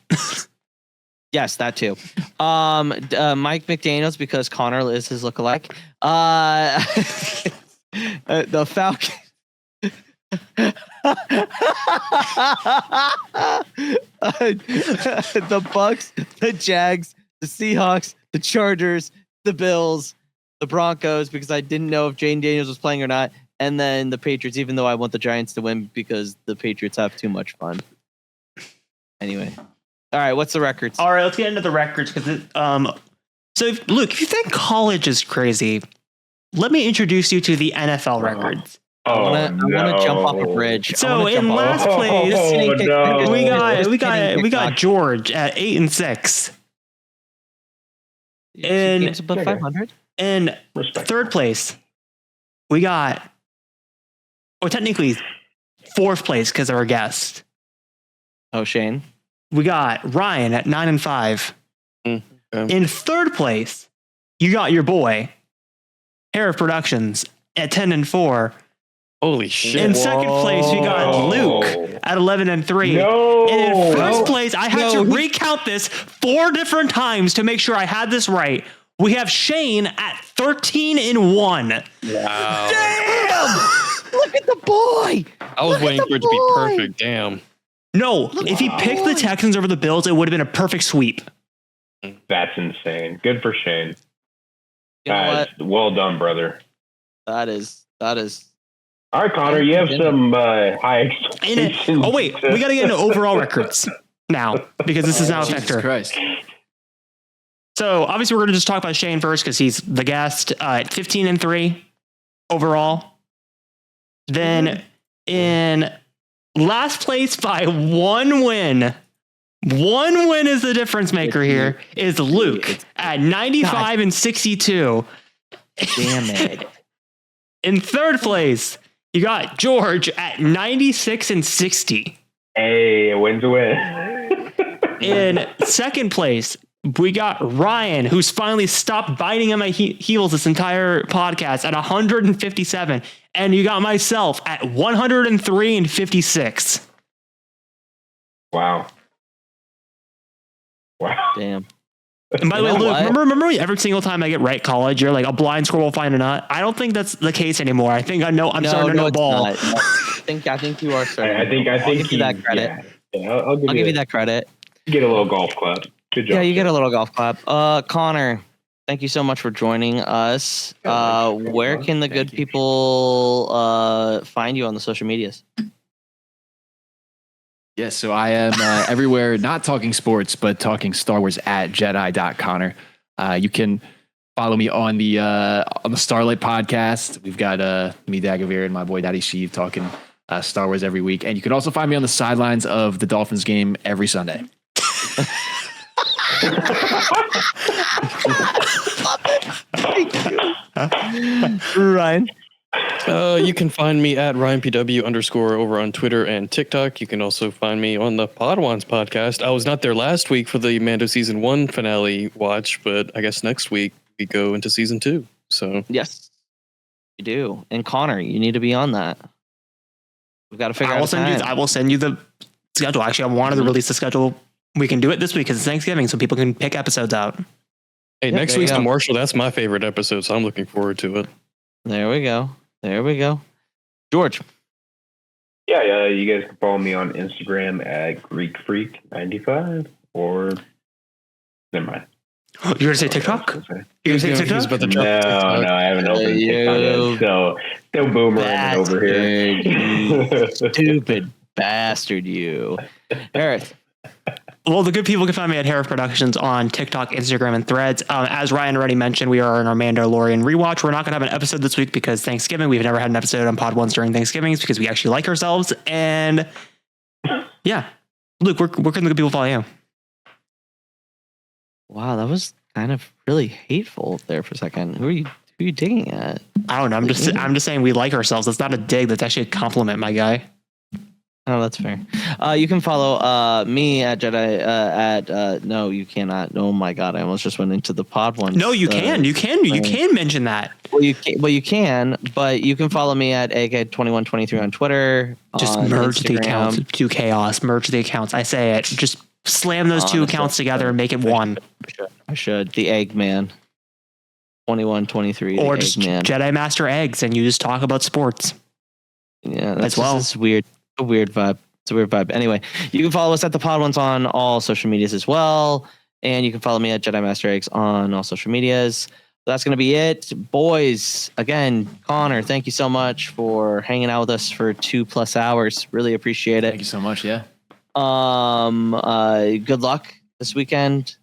Yes, that too. Mike McDaniels, because Connor is his lookalike. The Falcons. The Bucks, the Jags, the Seahawks, the Chargers, the Bills, the Broncos, because I didn't know if Jane Daniels was playing or not, and then the Patriots, even though I want the Giants to win because the Patriots have too much fun. Anyway. All right, what's the records? All right, let's get into the records because Luke, if you think college is crazy, let me introduce you to the NFL records. I want to jump off a bridge. I So wanna jump in off- last place, no. we got George at 8-6. Two and- games above 500. In Respect. third place, we got, or technically fourth place because of our guest. Oh, Shane. We got Ryan at 9-5. okay. In third place, you got your boy, Hair of Productions, at 10-4. Holy shit. In second place, we got Luke at 11-3. No. And in first place, I had to No. recount this 4 different times to make sure I had this right. We have Shane at 13-1. Wow. Damn! Look at the boy. I was Look at waiting the for it to be boy. perfect. Damn. No, if he picked the Texans over the Bills, it would have been a perfect sweep. That's insane. Good for Shane. You know what? Well done, brother. That is. All right, Connor, you have some high expectations. Oh wait, we got to get into overall records now because this is now a Jesus factor. Christ. So obviously we're going to just talk about Shane first because he's the guest at 15-3 overall. Then in last place by 1 win. 1 win is the difference maker here. Is Luke at 95-62. Damn it. In third place, you got George at 96-60. Hey, a win's a win. In second place, we got Ryan, who's finally stopped biting on my heels this entire podcast at 157. And you got myself at 103-56. Wow. Damn. And by the way, You know Luke, what? remember every single time I get right college, you're like a blind squirrel will find a nut. I don't think that's the case anymore. I think I'm starting to know it's ball. not. I think you are starting. I think I'll give you that he's- credit. Yeah, I'll I'll give you that credit. Get a little golf clap. Good job. Yeah, you get sir. a little golf clap. Connor, thank you so much for joining us. Where can the good you. people find you on the social medias? Yes, so I am everywhere, not talking sports, but talking Star Wars at Jedi.Connor. You can follow me on the Starlight podcast. We've got me, Dagavir, and my boy Daddy Sheev talking Star Wars every week. And you can also find me on the sidelines of the Dolphins game every Sunday. Ryan. You can find me at RyanPW_ over on Twitter and TikTok. You can also find me on the Podwans podcast. I was not there last week for the Mando season 1 finale watch, but I guess next week we go into season 2. So Yes, you do. And Connor, you need to be on that. We've got to figure out a time. I will send you the schedule. Actually, I wanted to release the schedule. We can do it this week because it's Thanksgiving, so people can pick episodes out. hey, Yeah, next there you week's go. the Marshall. That's my favorite episode, so I'm looking forward to it. There we go. George. Yeah, you guys can follow me on Instagram at GreekFreak95 or never mind. You're gonna say TikTok? You're gonna say He was TikTok? about to No, drop TikTok. I haven't opened TikTok yet. So still boomering over here. Stupid bastard, you. Eric. Well, the good people can find me at Harif Productions on TikTok, Instagram, and Threads. As Ryan already mentioned, we are in our Mandalorian rewatch. We're not going to have an episode this week because Thanksgiving. We've never had an episode on Pod Ones during Thanksgivings because we actually like ourselves. And yeah, Luke, where can the good people follow you? Wow, that was kind of really hateful there for a second. Who are you digging at? I don't know. I'm just saying we like ourselves. That's not a dig. That's actually a compliment, my guy. Oh, that's fair. You can follow me at Jedi no, you cannot. Oh my god, I almost just went into the pod one. No, you can. You can mention that. Well, you can, but you can follow me at AK2123 on Twitter. Just on merge the Instagram. accounts to chaos. Merge the accounts. I say it. Just slam those two Honestly, accounts together and make it one. I should. The Eggman. 2123. Or the just Eggman. Jedi Master Eggs and you just talk about sports. Yeah, that's as well. It's weird. A weird vibe. It's a weird vibe. Anyway, you can follow us at the Pod Ones on all social medias as well. And you can follow me at Jedi Master Eggs on all social medias. That's going to be it. Boys, again, Connor, thank you so much for hanging out with us for 2+ hours. Really appreciate it. Thank you so much. Yeah. Good luck this weekend.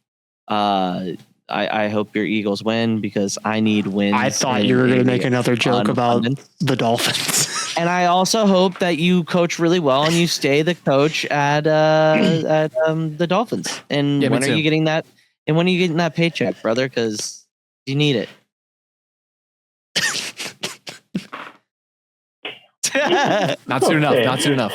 I hope your Eagles win because I need wins. I thought you were going to make another joke about the Dolphins. And I also hope that you coach really well and you stay the coach at the Dolphins. And Yeah, me when are too. you getting that? And when are you getting that paycheck, brother? Because you need it. Not soon enough. Not soon enough.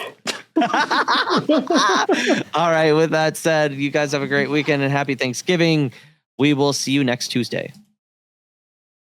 All right. With that said, you guys have a great weekend and happy Thanksgiving. We will see you next Tuesday.